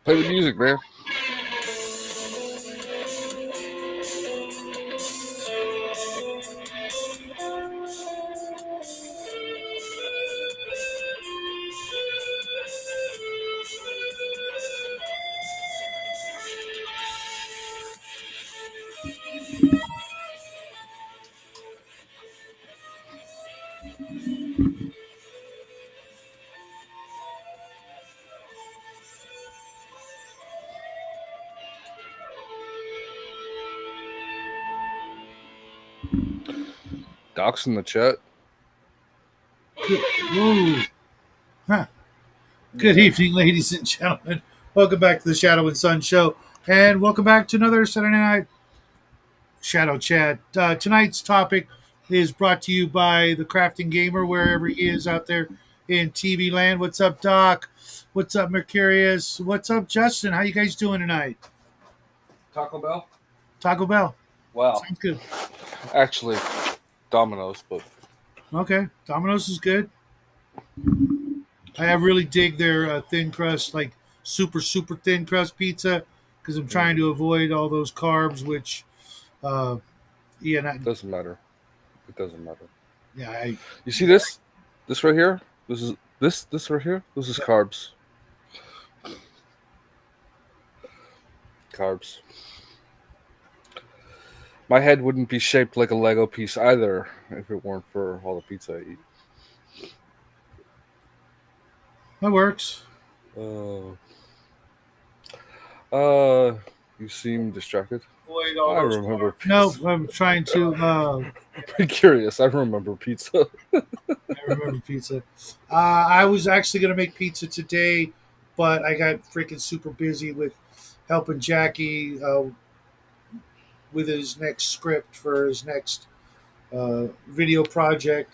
Play the music, man. Doc's in the chat. Good, whoa. Huh. Good evening, ladies and gentlemen. Welcome back to the Shadow and Sun Show, and welcome back to another Saturday Night Shadow Chat. Tonight's topic is brought to you by the Crafting Gamer, wherever he is out there in TV land. What's up, Doc? What's up, Mercurius? What's up, Justin? How you guys doing tonight? Taco Bell? Taco Bell. Wow. Sounds good. Actually, Domino's, but Okay, Domino's is good. I really dig their thin crust, like super thin crust pizza, because I'm trying to avoid all those carbs, which, uh, yeah, not, it doesn't matter. It doesn't matter. yeah, You see this? This right here? This right here? This is carbs. Carbs. My head wouldn't be shaped like a Lego piece either if it weren't for all the pizza I eat. that works. Uh, you seem distracted. Avoid all I those remember carbs. No, pizza. I'm trying to. Pretty curious. I remember pizza. I remember pizza. I was actually going to make pizza today, but I got freaking super busy with helping Jackie with his next script for his next video project.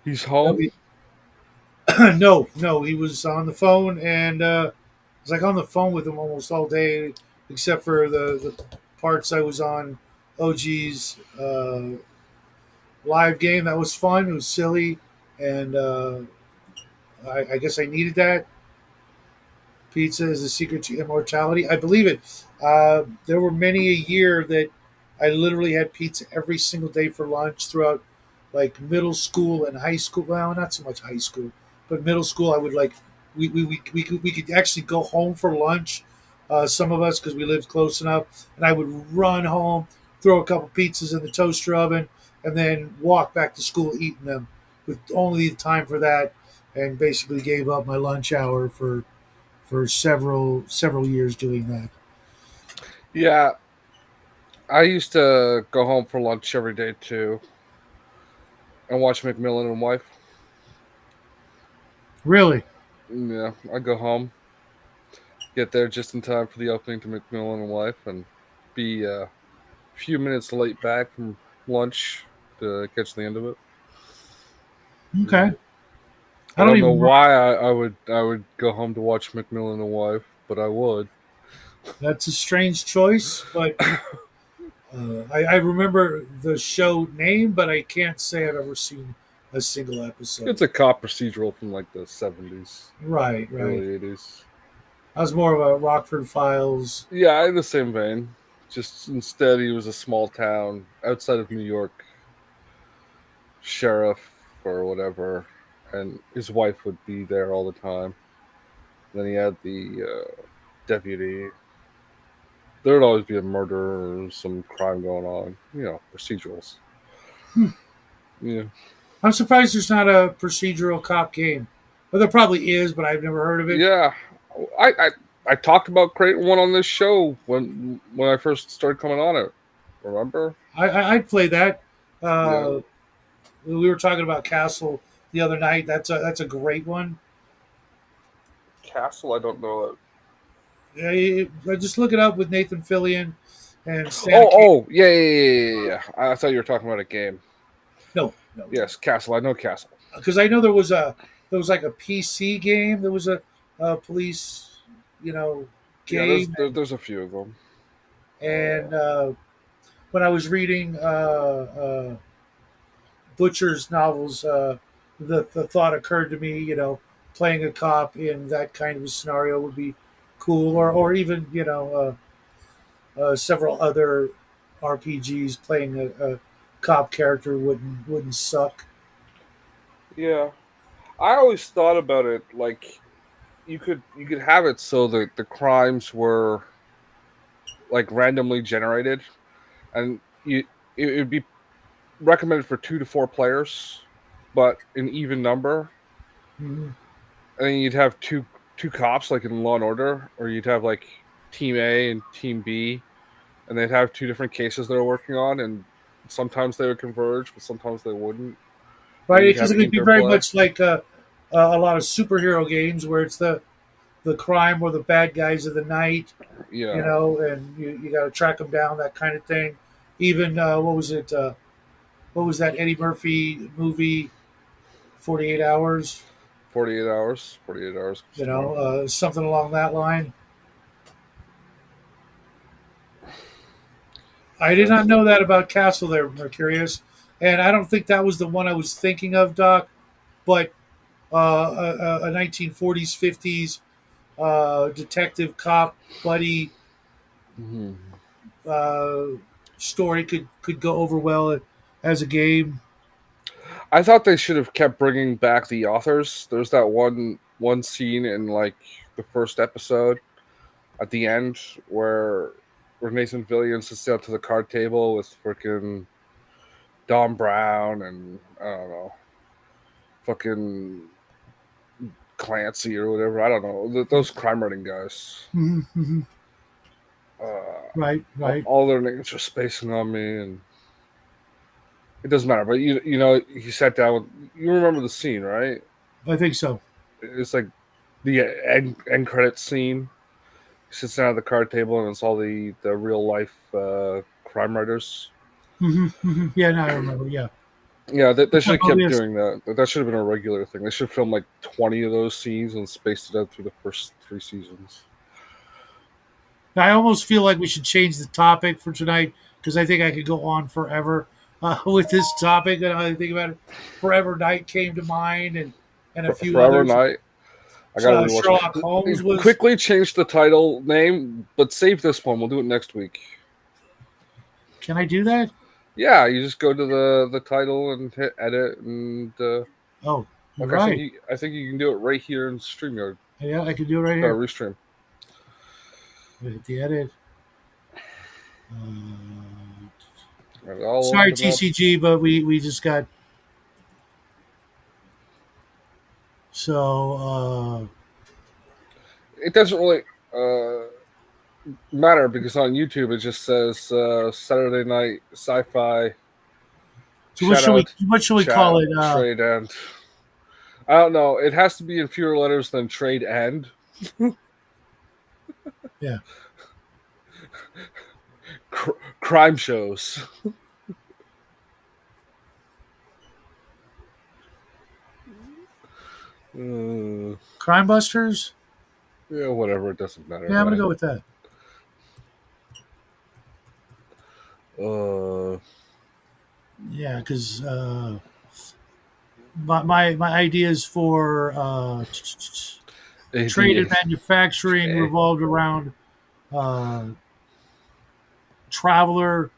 He's home. No, he was on the phone, and I was like on the phone with him almost all day, except for the parts I was on OG's live game. That was fun. It was silly, and I guess I needed that. Pizza is the secret to immortality. I believe it. There were many a year that I literally had pizza every single day for lunch throughout like middle school and high school. Well, not so much high school, but middle school. I would like we could actually go home for lunch. Some of us because we lived close enough, and I would run home, throw a couple pizzas in the toaster oven, and then walk back to school eating them with only the time for that, and basically gave up my lunch hour for several years doing that. Yeah, I used to go home for lunch every day too, and watch McMillan and Wife. Really? Yeah, I go home, get there just in time for the opening to McMillan and Wife, and be a few minutes late back from lunch to catch the end of it. Okay. I I don't don't know even. why I would go home to watch McMillan and Wife, but I would. That's a strange choice, but I remember the show name, but I can't say I've ever seen a single episode. It's a cop procedural from like the 70s, Right, right. early 80s. I was more of a Rockford Files. Yeah, in the same vein. Just instead, he was a small town outside of New York sheriff or whatever, and his wife would be there all the time. Then he had the deputy. There would always be a murder or some crime going on. You know, procedurals. Hmm. Yeah. I'm surprised there's not a procedural cop game. Well, there probably is, but I've never heard of it. Yeah. I, I, I talked about creating one on this show when I first started coming on it. Remember? I'd play that. Yeah. Uh, we were talking about Castle the other night. That's a great one. Castle, I don't know it. Just look it up with Nathan Fillion and Santa. Yeah. I thought you were talking about a game. No, Yes, Castle. I know Castle. because I know there was like a PC game. There was a police, you know, Yeah, game, there's a few of them. and when I was reading Butcher's novels, the thought occurred to me, playing a cop in that kind of a scenario would be cool, or even several other RPGs playing a cop character wouldn't suck. Yeah, I always thought about it like you could have it so that the crimes were like randomly generated, and it would be recommended for 2 to 4 players, but an even number, Mhm. and then you'd have two cops like in Law and Order, or you'd have like Team A and Team B, and they'd have 2 different cases they're working on, and sometimes they would converge, but sometimes they wouldn't, and Right? you'd Because have it would be very interplay. much like a lot of superhero games where it's the crime or the bad guys of the night, Yeah, and you got to track them down, that kind of thing. Even what was it? What was that Eddie Murphy movie, 48 Hours? 48 hours. 48 hours comes to mind. Something along that line. I did Trying to not know think. that about Castle there, Mercurius, and I don't think that was the one I was thinking of, Doc. But a 1940s, 50s detective cop buddy Mhm. uh, story could go over well as a game. I thought they should have kept bringing back the authors. There's that one scene in like the first episode at the end where Nathan Fillion sits down to the card table with freaking Don Brown and I don't know, fucking Clancy or whatever. I don't know those crime writing guys. Mm-hmm. Uh, Right, right. all their names are spacing on me, and it doesn't matter. But you know, he sat down with. You remember the scene, right? I think so. It's like the end credit scene. He sits down at the card table, and it's all the real life crime writers. Yeah, now I remember. Yeah, Yeah, they should have oh kept yes. doing that. That should have been a regular thing. They should have filmed like 20 of those scenes and spaced it out through the first 3 seasons. I almost feel like we should change the topic for tonight because I think I could go on forever with this topic. And I think about it, Forever Night came to mind, and a few Forever others. Night. I gotta rewatch Sherlock Holmes it. was. Quickly change the title name, but save this one. We'll do it next week. Can I do that? Yeah, you just go to the title and hit edit, and Oh, you're like I think right. you can do it right here in Streamyard. Yeah, I can do it right here. Restream. Hit the edit. Uh, And I'll Sorry, open up. TCG, but we just got so. It doesn't really uh, matter because on YouTube it just says Saturday Night Sci-Fi So what should we Shadowchat call it? Trade End. I don't know. It has to be in fewer letters than Trade End. Yeah, Crime shows. Uh, Crime Busters. yeah, whatever. It doesn't Yeah, matter, I'm gonna man. go with that. Uh, Yeah, because my ideas for trade and manufacturing ADHA. revolved around uh, Traveler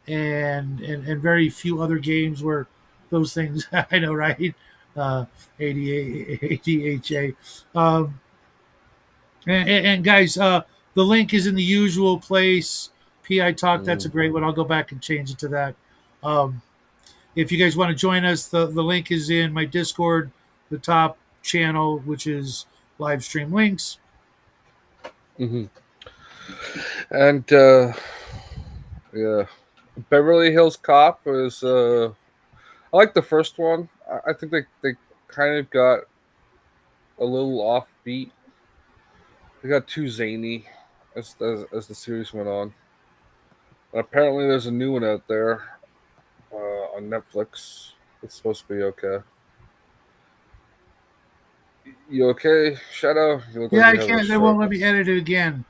and very few other games where those things I know, right? ADHA. Um, and guys, the link is in the usual place. PI Talk, that's a Mm, great one. I'll go back and change it to that. Um, if you guys want to join us, the link is in my Discord, the top channel, which is live stream links. hmm And yeah, Beverly Hills Cop is. I like the first one. I think they kind of got a little offbeat. They got too zany as the series went on. And apparently, there's a new one out there on Netflix. It's supposed to be okay. You okay, Shadow? You look like Yeah, I you're having a can't. They won't stroke. let me edit it again.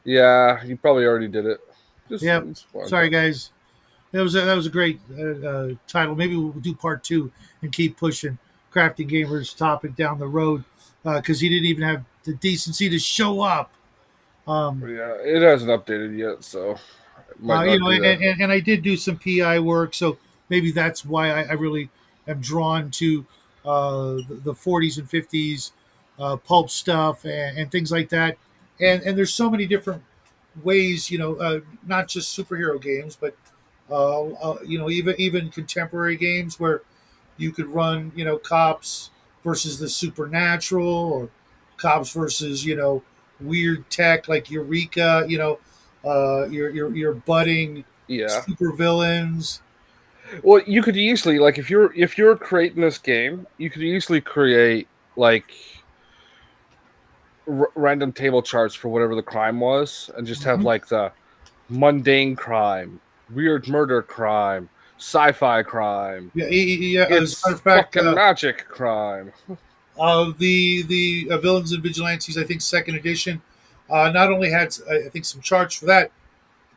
Yeah, you probably already did it. Just Yep. it's fine. Sorry, guys. That was a great title. Maybe we'll do part two and keep pushing Crafty Gamers topic down the road because he didn't even have the decency to show up. Yeah, it hasn't updated yet, so it might You not know, do that. and I did do some PI work, so maybe that's why I really am drawn to the 40s and 50s pulp stuff and things like that. And there's so many different ways, not just superhero games, but even contemporary games where you could run, cops versus the supernatural, or cops versus weird tech like Eureka, your budding Yeah. super villains. Well, you could easily like if you're creating this game, you could easily create like random table charts for whatever the crime was, and just have Mhm. like the mundane crime, weird murder crime, sci-fi crime, Yeah. As a matter it's of fact, fucking magic crime. the villains and vigilantes, I think second edition, not only had I think some charts for that,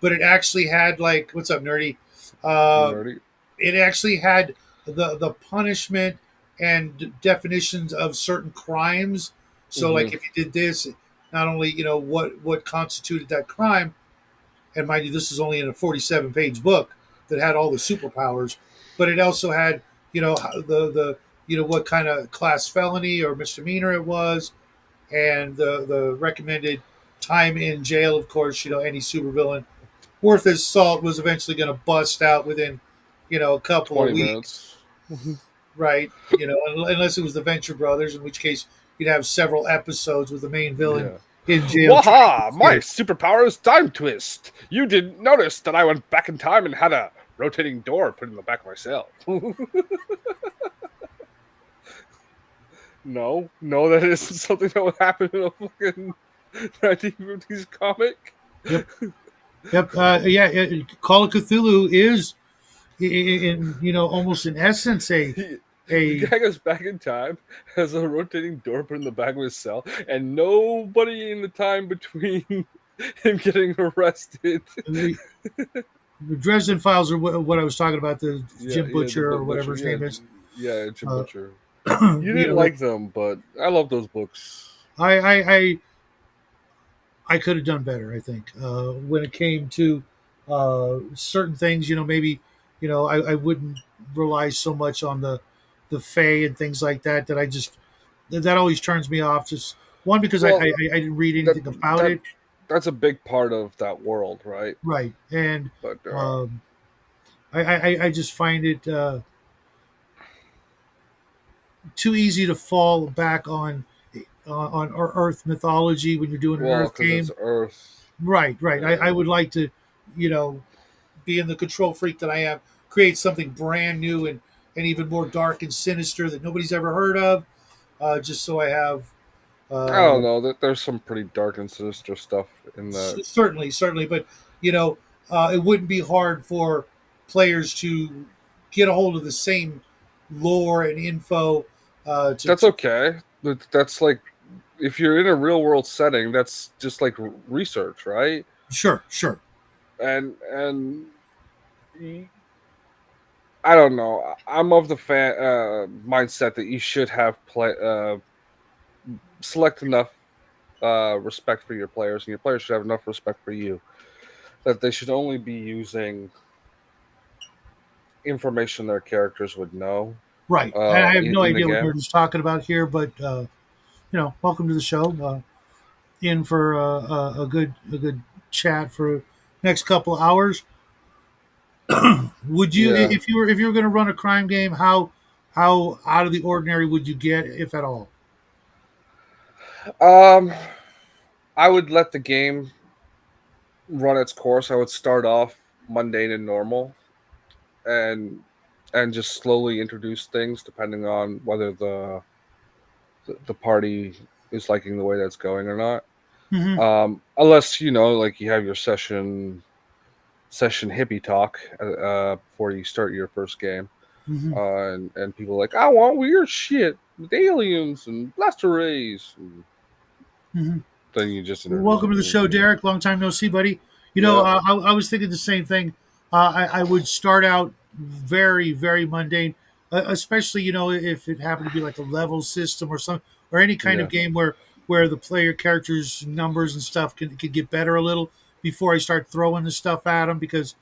but it actually had like what's up, nerdy. Uh, Nerdy. it actually had the punishment and definitions of certain crimes. So, Hmm. like if you did this, not only what constituted that crime, and mind you, this is only in a 47-page book that had all the superpowers, but it also had the what kind of class felony or misdemeanor it was, and the recommended time in jail. Of course, any supervillain worth his salt was eventually going to bust out within a couple of 20 weeks, minutes. Mhm. right? Unless it was the Venture Brothers, in which case you'd have several episodes with the main villain Yeah. in jail trying to Waha! My escape. superpower is time twist. You didn't notice that I went back in time and had a rotating door put in the back of my cell. No, no, that isn't something that would happen in a fucking 1950s comic. Yep, yep, yeah. Call of Cthulhu is, in almost in essence, The a guy goes back in time, has a rotating door put in the back of his cell, and nobody in the time between him getting arrested. the Dresden Files are what I was talking about. The Yeah, Jim yeah, the Butcher or whatever butcher. his Yeah, name is. yeah, Jim Uh, Butcher. You you didn't know, like them, but I love those books. I I I, I could have done better. I think when it came to certain things, maybe I wouldn't rely so much on the Fae and things like that. That I just that always turns me off. Just one because Well, I didn't read that anything about that it. that's a big part of that world, right? Right, and But um, I just find it too easy to fall back on Earth mythology when you're doing an well, Earth because it's game. Earth. Right, right. I Uh, would like to, you know, being the control freak that I am, create something brand new and even more dark and sinister that nobody's ever heard of. Just so I have, I uh, don't know. That there's some pretty dark and sinister stuff in that. certainly, but you know, it wouldn't be hard for players to get a hold of the same lore and info. That's okay. That's like if you're in a real world setting, that's just like research, right? Sure, sure. And I don't know. I'm of the mindset that you should have select enough respect for your players, and your players should have enough respect for you that they should only be using information their characters would know Right. I have no in the idea what game. Nerd is talking about here, but welcome to the show. In for a good chat for next couple of hours. Would you, Yeah. if you were going to run a crime game, how out of the ordinary would you get, if at all? Um, I would let the game run its course. I would start off mundane and normal, and just slowly introduce things depending on whether the party is liking the way that's going or not. Hmm. Unless like you have your session hippie talk before you start your first game, Hmm. and people are like, I want weird shit with aliens and blaster rays, and Hmm. then you just introduce Welcome it to the to them. show, Derek. Long time no see, buddy. Yeah, I was thinking the same thing. I would start out very, very mundane, especially if it happened to be like a level system or some or any kind yeah. of game where where the player characters' numbers and stuff could get better a little before I start throwing the stuff at them, because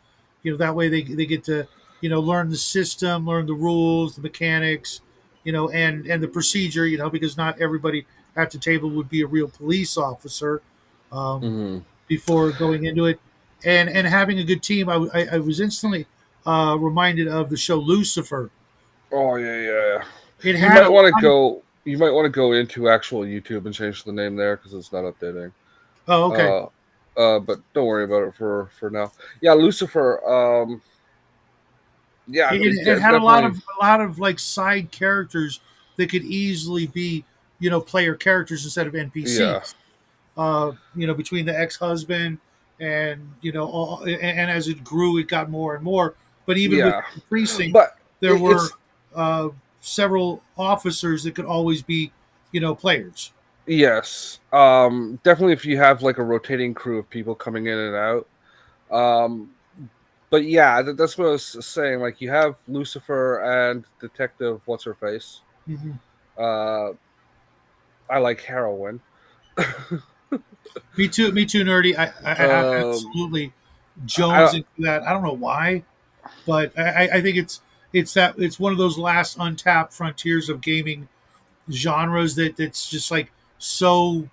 that way they get to learn the system, learn the rules, the mechanics, and the procedure, because not everybody at the table would be a real police officer. Um, Hmm. Before going into it, and having a good team, I was instantly reminded of the show Lucifer. Oh yeah, yeah. It You had a might want to lot of. go. You might want to go into actual YouTube and change the name there because it's not updating. Oh, okay. Uh, but don't worry about it for now. Yeah, Lucifer. Yeah, It had definitely. a lot of like side characters that could easily be player characters instead of Yeah, NPCs. Between the ex husband and and as it grew, it got more and more. But even with yeah. the precinct, But there were it's uh, several officers that could always be players. yes. Definitely if you have like a rotating crew of people coming in and out. Um, but yeah, that's what I was saying. Like you have Lucifer and Detective What's Her Face. Hmm. Uh, I like Heroin. Me too, nerdy. I um, absolutely I Jones into that. I don't know why, but I think it's one of those last untapped frontiers of gaming genres that's just like so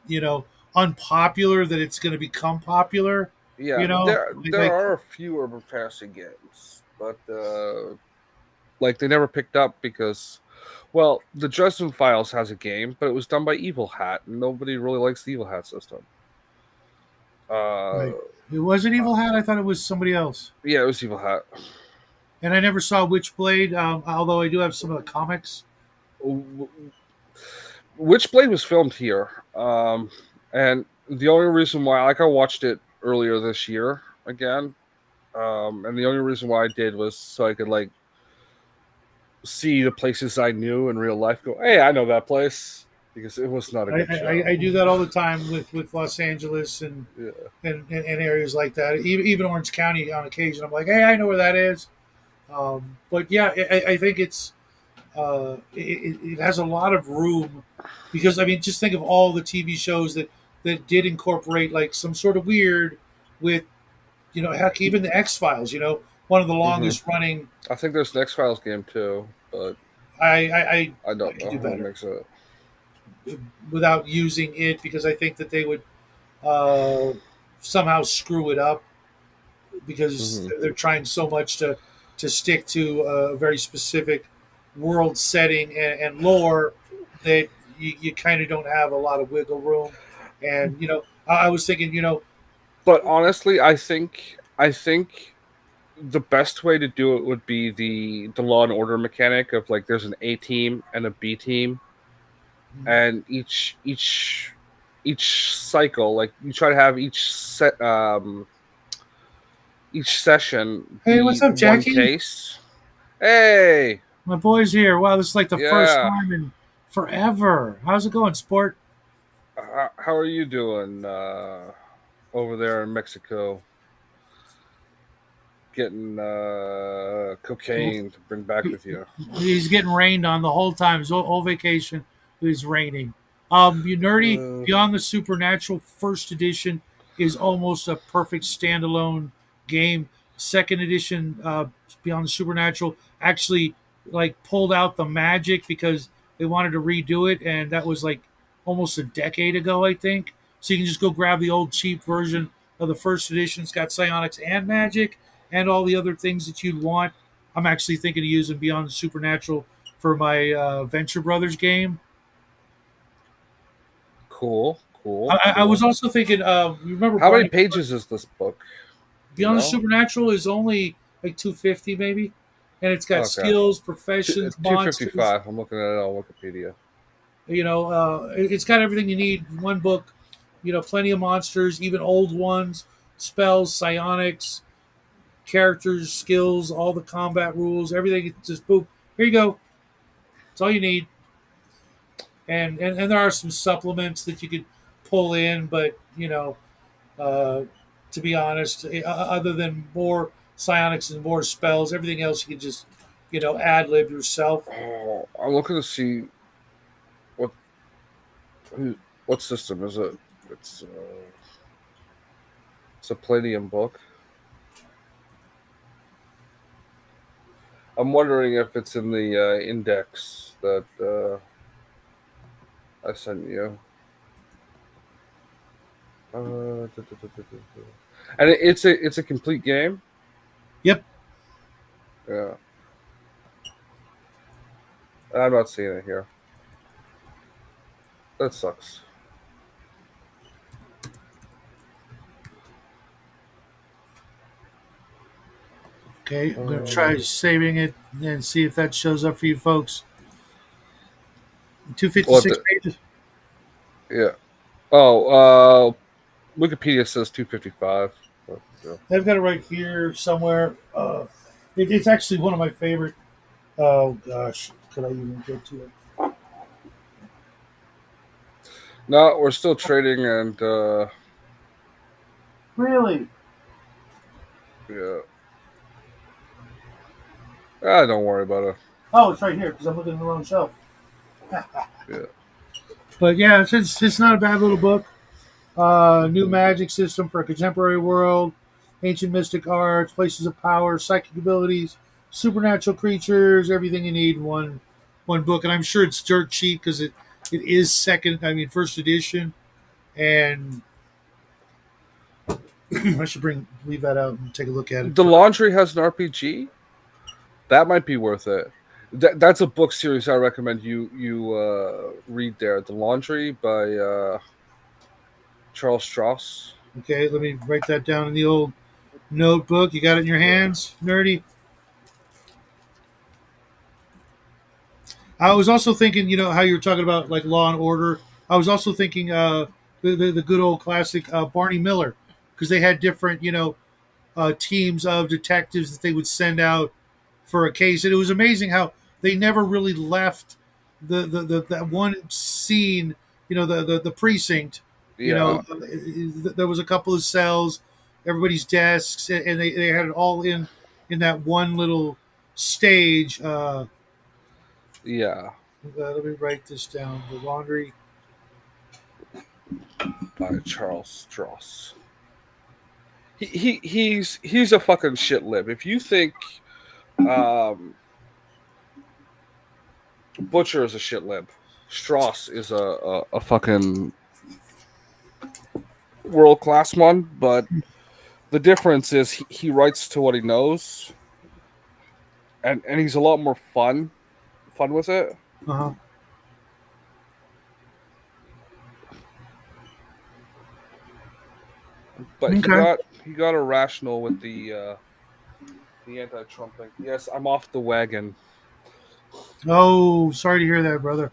you know unpopular that it's going to become popular. yeah, You know, there like are a few urban fantasy games, but like they never picked up because, well, the Dresden Files has a game, but it was done by Evil Hat, and nobody really likes the Evil Hat system. like Uh, it wasn't Evil Hat. I thought it was somebody else, yeah, it was Evil Hat. and I never saw Witchblade. Although I do have some of the comics. Witchblade was filmed here, and the only reason why, like, I watched it earlier this year again, and the only reason why I did was so I could like see the places I knew in real life. Go, hey, I know that place because it was not a good I show. do that all the time with Los Angeles Yeah. and areas like that. Even Orange County on occasion, I'm like, hey, I know where that is. But yeah, I think it has a lot of room because I mean, just think of all the TV shows that did incorporate like some sort of weird with heck, even the X Files. One of the Hmm. longest running. I think there's an X Files game too, but I I don't could know do who better makes it. without using it because I think that they would uh, somehow screw it up because Hmm. they're trying so much to stick to a very specific world setting and lore that you kind of don't have a lot of wiggle room. And I was thinking, But honestly, I think the best way to do it would be the Law and Order mechanic of like there's an A team and a B team, and each cycle, like you try to have each session hey, what's be up, one Jackie? case. Hey, My boy's here. Wow, this is like the first yeah. time in forever. How's it going, sport? How are you doing over there in Mexico? Getting cocaine to bring back with you. He's getting rained on the whole time. His whole vacation is raining. You nerdy, Uh, Beyond the Supernatural First Edition is almost a perfect standalone game. Second edition, Beyond the Supernatural, actually like pulled out the magic because they wanted to redo it, and that was like almost a decade ago, I think. So you can just go grab the old cheap version of the first edition. It's got psionics and magic and all the other things that you'd want. I'm actually thinking of using Beyond the Supernatural for my Venture Brothers game. cool, cool, I was cool. also thinking, you remember How many Barney? pages is this book? Do you Beyond the know? Supernatural is only like 250 maybe, and it's got Okay. skills, professions, Two monsters. 255. I'm looking at it on Wikipedia. It's got everything you need. in One book, plenty of monsters, even old ones, spells, psionics, characters, skills, all the combat rules, everything. It's just boom. Here you go. It's all you need. And there are some supplements that you could pull in, but uh, to be honest, other than more psionics and more spells, everything else you can just ad lib yourself. Oh, I'm looking to see what What system is it? It's it's a Palladium book. I'm wondering if it's in the index that I sent you. And it's a complete game. Yep. Yeah, I'm not seeing it here. That sucks. Okay, I'm gonna Uh, try saving it and see if that shows up for you folks. what 256 the? pages. Yeah. Oh, Wikipedia says 255. But, yeah. I've got it right here somewhere. It's actually one of my favorite. Oh gosh, could I even get to it? No, we're still trading, and Really? yeah. Ah, don't worry about it. Oh, it's right here because I'm looking at the wrong shelf. Yeah. But yeah, it's not a bad little book. New magic system for a contemporary world, ancient mystic arts, places of power, psychic abilities, supernatural creatures, everything you need in one book. And I'm sure it's dirt cheap because it is first edition. And I should leave that out and take a look at it The for. Laundry has an RPG. That might be worth it. That's a book series I recommend you read there. The Laundry by Charles Strauss. Okay, let me write that down in the old notebook. You got it in your Yeah. hands, nerdy. I was also thinking, how you were talking about like Law and Order. I was also thinking the good old classic Barney Miller because they had different, teams of detectives that they would send out for a case, and it was amazing how they never really left the that one scene, the precinct. Yeah. There was a couple of cells, everybody's desks, and they had it all in that one little stage. Yeah. Let me write this down. The laundry. By Charles Strauss. He's a fucking shit lib. If you think um, Butcher is a shit lib, Strauss is a fucking world class one. But the difference is he writes to what he knows, and he's a lot more fun with it. Uh huh. But Okay. he got irrational with the anti-Trump thing. Yes, I'm off the wagon. Oh, sorry to hear that, brother.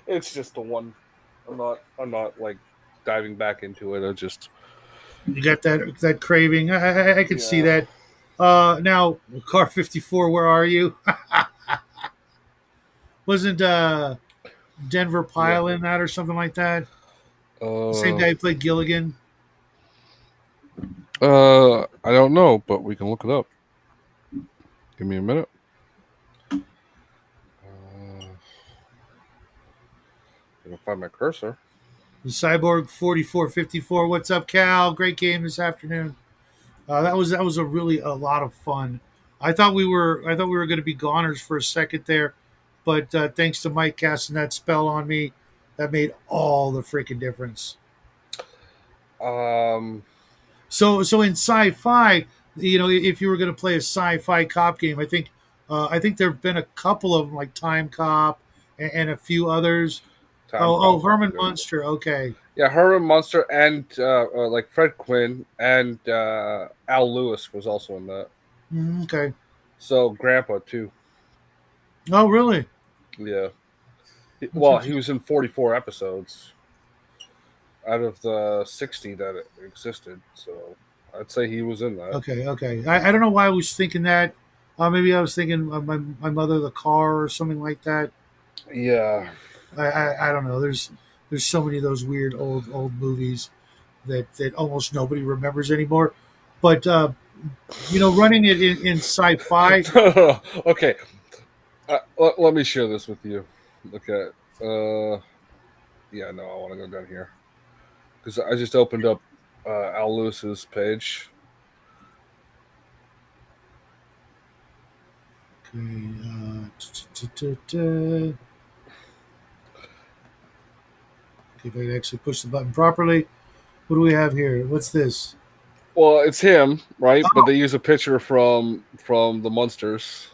It's just the one. I'm not like diving back into it. I just You got that craving. I could see yeah that. Now, car 54. Where are you? Wasn't Denver yeah. Pile in that or something like that? The same Uh, guy who played Gilligan. I don't know, but we can look it up. Give me a minute. I can find my cursor. The Cyborg 4454. What's up, Cal? Great game this afternoon. That was a lot of fun. I thought we were going to be goners for a second there, but thanks to Mike casting that spell on me, that made all the freaking difference. Um, So in sci-fi, if you were going to play a sci-fi cop game, I think there have been a couple of them like Time Cop and a few others. Time Oh, Cop was Herman good. Munster. Okay. Yeah, Herman Munster and like Fred Quinn and Al Lewis was also in that. Okay. So Grandpa too. Oh, really? Yeah. That's Well, he interesting. was in 44 episodes out of the 60 that existed. So I'd say he was in that. Okay. Okay. I don't know why I was thinking that. Maybe I was thinking of my mother, the car, or something like that. Yeah. I don't know. There's so many of those weird old movies that almost nobody remembers anymore. But running it in sci-fi. Okay. Let me share this with you. Okay. Yeah, no, I want to go down here because I just opened up Al Lewis's page. Okay. Okay, if I can actually push the button properly. What do we have here? What's this? Well, it's him, right? But Oh, they use a picture from the Munsters,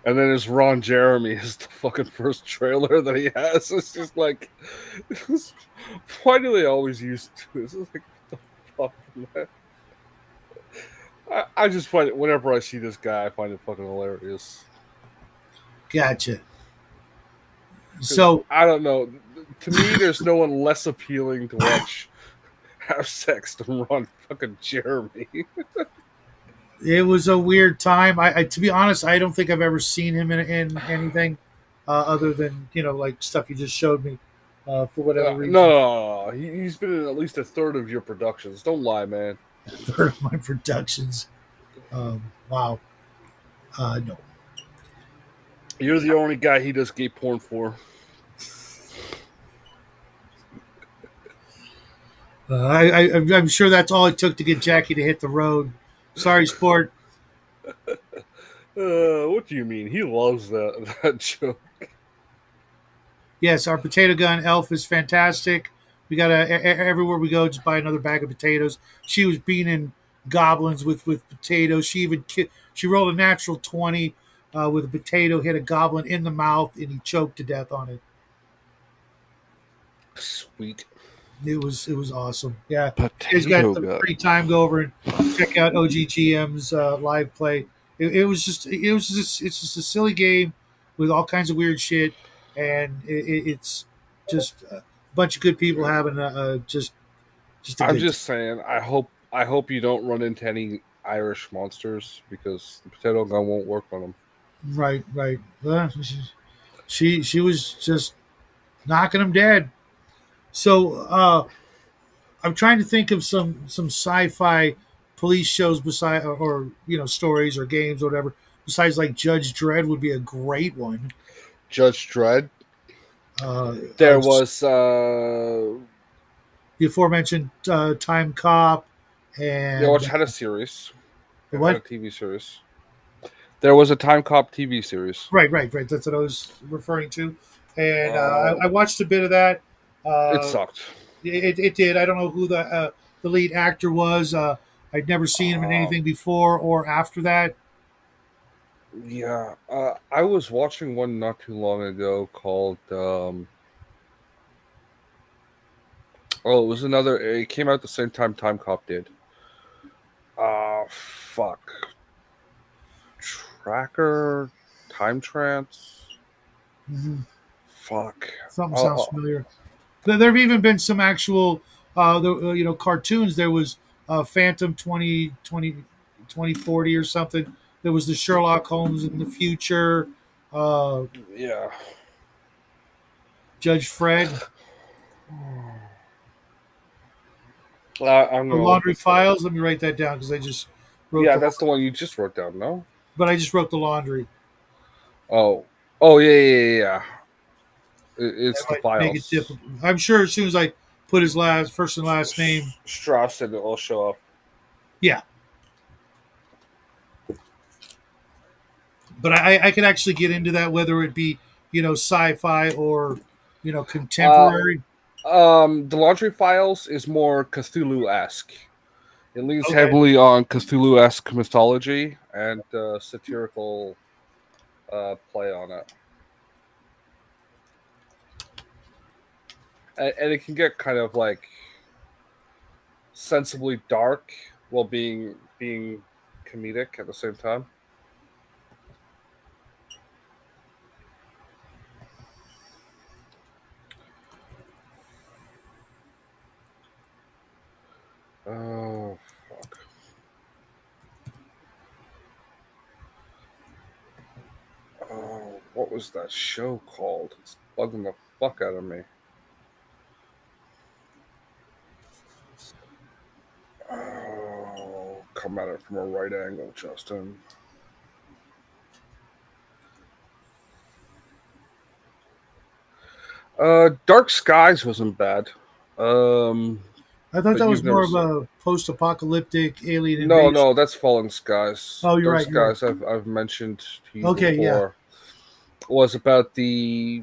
and then it's Ron Jeremy is the fucking first trailer that he has. It's just like, why do they always use this? It's like, what the fuck, man? I just find it whenever I see this guy, I find it fucking hilarious. gotcha. Because So I don't know, to me, there's no one less appealing to watch have sex than Ron fucking Jeremy. it was a weird time. To be honest, I don't think I've ever seen him in anything other than like stuff you just showed me for whatever No, reason. no, no, no. He's been in at least a third of your productions. Don't lie, man. Third of my productions. Wow. No. You're the only guy he does gay porn for. I'm sure that's all it took to get Jackie to hit the road. Sorry, sport. What do you mean? He loves that joke. Yes, our potato gun elf is fantastic. We got everywhere we go, just buy another bag of potatoes. She was beating goblins with potatoes. She rolled a natural 20 with a potato, hit a goblin in the mouth, and he choked to death on it. Sweet It was awesome. Yeah, you guys got potato the gun. free time, go over and check out OGGM's live play. It's just a silly game with all kinds of weird shit, and it's just a bunch of good people having just a I'm good time. just saying. I hope you don't run into any Irish monsters because the potato gun won't work on them. Right, right. She was just knocking them dead. So I'm trying to think of some sci-fi police shows beside or stories or games or whatever besides like Judge Dredd would be a great one. Judge Dredd. Uh, uh, There was the aforementioned Time Cop yeah, and which had a series. the It had what? a TV series. There was a Time Cop TV series. Right, right, right. That's what I was referring to. And Uh, I watched a bit of that. it Uh, sucked. it did. I don't know who the lead actor was. I'd never seen him in Uh, anything before or after that. yeah, I was watching one not too long ago called oh, it was another. It came out the same time Time Cop did. Fuck. Tracker, Time Trance. Mhm. Fuck. Something Oh, sounds familiar. There have even been some actual, cartoons. There was Phantom 2040 or something. There was the Sherlock Holmes in the future. Uh, yeah. Judge Fred, I'm the gonna look Laundry this up. Files. Let me write that down because I just wrote Yeah, the, that's the one you just wrote down. No. but I just wrote the laundry. Oh. Oh yeah, yeah, yeah. Yeah. That It's the might make it files. difficult. I'm sure as soon as I put his last first and last name, Strauss and it will show up. yeah. But I could actually get into that whether it be sci-fi or Uh, contemporary. the Laundry Files is more Cthulhu esque. It leans Okay. heavily on Cthulhu esque mythology and satirical play on it, and it can get kind of like sensibly dark while being comedic at the same time. Oh fuck! Oh, what was that show called? It's bugging the fuck out of me. Oh, come at it from a right angle, Justin. Dark Skies wasn't bad. Um, I thought but that you've was never more of seen. a post-apocalyptic alien No, invasion. no, that's Fallen Skies. Oh, you're Dark right. You're right. Skies, I've mentioned to you Okay, yeah. before, was about the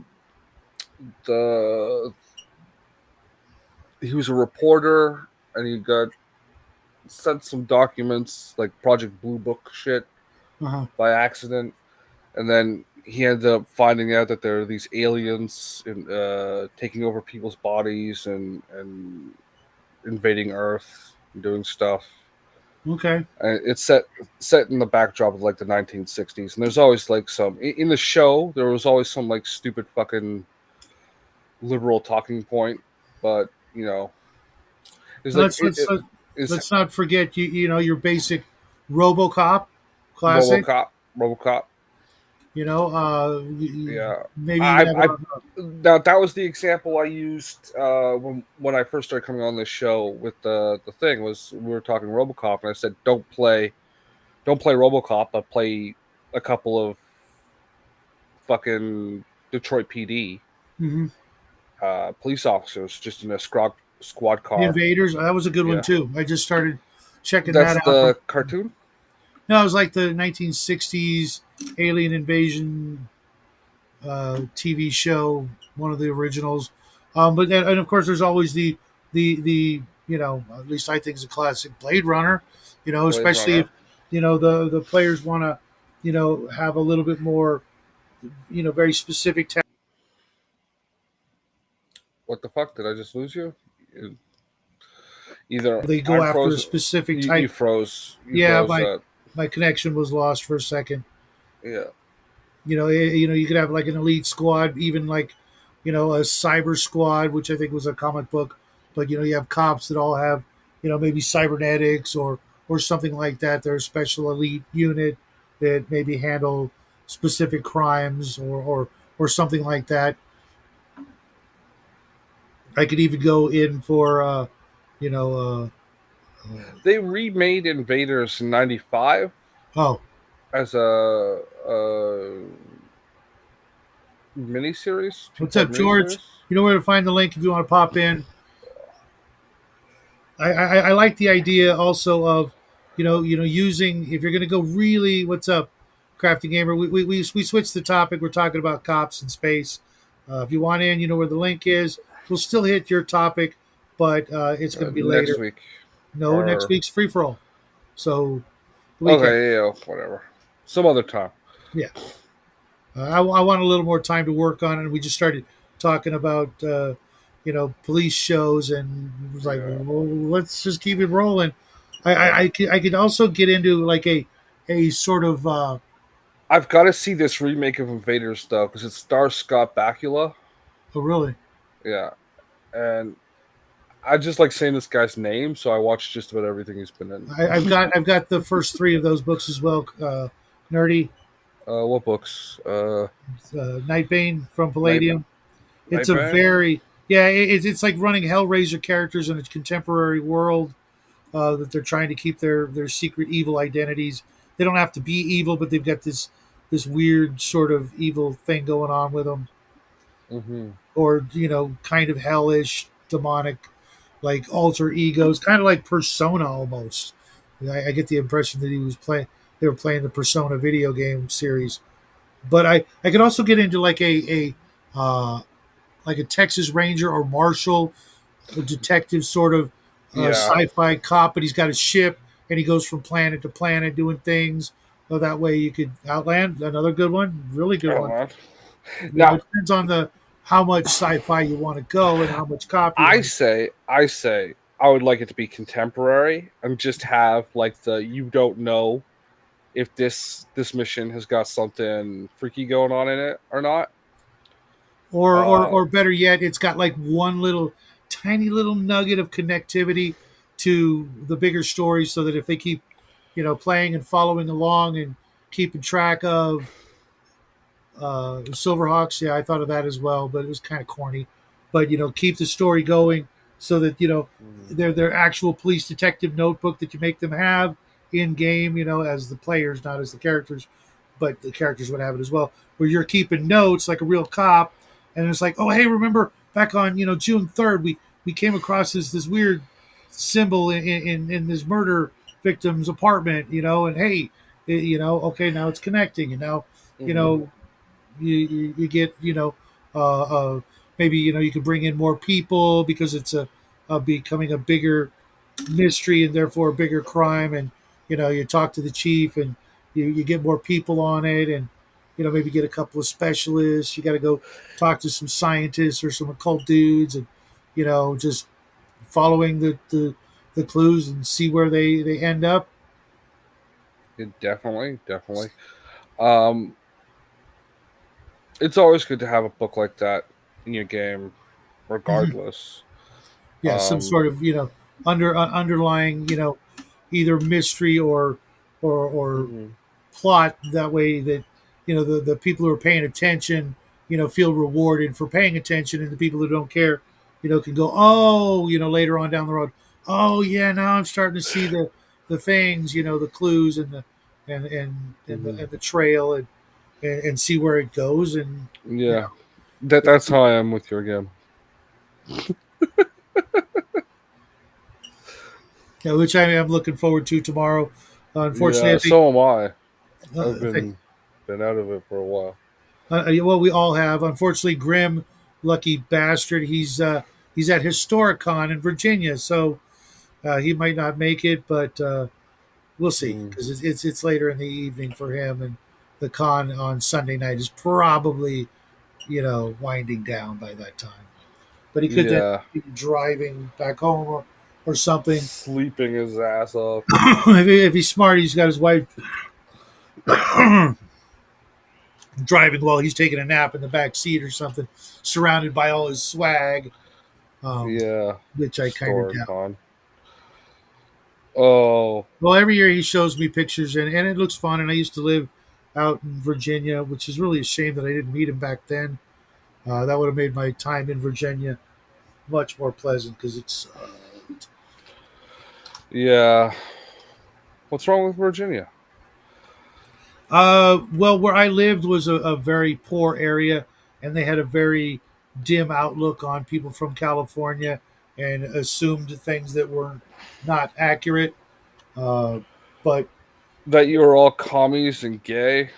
he was a reporter and he got sent some documents like Project Blue Book shit Uh-huh. by accident, and then he ended up finding out that there are these aliens taking over people's bodies and invading Earth and doing stuff. Okay. And it's set in the backdrop of like the 1960s, and there's always like some in the show. There was always some like stupid fucking liberal talking point, but it's And like let's is let's not forget your basic RoboCop classic. RoboCop, RoboCop. Yeah, Maybe you I, can have it I on. now that was the example I used when I first started coming on this show with the thing was we were talking RoboCop and I said don't play RoboCop but play a couple of fucking Detroit PD Mhm. police officers just in a squad The car. Invaders. That was a good one Yeah, too. I just started checking that's that out. the cartoon. No, it was like the 1960s alien invasion TV show, one of the originals. And of course, there's always the at least I think is a classic Blade Runner. Blade Especially if Runner. the players want to have a little bit more very specific. What the fuck? Did I just lose you? Either They go I'm after a frozen. specific You type. froze. You Yeah, froze. my connection was lost for a second. Yeah. You could have like an elite squad, even like a cyber squad, which I think was a comic book. But you have cops that all have maybe cybernetics or something like that. They're a special elite unit that maybe handle specific crimes or something like that. I could even go in for you know They remade Invaders in '95 oh, as a miniseries, two what's part up, George? miniseries. You know where to find the link if you want to pop in. I like the idea also of using, if you're going to go really, what's up, crafty gamer, we switched the topic. We're talking about cops in space. If you want in, you know where the link is. We'll still hit your topic, but it's going to be Next later. week. No, next Or week's free for all. So the weekend. okay, yeah, whatever. Some other time. Yeah. I want a little more time to work on it. And we just started talking about police shows, and it was like, Yeah. well, let's just keep it rolling. Yeah. I could also get into like a sort of I've got to see this remake of Invaders though, because it stars Scott Bakula. oh really. Yeah, and I just like saying this guy's name, so I watch just about everything he's been in. I've got the first three of those books as well. Nerdy, What books? Nightbane from Night Palladium. It's a Nightbane. very yeah. It's like running Hellraiser characters in a contemporary world that they're trying to keep their secret evil identities. They don't have to be evil, but they've got this weird sort of evil thing going on with them, Mm-hmm. or kind of hellish, demonic, like alter egos, kind of like Persona almost. I get the impression that he was playing. They were playing the Persona video game series, but I could also get into like a Texas Ranger or Marshal, a detective sort of Yeah. sci-fi cop, but he's got a ship and he goes from planet to planet doing things. So that way you could Outland, another good one, really good Hold one. on. Now, It depends on the how much sci-fi you want to go and how much cop you I want to. say, I say, I would like it to be contemporary and just have like the you don't know if this mission has got something freaky going on in it or not. Uh, Or better yet, it's got like one little tiny little nugget of connectivity to the bigger story, so that if they keep playing and following along and keeping track of Silverhawks. Yeah, I thought of that as well, but it was kind of corny. But keep the story going so that their actual police detective notebook that you make them have in game. As the players, not as the characters, but the characters would have it as well, where you're keeping notes like a real cop and it's like, oh hey, remember back on June 3rd, we came across this weird symbol in this murder victim's apartment, and hey, okay, now it's connecting, and now you Hmm. know you get uh, uh, maybe you could bring in more people because it's a becoming a bigger mystery and therefore a bigger crime, and you talk to the chief and you get more people on it, and maybe get a couple of specialists. You got to go talk to some scientists or some occult dudes, and just following the clues and see where they end up. Yeah, definitely, definitely. Um, it's always good to have a book like that in your game, Mhm. regardless. Yeah, some Um, sort of underlying either mystery or mhm. plot, that way that the people who are paying attention feel rewarded for paying attention, and the people who don't care can go, oh, later on down the road, oh yeah, now I'm starting to see the things, the clues and the Mhm. and the trail, and see where it goes, and you Yeah, know that's how I am with your game. which I am looking forward to tomorrow. Unfortunately, Yeah, I think so am I. I've I think been out of it for a while. well, we all have. Unfortunately, Grim, lucky bastard, he's at Historicon in Virginia, so he might not make it, but we'll see Mm. because it's later in the evening for him, and the con on Sunday night is probably winding down by that time. But he could then Yeah, be driving back home or something. sleeping his ass off. If he's smart, he's got his wife driving while he's taking a nap in the back seat or something, surrounded by all his swag, um, Yeah, which I kind of store doubt. con. Oh, Well, every year he shows me pictures, and it looks fun. And I used to live out in Virginia, which is really a shame that I didn't meet him back then. That would have made my time in Virginia much more pleasant because it's. yeah. What's wrong with Virginia? Well, where I lived was a very poor area, and they had a very dim outlook on people from California and assumed things that were not accurate. Uh, but That you're all commies and gay?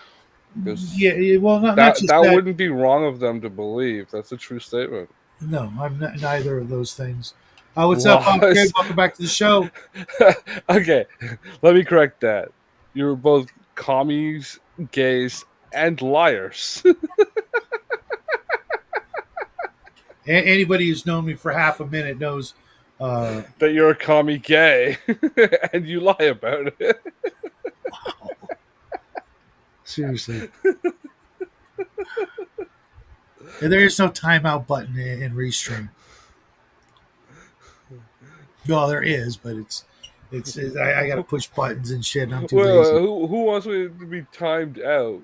yeah, Because well, not that just that that. wouldn't be wrong of them to believe. That's a true statement. No, I'm neither of those things. What's up, Alfred? Lies. Welcome back to the show. Okay, let me correct that. You're both commies, gays, and liars. Anybody who's known me for half a minute knows. Uh, That you're a commie gay and you lie about it. Seriously, and there is no timeout button in Restream. Well, there is, but I got to push buttons and shit, and I'm too Well, lazy. who wants me to be timed out?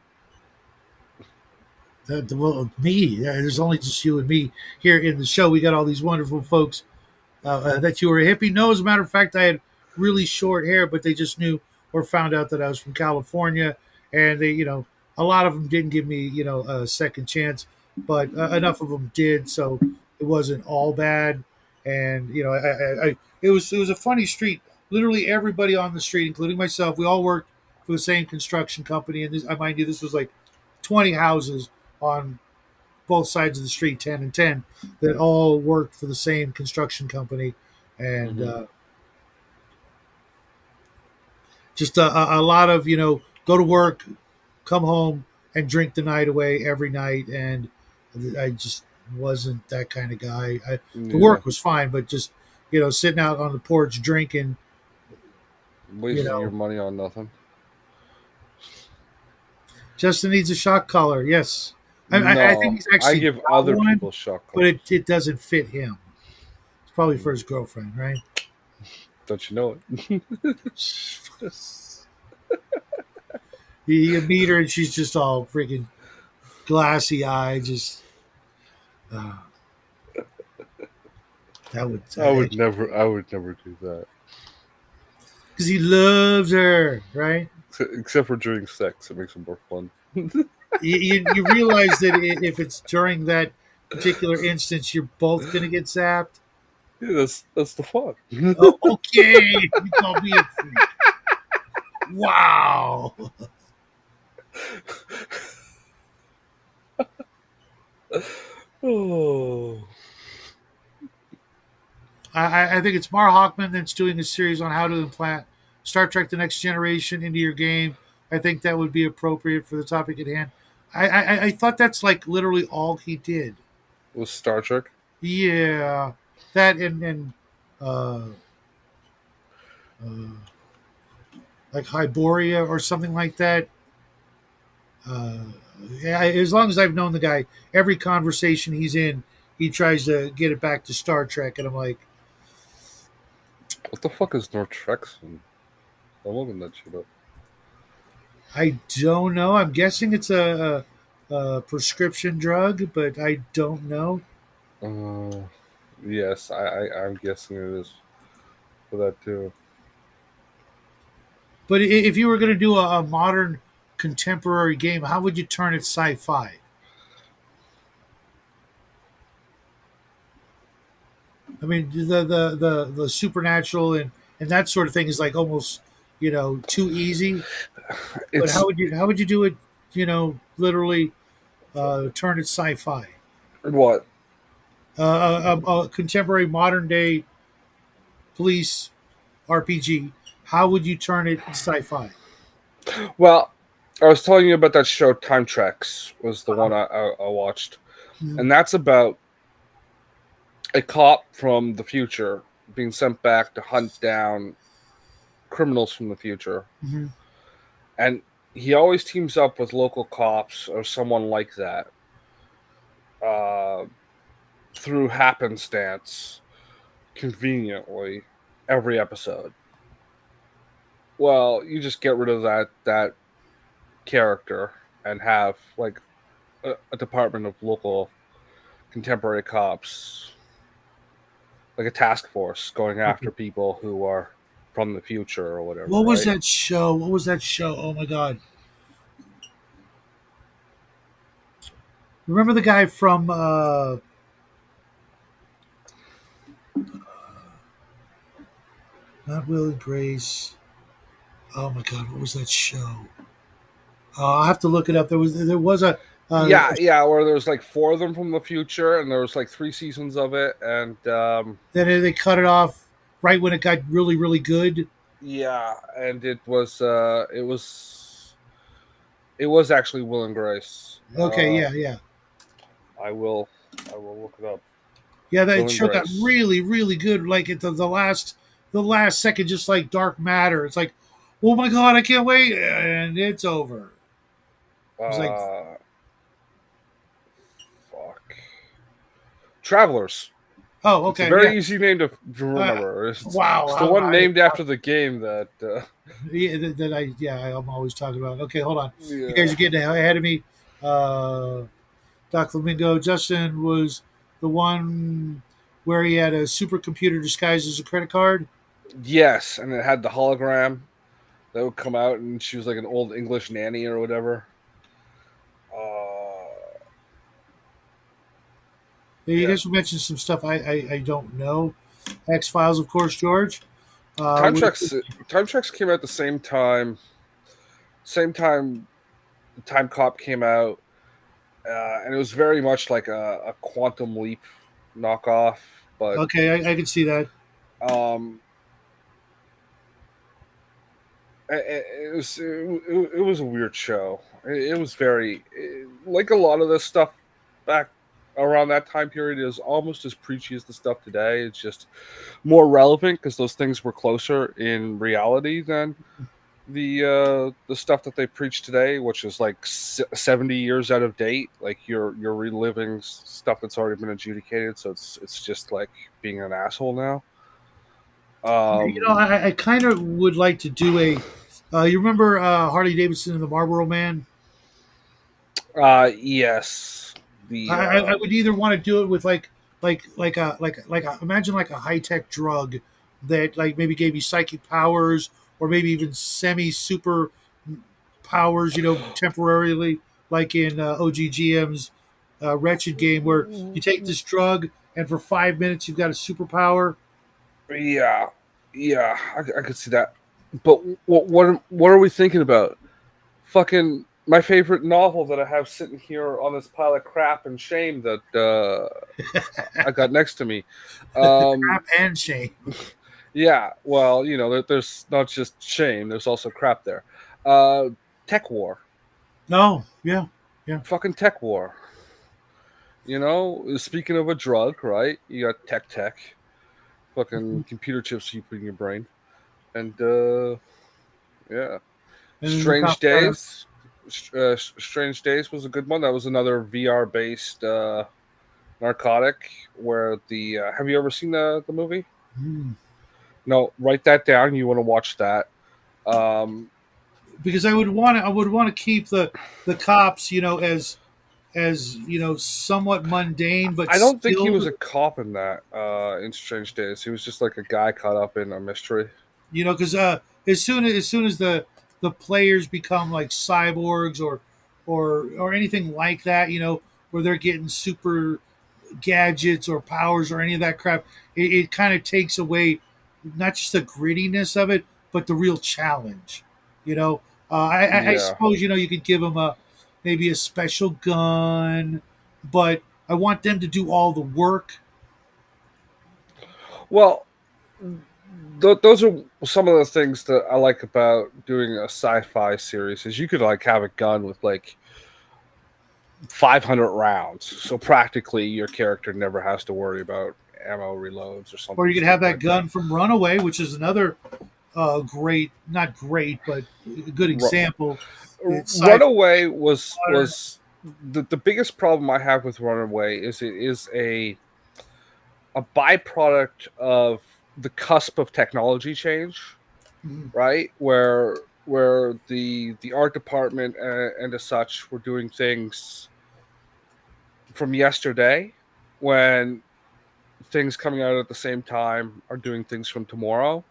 Well, me, yeah, there's only just you and me here in the show. We got all these wonderful folks that you were a hippie. No, as a matter of fact, I had really short hair, but they just knew or found out that I was from California, and they, a lot of them didn't give me, a second chance, but enough of them did, so it wasn't all bad. And it was a funny street. Literally everybody on the street, including myself, we all worked for the same construction company, and I mind you, this was like 20 houses on both sides of the street, 10 and 10, that all worked for the same construction company. And Hmm. just a lot of, go to work, come home, and drink the night away every night. And I just wasn't that kind of guy. The Yeah, work was fine, but just, sitting out on the porch drinking, you wasting your know, money on nothing. Justin needs a shock collar. Yes. I think No, he's I actually give got other one, people shock but collars. it doesn't fit him. It's probably for Mm. his girlfriend, right? Don't you know it? You meet her and she's just all freaking glassy eyed, just uh, that would I would never do that. because he loves her, right? Except for during sex, it makes it more fun. You realize that if it's during that particular instance, you're both gonna get zapped. Yeah, that's the fun. Oh, okay. You call me a freak. Wow. Oh, I think it's Mar Hockman that's doing a series on how to implant Star Trek: The Next Generation into your game. I think that would be appropriate for the topic at hand. I thought that's like literally all he did. with Star Trek. Yeah, that and uh, uh, like Hyboria or something like that. Uh, yeah, as long as I've known the guy, every conversation he's in, he tries to get it back to Star Trek, and I'm like, What the fuck is Nortrexon? I'm looking that shit up. I don't know. I'm guessing it's a prescription drug, but I don't know. Uh, yes, I'm guessing it is for that too. But if you were going to do a modern contemporary game, how would you turn it sci-fi? I mean, the supernatural and that sort of thing is like almost too easy. But It's how would you do it? Literally turn it sci-fi. what? A contemporary modern day police RPG. How would you turn it sci-fi? Well, I was telling you about that show. Time Treks was the Uh-huh. one I watched, Mhm. and that's about a cop from the future being sent back to hunt down criminals from the future, Mhm. and he always teams up with local cops or someone like that uh, through happenstance, conveniently, every episode. Well, you just get rid of that character and have like a department of local contemporary cops, like a task force going after Okay. people who are from the future or whatever, What was right? that show? What was that show? Oh my god! Remember the guy from not Will and Grace? Oh my god! What was that show? I'll have to look it up. There was uh, Yeah, yeah, where there's like four of them from the future, and there was like three seasons of it, and then they cut it off right when it got really really good. yeah, and it was actually Will and Grace. Okay, yeah, yeah, I will I will look it up. yeah. That Will and show got Grace. really really good. Like at the last second, just like Dark Matter. It's like, oh my god, I can't wait, and it's over. It was like, Uh, Fuck. Travelers. oh, It's a okay, yeah. very easy name to Uh, remember. wow, It's the one I, named after the game that. yeah, I'm always talking about. Okay, hold on. You guys Yeah. are getting ahead of me. Uh, Doc Flamingo. Justin was the one where he had a supercomputer disguised as a credit card. Yes, and it had the hologram that would come out, and she was like an old English nanny or whatever. Uh, Yeah, you yeah. guys mentioned some stuff I don't know. X Files, of course, George. Time With, Treks. Time Treks came out at the same time. Same time, Time Cop came out, and it was very much like a Quantum Leap knockoff. But okay, I can see that. um, it was a weird show. It was like a lot of this stuff back around that time period is almost as preachy as the stuff today. It's just more relevant because those things were closer in reality than the stuff that they preach today, which is like 70 years out of date. Like you're reliving stuff that's already been adjudicated, so it's just like being an asshole now. Um, I kind of would like to do a. You remember Harley Davidson and the Marlboro Man? yes, I, the I I would either want to do it with like imagine like a high tech drug that like maybe gave you psychic powers or maybe even semi super powers, temporarily, like in OGGM's. wretched game where you take this drug and for 5 minutes you've got a superpower. Yeah, yeah, I could see that. But what are we thinking about? Fucking my favorite novel that I have sitting here on this pile of crap and shame that I got next to me. Crap Um, and shame. yeah, well, there's not just shame. There's also crap there. Uh, Tech War, No, yeah, yeah. fucking Tech War. Speaking of a drug, right? You got tech, fucking computer chips you put in your brain, and yeah, And then look how Strange far. Days. Strange Days was a good one. That was another VR based narcotic. Where the have you ever seen the movie? Hmm. No, write that down. You want to watch that? Um, Because I would want to keep the cops, as somewhat mundane, but I don't think he still, was a cop in that in Strange Days. He was just like a guy caught up in a mystery. because as soon as the players become like cyborgs or anything like that, where they're getting super gadgets or powers or any of that crap, it kind of takes away not just the grittiness of it, but the real challenge. You know, I Yeah. suppose you could give them maybe a special gun, but I want them to do all the work. Well, those are some of the things that I like about doing a sci-fi series. Is you could like have a gun with like 500 rounds, so practically your character never has to worry about ammo reloads or Or something you could have stupid that like that. gun from Runaway, which is another great, not great, but a good example. It's sci-fi Runaway modern. was the biggest problem I have with Runaway is it is a byproduct of the cusp of technology change, Mhm. right? Where the art department and as such were doing things from yesterday, when things coming out at the same time are doing things from tomorrow.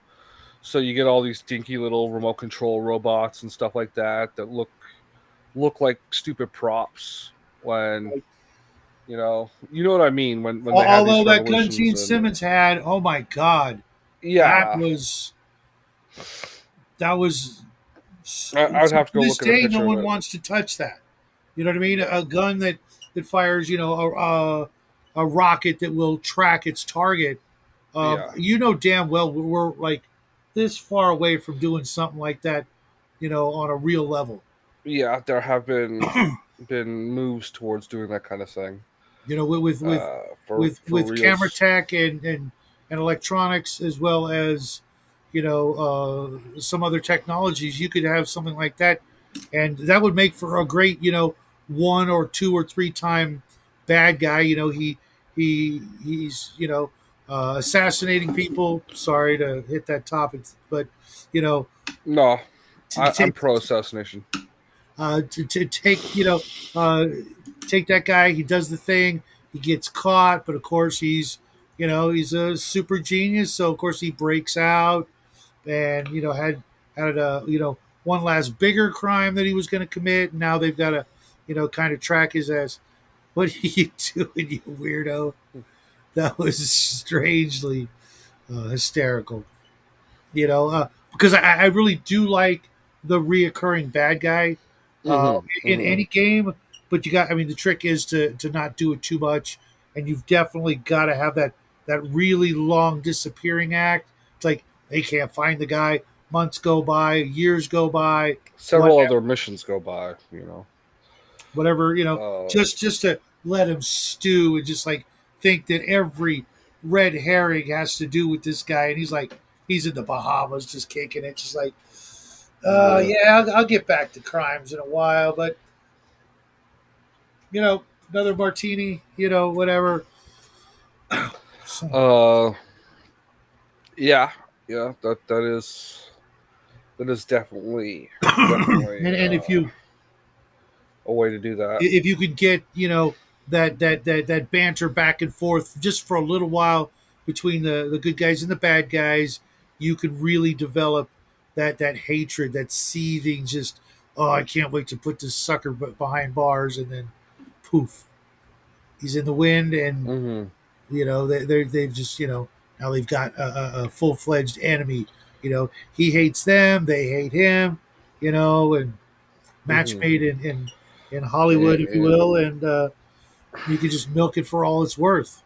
So you get all these dinky little remote control robots and stuff like that that look like stupid props when you know what I mean when they have Although these that gun revolutions Gene and Simmons had, oh my God, that yeah. was that was I would to have to go this look at a day no picture of one it. wants to touch that. You know what I mean? A gun that fires a rocket that will track its target. Yeah, Damn well we're like this far away from doing something like that. On a real level. yeah, there have been moves towards doing that kind of thing With with with for with camera reals. tech and electronics, as well as some other technologies. You could have something like that, and that would make for a great 1 or 2 or 3 time bad guy. He's assassinating people. Sorry to hit that topic, but you know No, to I'm take pro assassination. to take uh, take that guy. He does the thing. He gets caught, but of course he's a super genius. So of course he breaks out and had a one last bigger crime that he was going to commit. Now they've got to kind of track his ass. What are you doing, you weirdo? That was strangely hysterical. Because I really do like the reoccurring bad guy in Hmm. any game. But I mean, the trick is to not do it too much, and you've definitely got to have that really long disappearing act. It's like they can't find the guy. Months go by, years go by, Several whatever, other missions go by. whatever. Uh, Just to let him stew and just like think that every red herring has to do with this guy, and he's in the Bahamas just kicking it, just like yeah. yeah, I'll get back to crimes in a while, but another martini, whatever. Son of Uh, yeah, yeah. That is definitely and a way to do that. if you could get that banter back and forth just for a little while between the good guys and the bad guys, you could really develop that hatred, that seething, just, oh, I can't wait to put this sucker behind bars, and then poof. he's in the wind, and Mm-hmm. they've just now they've got a full fledged enemy. He hates them, they hate him. And match Mm-hmm. made in Hollywood, if you And will, and you can just milk it for all it's worth.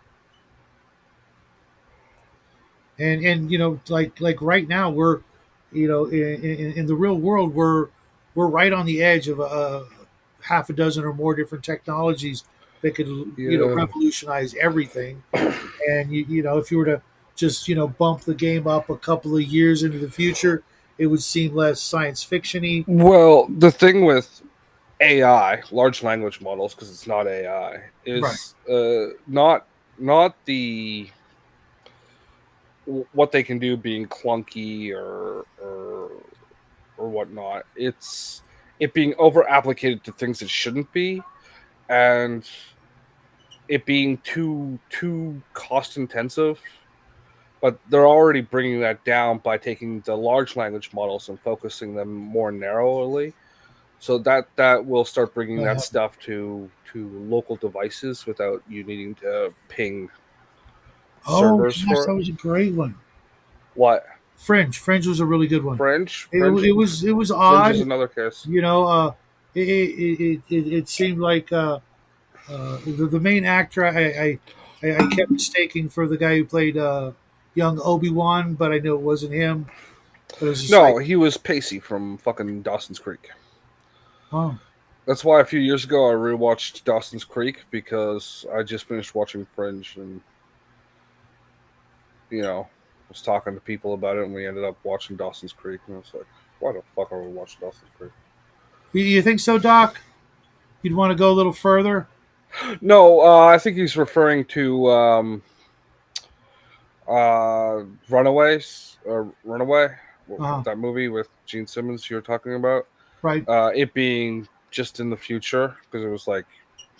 And like right now we're in the real world we're right on the edge of a half a dozen or more different technologies that could yeah. revolutionize everything. And if you were to just bump the game up a couple of years into the future, it would seem less science fictiony. Well, the thing with AI, large language models, because it's not AI, Right. is not the what they can do being clunky or whatnot. It's it being over applicated to things it shouldn't be, and it being too cost intensive. But they're already bringing that down by taking the large language models and focusing them more narrowly. So that will start bringing that uh, stuff to local devices without you needing to ping oh servers gosh, for that it. was a great one. What Fringe was a really good one. Fringe? it, wa- it was it was Fringe odd. is another case. you know uh it seemed like the main actor I kept mistaking for the guy who played young Obi-Wan, but I knew it wasn't him. But it was just No, like, he was Pacey from fucking Dawson's Creek. oh, That's why a few years ago I rewatched Dawson's Creek because I just finished watching Fringe and was talking to people about it and we ended up watching Dawson's Creek and I was like, why the fuck are we watching Dawson's Creek? you think so, Doc? You'd want to go a little further? No, I think he's referring to Runaways or Runaway, Uh-huh. that movie with Gene Simmons you were talking about. Right. It being just in the future because it was like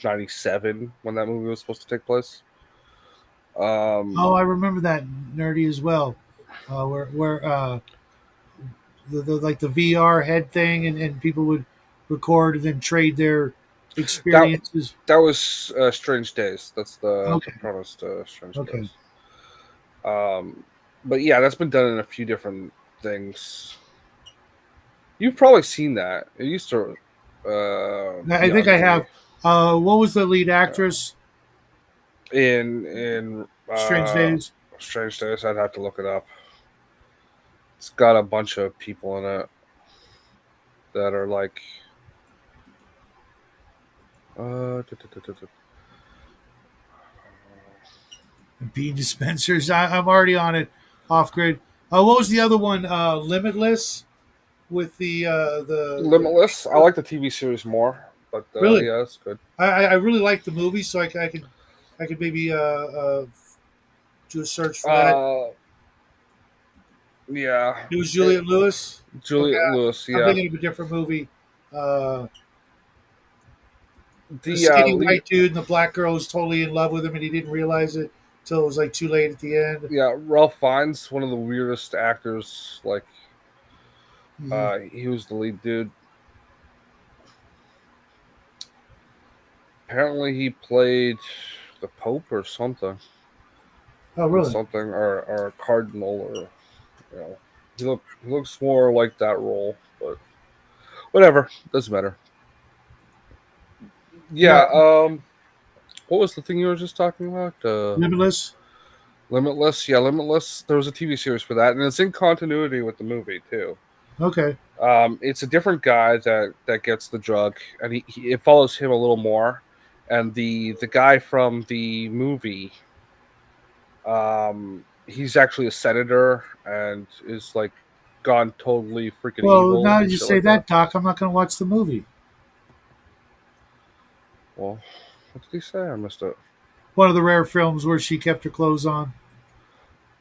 97 when that movie was supposed to take place. Oh, Um, I remember that nerdy as well. Where the like the VR head thing, and people would record and then trade their that experiences. that was Strange Days. That's the Okay. premise to Strange Okay. Days. Um, but yeah, that's been done in a few different things. You've probably seen that. It used to I be think on I TV. have. What was the lead Yeah. actress? In Strange Days. Strange Days, I'd have to look it up. It's got a bunch of people in it that are like uh, Bean dispensers. I'm already on it. Off grid. What was the other one? Limitless with the Limitless. I like the TV series more, but really. yeah, that's good. I really like the movie, so I could maybe do a search for that. Uh, yeah, It was it, Juliet Lewis. Okay, Juliet Lewis. I'm Yeah, thinking of a different movie. Uh, a the skinny lead. white dude and the black girl was totally in love with him, and he didn't realize it till it was like too late at the end. Yeah, Ralph Fiennes, one of the weirdest actors. Like, Mhm. he was the lead dude. Apparently, he played the Pope or something, Oh, really? or a cardinal, or he looks more like that role, but whatever, doesn't matter. Yeah, Yeah. What was the thing you were just talking about? Limitless. Limitless. Yeah, Limitless. There was a TV series for that, and it's in continuity with the movie too. Okay. It's a different guy that gets the drug, and it follows him a little more. And the guy from the movie, he's actually a senator and is like gone totally freaking Well, evil now that and you shit say like that. that, Doc, I'm not going to watch the movie. Well, what did he say? I missed it. One of the rare films where she kept her clothes on.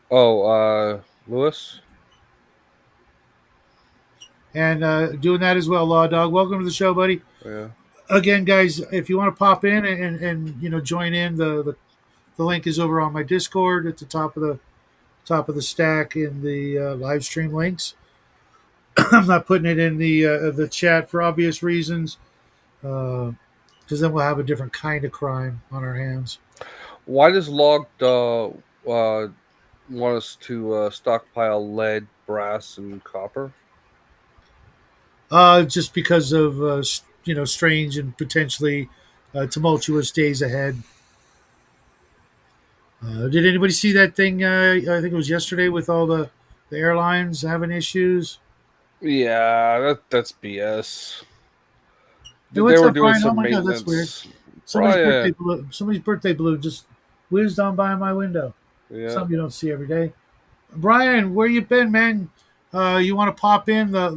Oh, Lewis. And doing that as well, Law Dog. Welcome to the show, buddy. Yeah. Again, guys, if you want to pop in and join in, the link is over on my Discord at the top of the stack in the live stream links. I'm not putting it in the chat for obvious reasons, because because then we'll have a different kind of crime on our hands. Why does Logged want us to stockpile lead, brass, and copper? Just because of strange and potentially tumultuous days ahead. Did anybody see that thing? I think it was yesterday with all the airlines having issues. Yeah, that's BS. Hey, They what's were up, doing Brian? Oh some my God, that's weird. maintenance. Somebody's birthday Brian, balloon. Somebody's birthday balloon just whizzed on by my window. yeah, Something you don't see every day. Brian, where you been, man? You want to pop in? The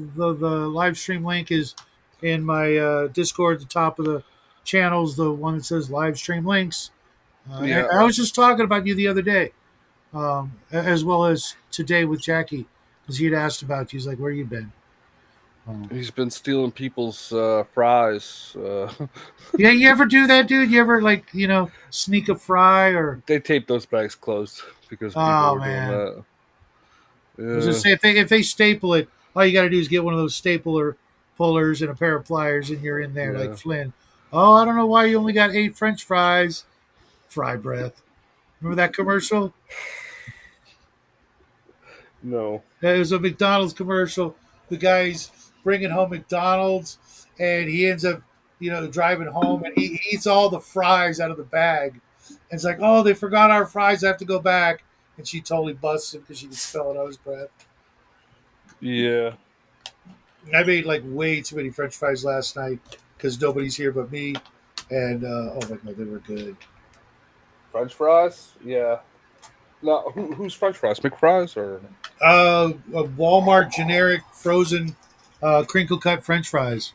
live stream link is in my Discord at the top of the channels. The one that says live stream links. And yeah. I was just talking about you the other day, as well as today with Jackie, because he had asked about you. He's like, "Where you been?" Um, He's been stealing people's fries. yeah, you ever do that, dude? You ever like sneak a fry or? They taped those bags closed because people Oh were doing man, that. I was gonna Yeah, say if they staple it, all you got to do is get one of those stapler pullers and a pair of pliers, and you're in there like yeah. Flynn. Oh, I don't know why you only got 8 French fries. Fry breath. Remember that commercial? No. It was a McDonald's commercial. The guy's bringing home McDonald's, and he ends up, driving home, and he eats all the fries out of the bag. And it's like, oh, they forgot our fries. I have to go back. And she totally busts him because she can smell it on his breath. Yeah. I made like way too many French fries last night because nobody's here but me. And oh my god, they were good. French fries? Yeah. No, who's French fries? McFries or? A Walmart generic frozen crinkle cut French fries.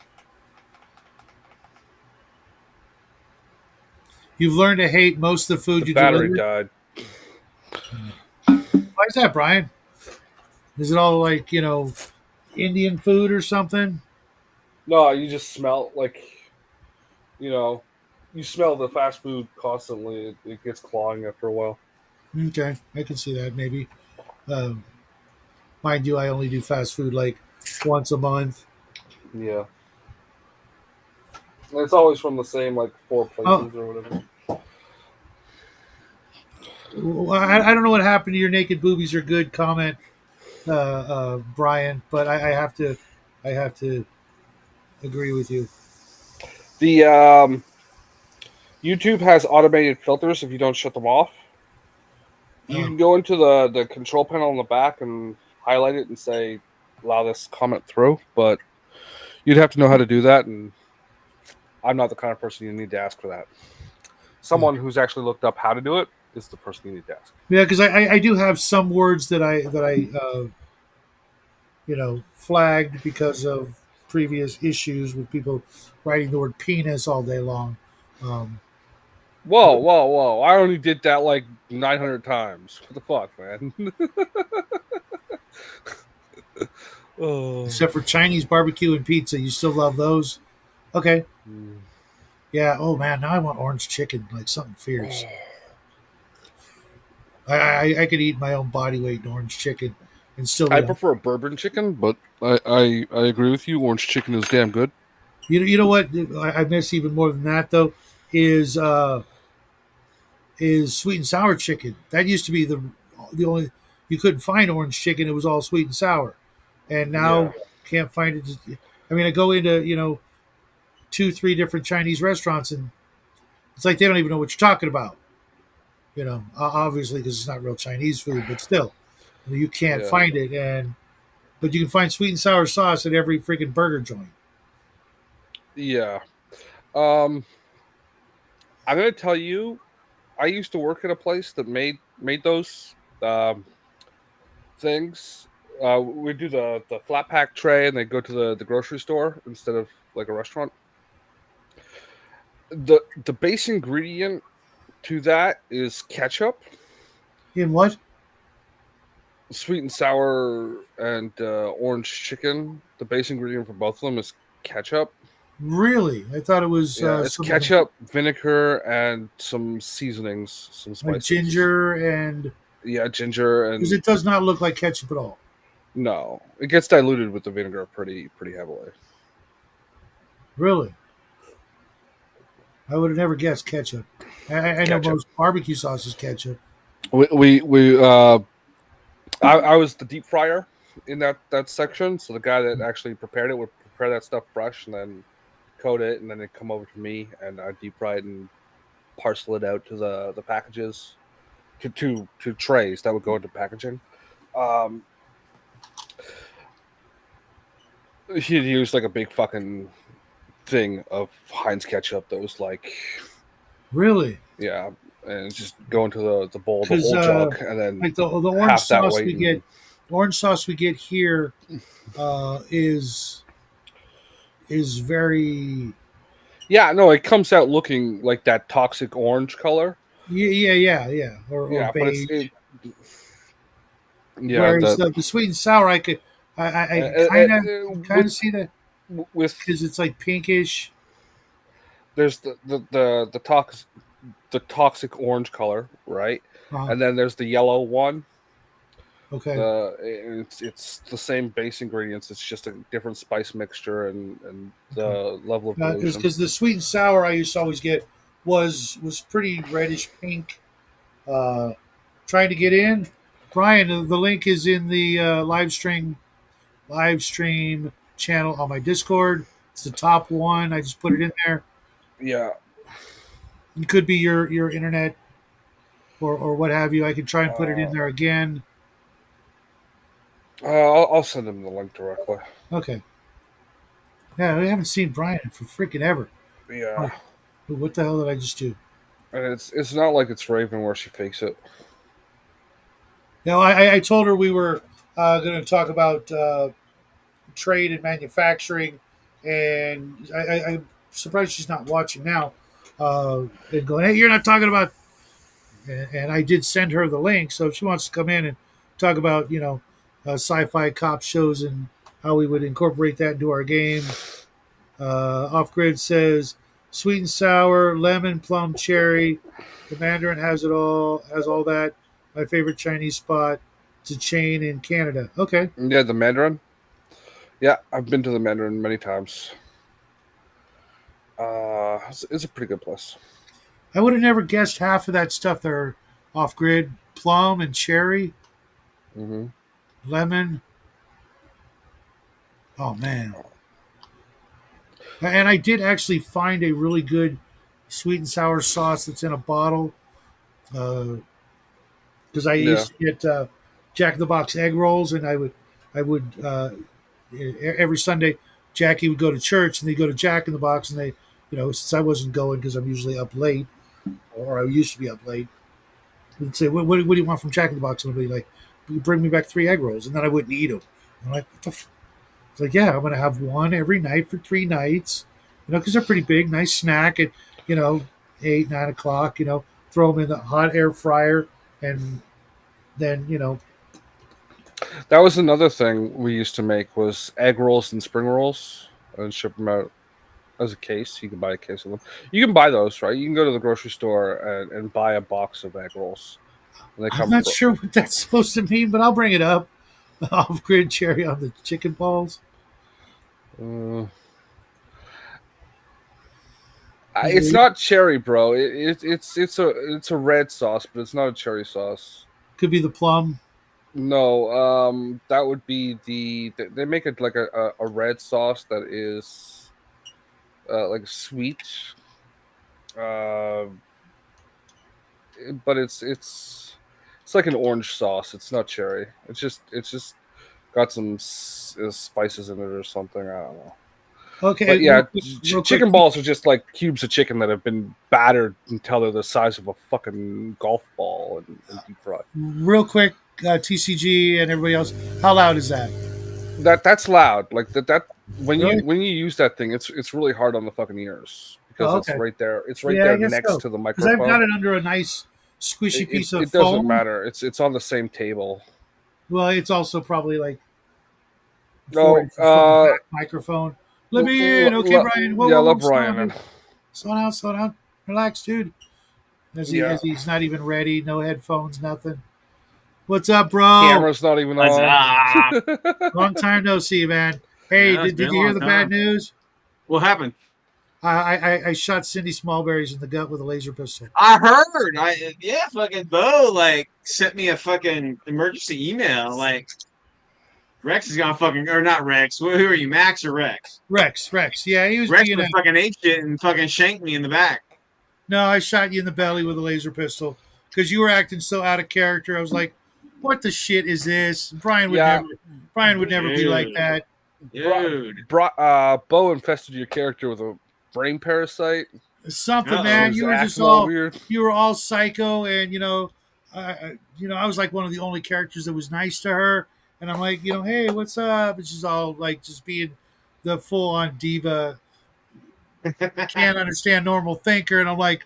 You've learned to hate most of the The food you battery deliver. died. Why is that, Brian? Is it all like Indian food or something? No, you just smell like, you know, you smell the fast food constantly. It gets clogging after a while. Okay, I can see that maybe. Um, Mind you, I only do fast food like once a month. Yeah. And it's always from the same, like, four Oh, places or whatever. I don't know what happened to your naked boobies are good comment, Brian, but I have to agree with you. The YouTube has automated filters if you don't shut them off. You Oh, can go into the control panel on the back and highlight it and say, allow this comment through, but you'd have to know how to do that, and I'm not the kind of person you need to ask for that. yeah, Someone who's actually looked up how to do it is the person you need to ask. yeah, because I do have some words that I flagged because of previous issues with people writing the word penis all day long. Um, Whoa, whoa, whoa. I only did that like 900 times. What the fuck, man? Oh. except for Chinese barbecue and pizza, you still love those? Okay, Mm. yeah. Oh man, now I want orange chicken, like something fierce. I could eat my own body weight in orange chicken and still I be on. prefer bourbon chicken, but I agree with you. Orange chicken is damn good. You know what I miss even more than that though is sweet and sour chicken. That used to be the only you couldn't find orange chicken. It was all sweet and sour, and Yeah, now can't find it. I mean, I go into 2 3 different Chinese restaurants and it's like they don't even know what you're talking about. Obviously because it's not real Chinese food, but still, you can't yeah, find it. And but you can find sweet and sour sauce at every freaking burger joint. yeah. Um, I'm gonna tell you, I used to work at a place that made those things. We do the flat pack tray, and they go to the grocery store instead of like a restaurant. The base ingredient to that is ketchup, In what? sweet and sour, and orange chicken. The base ingredient for both of them is ketchup. Really? I thought it was Yeah, it's some of the ketchup, vinegar, and some seasonings, some like spices. ginger and Yeah, ginger because and it does not look like ketchup at all. no, it gets diluted with the vinegar pretty heavily. Really? I would have never guessed ketchup. I know Ketchup. most barbecue sauce is ketchup. We I was the deep fryer in that section, so the guy that actually prepared it would prepare that stuff fresh and then coat it, and then it come over to me, and I deep fry it and parcel it out to the packages to trays that would go into packaging. Um, he'd use like a big fucking thing of Heinz ketchup that was like, Really? yeah, and just go into the bowl, the Because whole jug, and then like the orange half that sauce weight. we get, And the orange sauce we get here is very yeah, no, it comes out looking like that toxic orange color. yeah, or Yeah, but it's beige. it. Yeah, Whereas the sweet and sour, I kind of with see that with because it's like pinkish. there's the toxic orange color, right? Uh, And then there's the yellow one. okay, It's the same base ingredients. It's just a different spice mixture and okay. the level of dilution. Because the sweet and sour I used to always get was pretty reddish pink. Uh, Trying to get in, Brian. The link is in the live stream channel on my Discord. It's the top one. I just put it in there. Yeah, It could be your internet or what have you. I can try and put it in uh, there again. I'll send him the link directly. Okay. Yeah, we haven't seen Brian for freaking ever. Yeah, Oh, what the hell did I just do? and it's not like it's Raven where she fakes it. You know, I told her we were going to talk about trade and manufacturing, and I'm surprised she's not watching now. And going, hey, you're not talking about. And I did send her the link, so if she wants to come in and talk about sci-fi cop shows and how we would incorporate that into our game. Off Grid says sweet and sour, lemon, plum, cherry. The Mandarin has all that. My favorite Chinese spot. It's a chain in Canada. Okay. Yeah, the Mandarin. Yeah, I've been to the Mandarin many times. It's a pretty good place. I would have never guessed half of that stuff there off grid. Plum and cherry, Hmm. lemon. Oh man. And I did actually find a really good sweet and sour sauce that's in a bottle. Because I Yeah, used to get Jack in the Box egg rolls, and I would every Sunday. Jackie would go to church, and they go to Jack in the Box, and they, since I wasn't going because I'm usually up late, or I used to be up late, they'd say, what do you want from Jack in the Box?" And I'd be like, "Bring me back 3 egg rolls," and then I wouldn't eat them. I'm like, "What the?" It's like, "Yeah, I'm going to have one every night for 3 nights, because they're pretty big, nice snack at, you know, 8, 9 o'clock. Throw them in the hot air fryer, and then that was another thing we used to make was egg rolls and spring rolls and ship them out as a case. You can buy a case of them. You can buy those, right? You can go to the grocery store and buy a box of egg rolls, and they I'm come. not sure what that's supposed to mean, but I'll bring it up. Off grid cherry on the chicken balls. Uh, Is it's there, not cherry, bro. It's a red sauce, but it's not a cherry sauce. could be the plum. No, that would be they make it like a red sauce that is like sweet, uh, but it's like an orange sauce. It's not cherry. It's just got some spices in it or something. I don't know. Okay, But yeah, real quick. chicken balls are just like cubes of chicken that have been battered until they're the size of a fucking golf ball and deep fried. Real quick. TCG and everybody else. How loud is that? That's loud. Like that when Really? you use that thing, it's really hard on the fucking ears because Oh, it's okay. right there. It's right Yeah, I there guess next so. to the Because I've microphone. got it under a nice squishy piece of It doesn't foam. matter. It's on the same table. Well, it's also probably like four No, inches from the back microphone. Let me in. Okay, Brian. Whoa, yeah, whoa, whoa. let Slow down, Brian in. dude. Slow down, slow down. Relax, dude. Yeah, As he's not even ready. No headphones, nothing. What's up, bro? camera's not even What's on. up? Long time no see, man. Hey, Yeah, it's did been a you hear long the bad time. news? What happened? I shot Cindy Smallberries in the gut with a laser pistol. I heard. Yeah, fucking Bo like sent me a fucking emergency email. Like Rex is gonna fucking or not Rex. Who are you, Max or Rex? Rex. Yeah, he was Rex being was a. fucking ape shit and fucking shanked me in the back. No, I shot you in the belly with a laser pistol because you were acting so out of character. I was like, "What the shit is this?" Yeah, Brian would never be like Dude, that. dude. Bo infested your character with a brain parasite. Something, He Uh man. was You were just acting all all weird. you were all psycho, and I was like one of the only characters that was nice to her, and I'm like, hey, what's up? And she's all like just being the full on diva, oh. can't understand normal thinker, and I'm like,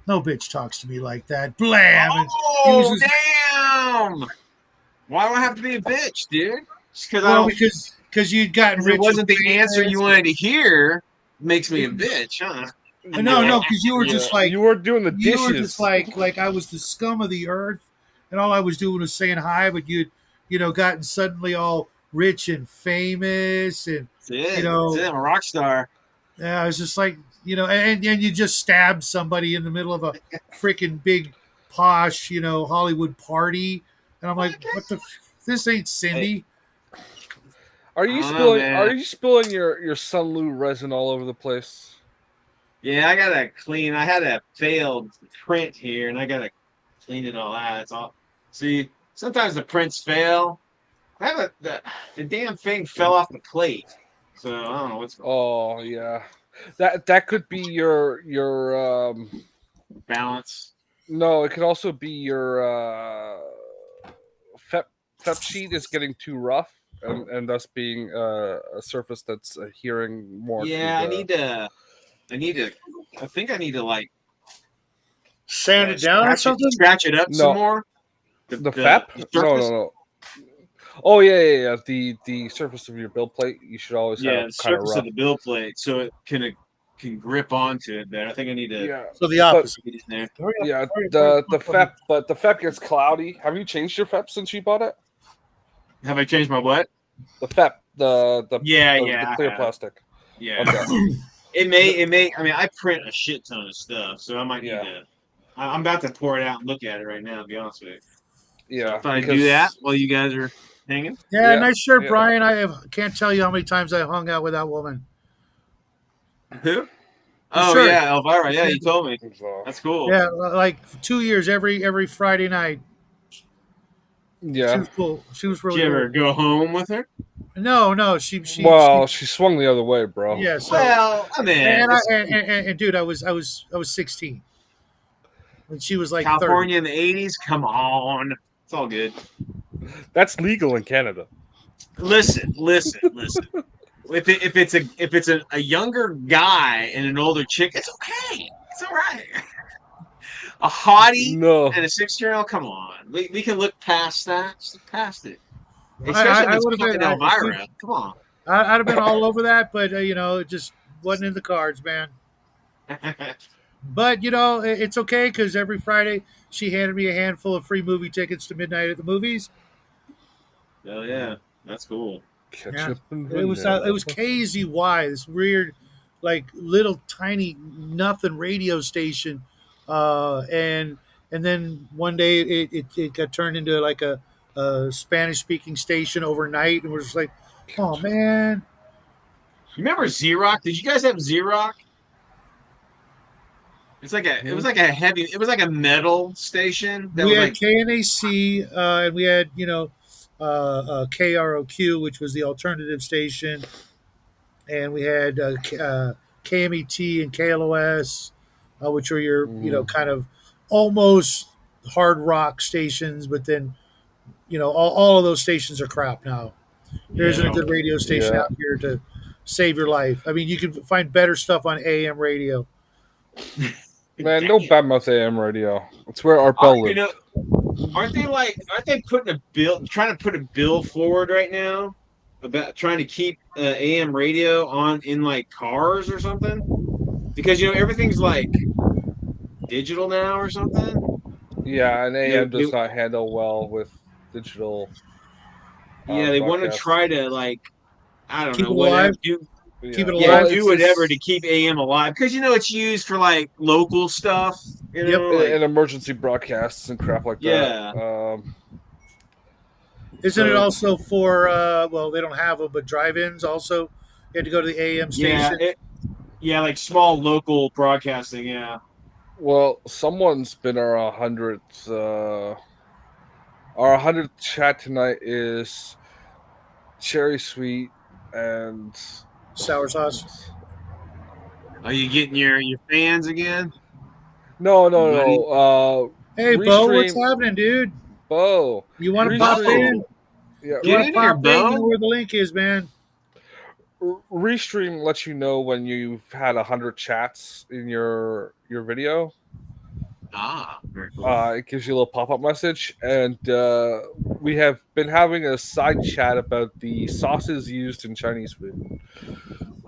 no bitch talks to me like that. Blam, and he was Oh just damn! Why do I have to be a bitch, dude? Just because I well don't because you'd gotten because it rich and wasn't the answer you famous. wanted to hear makes me a bitch, huh? No, Yeah, because you were yeah. just like You were doing the you were just dishes. like I was the scum of the earth, and all I was doing was saying hi. But you'd gotten suddenly all rich and famous, and That's it. you That's it. know I'm a rock star. yeah, I was just like and you just stabbed somebody in the middle of a freaking big posh Hollywood party, and I'm like, what the. This ain't Hey, Cindy. Are I you don't know, spilling? Are man. you spilling your Sun resin all over the place? Yeah, I gotta clean. I had a failed print here, and I gotta clean it all out. It's all. See, sometimes the prints fail. I have the damn thing fell off the plate, so I don't know what's going on. Oh yeah, that could be your. Balance. No, it could also be your FEP FEP sheet is getting too rough, and thus being a surface that's adhering more to Yeah, I the. need to. I need to. I think I need to like Sand it down or something? scratch it up some No, more. the The FEP. No, no, surface. no. Oh yeah. The surface of your build plate you should always Yeah, have the kind of surface of rough. the bill plate, so it can grip onto it better. I think I need to Yeah, So the but opposite. get in there. Hurry up, yeah, hurry up. the FEP, but the FEP gets cloudy. Have you changed your FEP since you bought it? Have I changed my what? The FEP, Yeah, the yeah, I clear have. plastic. Yeah. Okay. It may. I mean, I print a shit ton of stuff, so I might need Yeah, to. I'm about to pour it out and look at it right now. To be honest with you, so I yeah, thought I'd do that because while you guys are hanging. Yeah, yeah, nice shirt, yeah. Brian. Can't tell you how many times I hung out with that woman. Who? The Oh shirt. yeah, Elvira. Yeah, you told me. So, That's cool. Yeah, like 2 years every Friday night. She yeah. was cool. She was Did really you ever good. go home with her? No, she. Well, she swung the other way, bro. Yeah. So Well, I mean, and I it's and dude, I was 16 and she was like 30. California in the '80s. Come on, it's all good. That's legal in Canada. Listen. If it's a younger guy and an older chick, it's okay. It's all right. A hottie No, and a 6-year-old. Come on, we can look past that. Just look past it. I, Especially if I it's would have fucking been, dude. Elvira. Come I'd have been all over that, but it just wasn't in the cards, man. on. But it's okay because every Friday she handed me a handful of free movie tickets to Midnight at the Movies. Hell yeah, that's cool. Yeah, ketchup and it was vanilla. KZY, this weird, like little tiny nothing radio station, and then one day it got turned into like a Spanish speaking station overnight, and we're just like, oh Ketchup. man, You remember Xerox? Did you guys have Xerox? It was Mhm. like a heavy, it was like a metal station that we was had like, KNAC, and we had KROQ, which was the alternative station, and we had KMET and KLOS, which are your Mhm. kind of almost hard rock stations, but then all of those stations are crap now. There isn't a yeah. good radio station Yeah, out here to save your life. I mean, you can find better stuff on AM radio. man, Dang no it. badmouth AM radio. It's where Art Are, Bell you know, lived. aren't they putting a bill, trying to put a bill forward right now about trying to keep AM radio on in like cars or something? Because everything's like digital now or something. Yeah, and They, AM they does not handle well with digital yeah, they want to broadcast. try to like I don't Keep know it whatever alive. do Keep it Yeah, alive. do whatever to keep AM alive because it's used for like local stuff. Yep. Like and emergency broadcasts and crap like that. yeah, Isn't it so also for well, they don't have them, but drive-ins also? You had to go to the AM yeah, station. yeah, like small local broadcasting. Yeah, Well, someone's been our 100th chat tonight is cherry sweet and Sour sauce. are you getting your fans again, no, no, buddy? no. Hey, Bo, what's Restream, happening, dude? Bo, You want to Hey, pop Bo, Restream, in? yeah, You get want to in here, pop in? You know Bo. where the link is, man. Restream lets you know when you've had 100 chats in your video. Ah, very cool. It gives you a little pop-up message, and we have been having a side chat about the sauces used in Chinese food.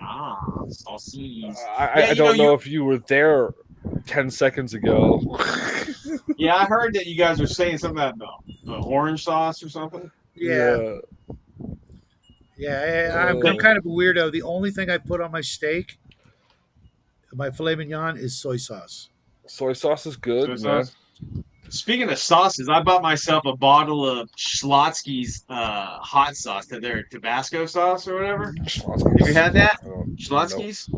Ah, saucies. I, Yeah, I don't know if you were there 10 seconds ago. yeah, I heard that you guys were saying something about orange sauce or something. Yeah, Yeah. yeah. I'm Uh, kind of a weirdo. The only thing I put on my steak, my filet mignon, is soy sauce. soy sauce is good, Soy man. sauce. Speaking of sauces, I bought myself a bottle of Schlotsky's hot sauce, their Tabasco sauce or whatever. Have you Schlotzsky's. had that? No. Schlotsky's?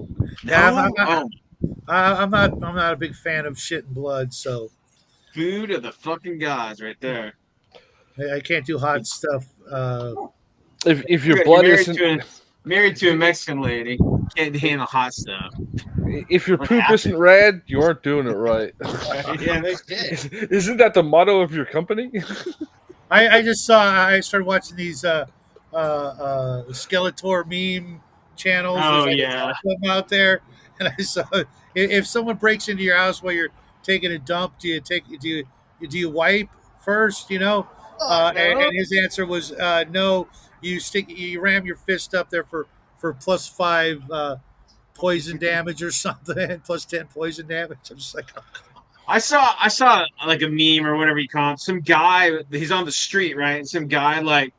Yeah, No? Oh, I'm not a big fan of shit and blood, so food of the fucking gods right there. I can't do hot stuff. If your You're blood married isn't, to a if, Mexican lady. Can't handle hot stuff. if your What poop isn't happened? red, you aren't doing it right. Yeah, they did. Isn't that the motto of your company? I just saw. I started watching these Skeletor meme channels. There's Oh like yeah. a them out there, and I saw if someone breaks into your house while you're taking a dump, do you wipe first? Fuck And no. his answer was no. You ram your fist up there for +5 poison damage or something, +10 poison damage. I'm just like, oh, I saw like a meme or whatever you call it. Some guy, he's on the street, right? And some guy like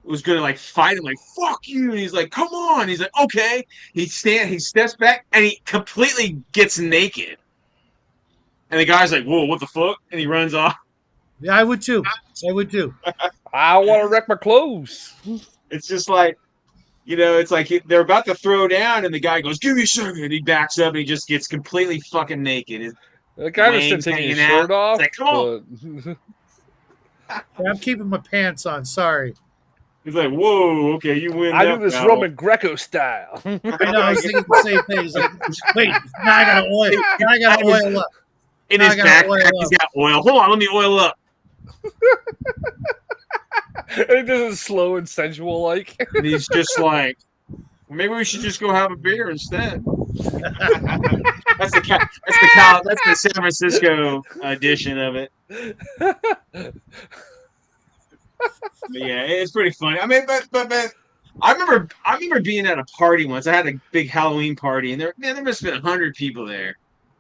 was gonna like fight him, like fuck you. And he's like, come on. He's like, okay. He steps back and he completely gets naked. And the guy's like, whoa, what the fuck? And he runs off. yeah, I would too. I would too. I want to wreck my clothes. It's just like, it's like they're about to throw down, and the guy goes, "Give me a second." And he backs up, and he just gets completely fucking naked. His I kind of understand wang's taking his hanging out. shirt It's off, like, come on. but Yeah, I'm keeping my pants on. Sorry. He's like, "Whoa, okay, you win I do that this battle." Roman Greco style. I know. I was thinking the same thing. It's like, wait, now I gotta oil. Now I gotta oil up. In Now I his gotta backpack, oil he's up. got oil. Hold on, let me oil up. And it does it slow and sensual like. And he's just like, maybe we should just go have a beer instead. That's the San Francisco edition of it. But yeah, it's pretty funny. I mean, but I remember being at a party once. I had a big Halloween party, and there must have been 100 people there,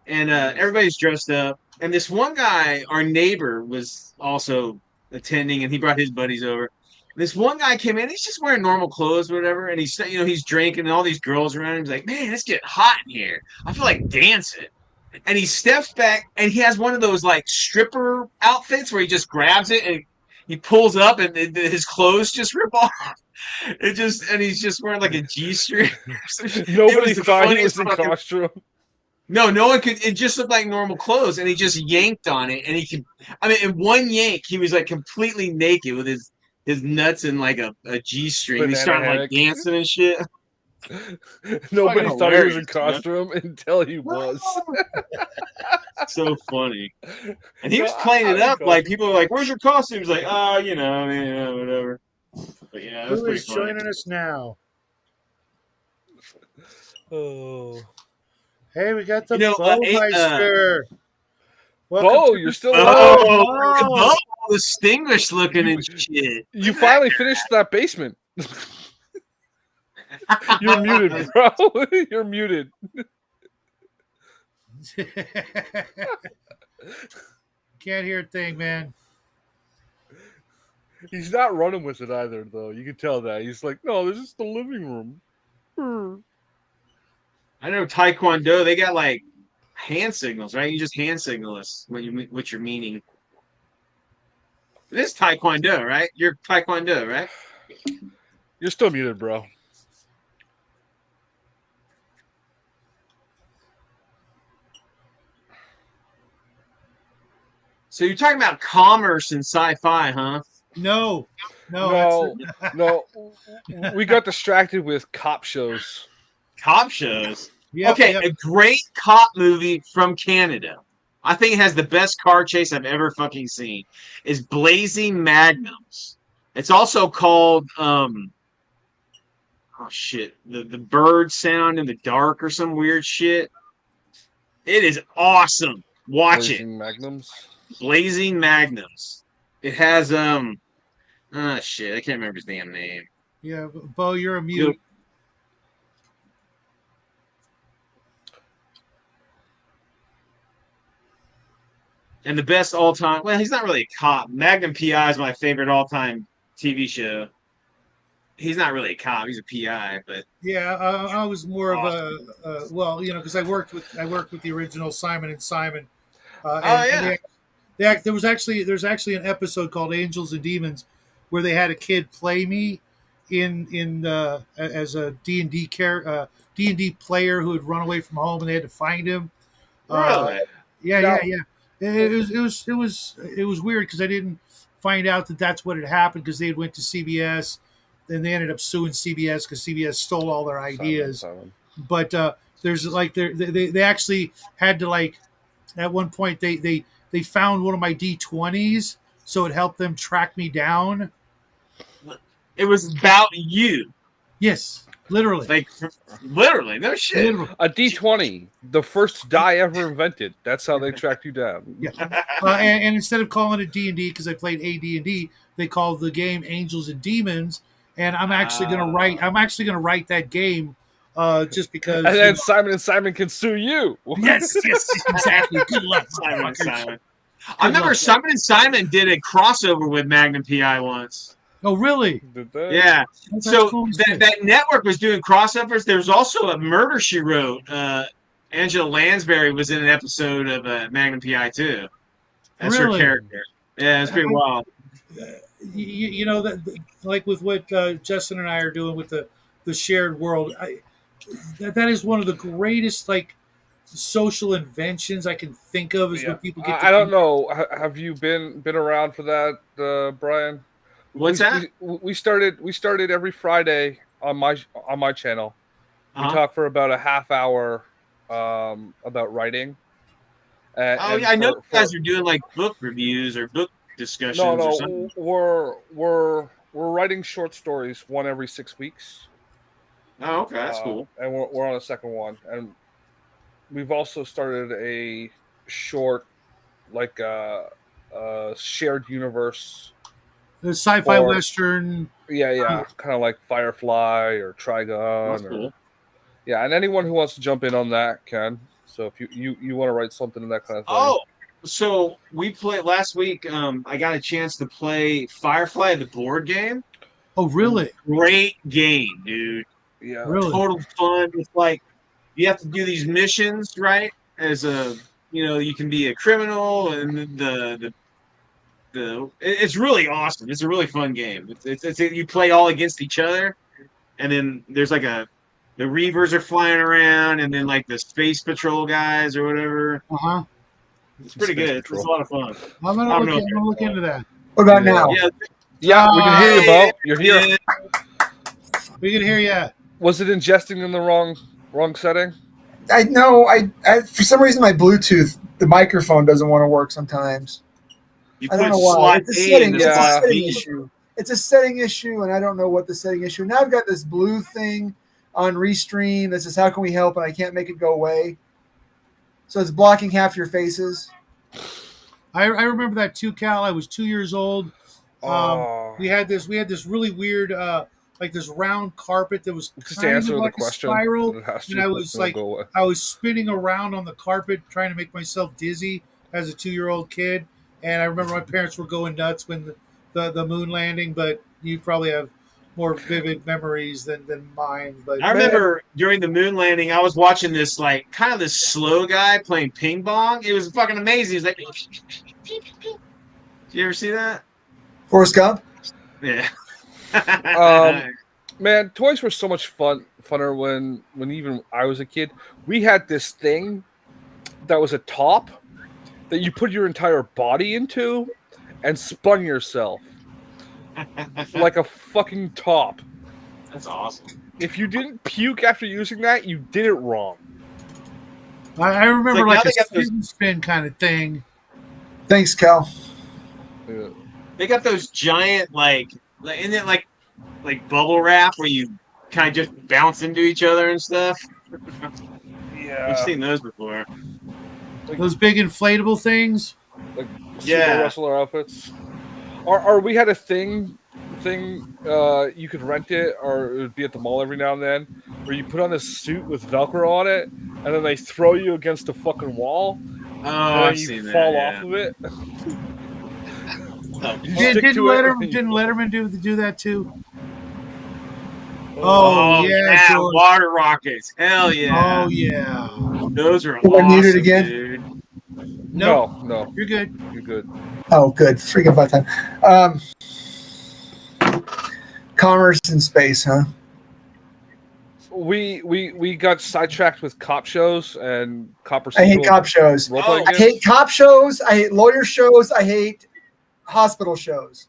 and everybody's dressed up. And this one guy, our neighbor, was also attending, and he brought his buddies over. This one guy came in. He's just wearing normal clothes, or whatever, and he's drinking, and all these girls around him. He's like, "Man, it's getting hot in here. I feel like dancing." And he steps back, and he has one of those like stripper outfits where he just grabs it and he pulls up, and his clothes just rip off. And he's just wearing like a G string. It Nobody was the thought he funniest was in fucking. costume. No one could. It just looked like normal clothes, and he just yanked on it, and he could. I mean, in one yank, he was like completely naked with his nuts in like a G string. And he Banana started like hammock. dancing and shit. Fucking Nobody thought he was in hilarious, man. costume until he was. So funny. And he No, was playing it I'm in up like costume. people were like, "Where's your costume?" He's like, I mean, whatever." But yeah, it was Who pretty is funny. joining us now? Oh, Hey, we got the You know, Bowmeister. Welcome Bo, to you're the still alive. show, oh, Bo. all distinguished looking You and shit. you finally finished that basement. You're muted, bro. You're muted. Can't hear a thing, man. He's not running with it either, though. You can tell that. He's like, no, this is the living room. I know Taekwondo. They got like hand signals, right? You just hand signal us what you're meaning. It is Taekwondo, right? You're Taekwondo, right? You're still muted, bro. So you're talking about commerce and sci-fi, huh? No, no, that's No, no, we got distracted with cop shows. Cop shows. yep, Okay, yep. a great cop movie from Canada. I think it has the best car chase I've ever fucking seen. Is Blazing Magnums. It's also called oh shit, the bird sound in the dark or some weird shit. It is awesome. Watch it. Blazing Magnums. Blazing Magnums. It has shit, I can't remember his damn name. Yeah, Bo, you're a You'll, mute. and the best all time. Well, he's not really a cop. Magnum PI is my favorite all time TV show. He's not really a cop. He's a PI, but Yeah, I was more of awesome. a well, because I worked with the original Simon and Simon, Oh and yeah, there's actually an episode called Angels and Demons where they had a kid play me in as a D&D player who had run away from home and they had to find him. Uh, really? yeah, yeah, Now, yeah. It was weird because I didn't find out that that's what had happened because they had went to CBS, and they ended up suing CBS because CBS stole all their Simon, ideas. Simon. But there's like they actually had to like at one point they found one of my D20s, so it helped them track me down. It was about you, Yes, literally, like literally. No shit. literally. A D20, the first die ever invented. That's how they tracked you down. Yeah. And instead of calling it D&D because I played AD&D, they called the game Angels and Demons. And I'm actually gonna write that game, just And because then Simon and Simon can sue you. Yes, yes, exactly. Good luck, Simon and motherfuckers. Simon. I Good remember luck. Simon and Simon did a crossover with Magnum PI once. Oh, really? Did they? Yeah. That's So cool as that shit. that network was doing crossovers. There was also a Murder She Wrote. Angela Lansbury was in an episode of Magnum PI too. That's her Really? character. Yeah, it's pretty I, wild. you know that like with what Justin and I are doing with the shared world, that is one of the greatest like social inventions I can think of is Yeah. when people get I to don't know. Have you been around for that, Brian? What's that? We started every Friday on my channel. We Uh huh. talk for about a half hour about writing, Oh and yeah, I know you for guys are doing like book reviews or book no, discussions or no, something. we're writing short stories, one every 6 weeks, Oh, okay, that's cool. and we're on a second one, and we've also started a short, like shared universe the sci-fi for, western. yeah, kind of like Firefly or That's Trigun, or cool. yeah, and anyone who wants to jump in on that can. So if you want to write something in that kind of thing, Oh, so we played last week. I got a chance to play Firefly, the board game. Oh, really? Great game, dude. yeah, Really? Total fun. It's like you have to do these missions, right? As a you can be a criminal, and it's really awesome. It's a really fun game. It's you play all against each other, and then there's like the Reavers are flying around, and then like the Space Patrol guys or whatever. Uh huh. It's pretty Space good. It's a Patrol. lot of fun. I'm gonna I don't look. know if I'm you're gonna look into that. What about Yeah, now? yeah. yeah, we can hear you, Hey, Bo. You're here. yeah. We can hear you. Was it ingesting in the wrong setting? I know. I for some reason my Bluetooth, the microphone doesn't want to work sometimes. You I don't put know why. slot It's a A in setting. the It's a slot Yeah. setting B. issue. It's a setting issue, and I don't know what the setting issue. Now I've got this blue thing on Restream that says, "How can we help?" and I can't make it go away. So it's blocking half your faces. I remember that too, Cal. I was 2 years old. Um, Oh, we had this really weird like this round carpet that was just to kind of answer the like a question spiral, that it has and to, it'll go away. I was spinning around on the carpet trying to make myself dizzy as a 2 year old kid. And I remember my parents were going nuts when the moon landing, but you probably have more vivid memories than mine. But I remember during the moon landing, I was watching this like kind of this slow guy playing ping pong. It was fucking amazing. He's like, did you ever see that? Forrest Gump. Yeah. Man, toys were so much funner when even I was a kid. We had this thing that was a top that you put your entire body into and spun yourself like a fucking top. That's awesome. If you didn't puke after using that, you did it wrong. I remember Like, now like they a got those- spin kind of thing. Thanks, Cal. Yeah. They got those giant isn't it like bubble wrap where you kind of just bounce into each other and stuff? I've seen those before. Those big inflatable things. Like Yeah. sumo wrestler outfits. Or we had a thing you could rent it, or it would be at the mall every now and then, where you put on this suit with Velcro on it, and then they throw you against a fucking wall, Oh, and then I've you seen fall that. off of it. Oh, You Didn't stick to it, and you Didn't fall. Letterman do that too? Oh, yeah, George. water rockets. Hell yeah. Oh yeah. Those are Am I muted awesome, again? dude. Nope. No, You're good. you're good. Oh, good. Freaking about time. Commerce in space, huh? We got sidetracked with cop shows and cop I hate procedural cop shows. role-playing I games. hate cop shows. I hate lawyer shows. I hate hospital shows.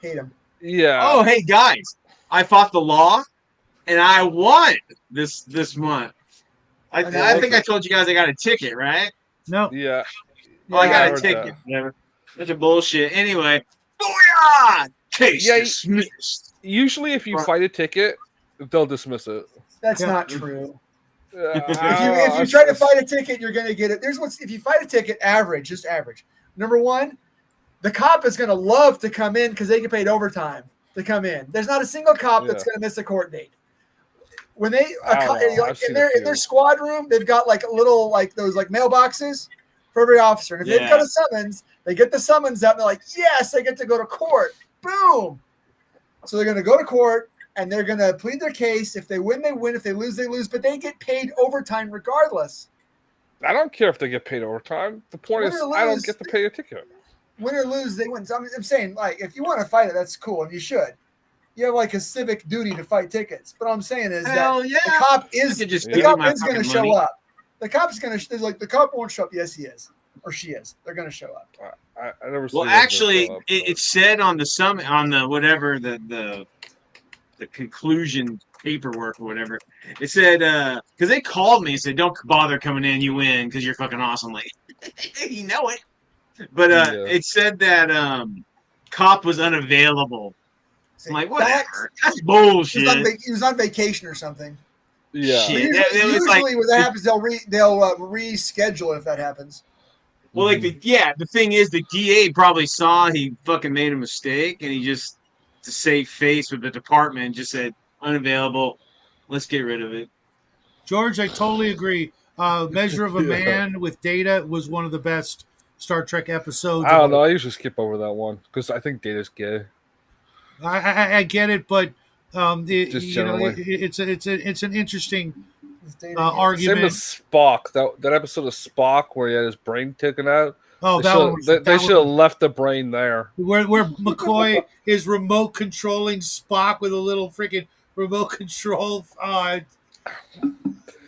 Hate them. Yeah. Oh, hey guys. I fought the law and I won this month. I think I told you guys I got a ticket, right? No. Yeah. Oh, I I got a heard ticket. that. Whatever. Bunch of bullshit. Anyway. Booyah! Case Yeah, dismissed. Usually, if you fight a ticket, they'll dismiss it. That's Yeah. not true. If If you try to fight a ticket, you're going to get it. If you fight a ticket, just average. Number one, the cop is going to love to come in because they get paid overtime to come in. There's not a single cop that's going to miss a court date. When they in their squad room, they've got like a little those mailboxes for every officer. And if they've got a summons, they get the summons out and they're like, yes, I get to go to court. Boom. So they're going to go to court and they're going to plead their case. If they win, they win. If they lose, they lose. But they get paid overtime regardless. I don't care if they get paid overtime. The point is, I don't get to pay a ticket. Win or lose, they win. So I'm saying, if you want to fight it, that's cool, and you should. You have a civic duty to fight tickets. But what I'm saying is the cop is going to show up. The cop's going to the cop won't show up. Yes, he is, or she is. They're going to show up. I never. Well, actually, it said on the summit, on the whatever the conclusion paperwork or whatever, it said because they called me and said, "Don't bother coming in, you win because you're fucking awesome." Like, you know it. But it said that cop was unavailable. I'm like, whatever. That's bullshit. He was on vacation or something. Yeah. Usually when that happens, they'll reschedule if that happens. Well, the thing is, the DA probably saw he fucking made a mistake, and he just, to save face with the department, just said unavailable. Let's get rid of it. George, I totally agree. Measure of a Man with Data was one of the best Star Trek episodes. I don't know. I usually skip over that one because I think Data's gay. I get it, but it's an interesting argument. Same as Spock. That episode of Spock where he had his brain taken out. Oh, they should have left the brain there. Where McCoy is remote controlling Spock with a little freaking remote control.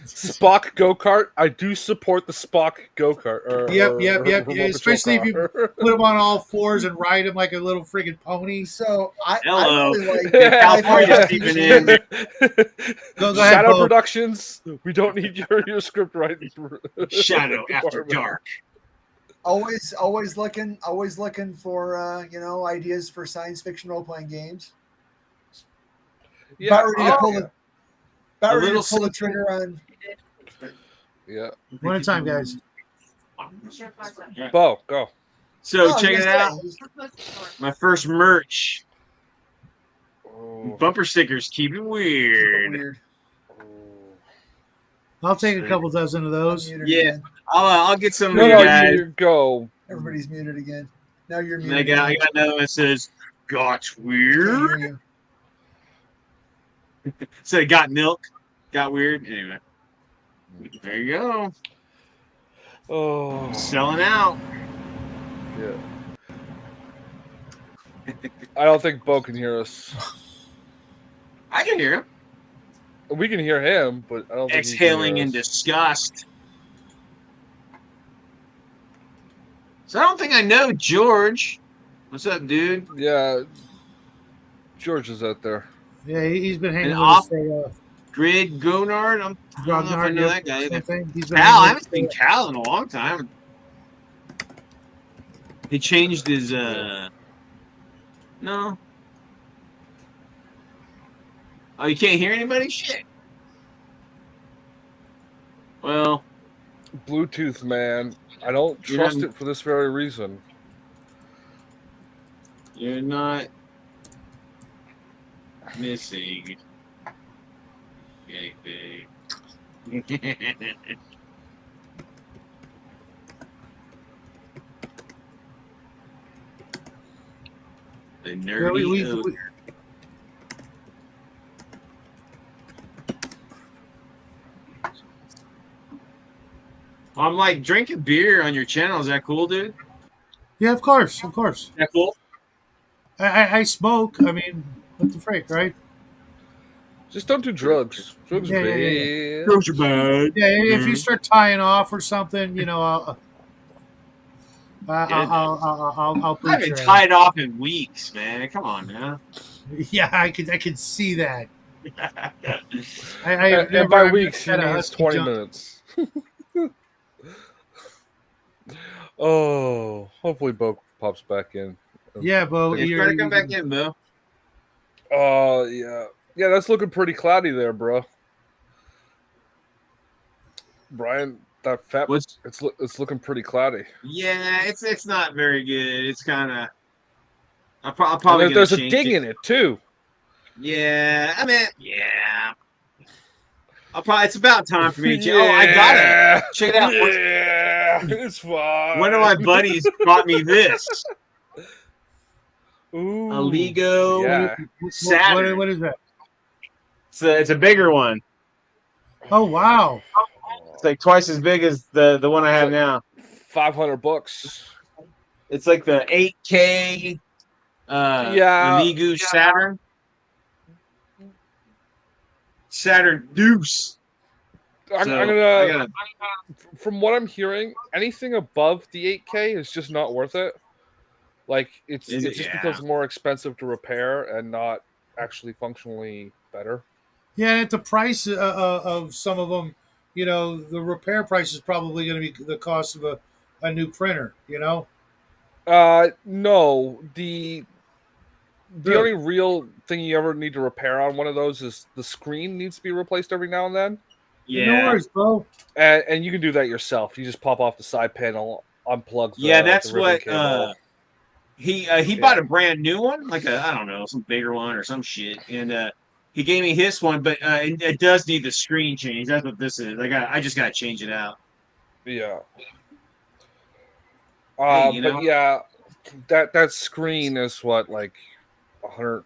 Spock go-kart. I do support the Spock go-kart. Yep. Especially if you put him on all fours and ride him like a little friggin' pony. So I really like California's keeping in. Go ahead, Shadow Bo. Productions. We don't need your script writing. Shadow After Dark. Always looking for ideas for science fiction role playing games. Yeah. About ready to pull the trigger on. Yeah. One at a time, guys. Bo, go. So check it out. My first merch. Oh. Bumper stickers. Keep it weird. I'll take a couple dozen of those. Again. I'll get some of you guys. You go. Everybody's muted again. Now you're muted. I got another one that says "Got weird." So it got milk, got weird. Anyway, there you go. Oh, Selling out. yeah. I don't think Bo can hear us. I can hear him We can hear him, but I don't think he can exhaling hear in us. disgust. So I don't think I know George. What's up, dude? Yeah, George is out there. Yeah, he's been And hanging with us off for grid Gonard. I don't know if I Grognard. know Yep, that guy either. same thing. He's been Cal, hanging I with haven't seen us. Cal in a long time. He changed his Yeah. no. Oh, you can't hear anybody? Shit. Well, Bluetooth, man. I don't you're not trust it for this very reason. you're not missing anything. The Yeah, nerdy odor. I'm like drinking beer on your channel. Is that cool, dude? yeah, of course, of course. Is that cool? I smoke. I mean, what the frick, right? Just don't do drugs. Drugs are Yeah, yeah, yeah, yeah. bad. Those are bad. Yeah, if you Mhm. start tying off or something, you know, Goodness. I'll I boot haven't your ass. tied off in weeks, man. Come on now. Yeah, I could see that. I And, have and never by I've never weeks, he had a means husky 20 jump. minutes. Oh, hopefully Bo pops back in. Yeah, Bo, Yeah, try to come back in, Mo. Oh, yeah. Yeah, that's looking pretty cloudy there, bro. Brian, that fat, What's it's looking pretty cloudy. yeah, it's not very good. It's kind of I'm And probably gonna there's a change ding it. in it, too. Yeah, I mean, yeah. I'll probably it's about time for me to change. Oh, I gotta Yeah. check it out. Yeah. It's One of my fine. buddies brought me this a Ooh. Lego Yeah. Saturn. what is that? It's a bigger one. Oh wow! It's like twice as big as the one I It's have like now. $500. It's like the 8K Yeah. Lego Saturn Deuce. I'm So I gonna, gotta. from what I'm hearing, anything above the 8K is just not worth it. Like it Is it? just Yeah. becomes more expensive to repair and not actually functionally better. Yeah, at the price of some of them, you know, the repair price is probably going to be the cost of a new printer. You know, No, the really? only real thing you ever need to repair on one of those is the screen needs to be replaced every now and then. No Yeah. worries, bro. And you can do that yourself. You just pop off the side panel, unplug Yeah, the that's ribbon what cable. he bought Yeah. a brand new one, like a I don't know, some bigger one or some shit, and he gave me his one, but it does need the screen change. That's what this is. I just gotta change it out. Yeah. Hey, you But know, yeah, that screen is what, like $100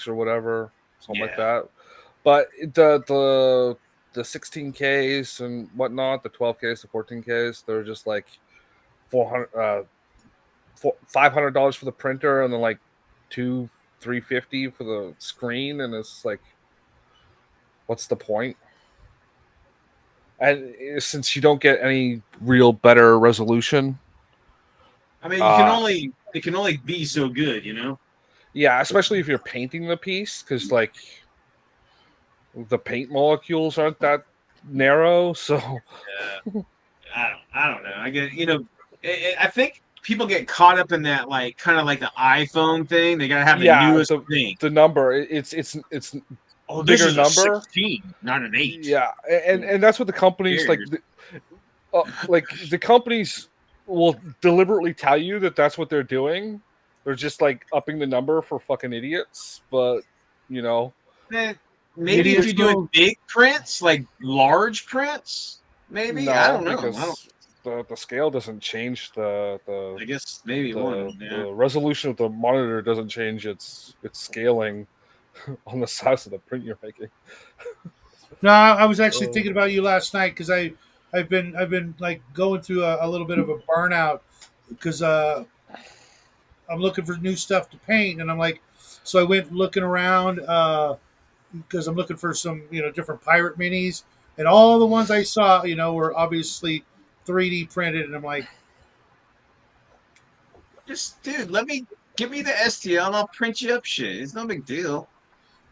or whatever, something like yeah, that. But the 16Ks and whatnot, the 12Ks, the 14Ks, they're just like 400 $500 for the printer, and then like 350 for the screen, and it's like, what's the point? And since you don't get any real better resolution, I mean, uh it can only be so good, you know. yeah, especially if you're painting the piece, because like the paint molecules aren't that narrow. So I don't know. I get I think people get caught up in that like kind of like the iPhone thing. They gotta have the yeah, newest thing. the number, it's Oh, this bigger is a number. 16, not an 8. Yeah, and that's what the companies like. Cheers. Like the companies will deliberately tell you that that's what they're doing. They're just like upping the number for fucking idiots. But you know, Eh, maybe if Idiots you're doing will. big prints, like large prints, maybe. I no, don't know. I don't. because the scale doesn't change I guess maybe one. Yeah. the resolution of the monitor doesn't change its scaling. on the size of the print you're making. No, I was actually Oh. thinking about you last night because I've been like going through a little bit of a burnout because I'm looking for new stuff to paint, and I'm like, so I went looking around because I'm looking for some different pirate minis, and all the ones I saw were obviously 3D printed, and I'm like, Just, dude, give me the STL and I'll print you up shit. It's no big deal.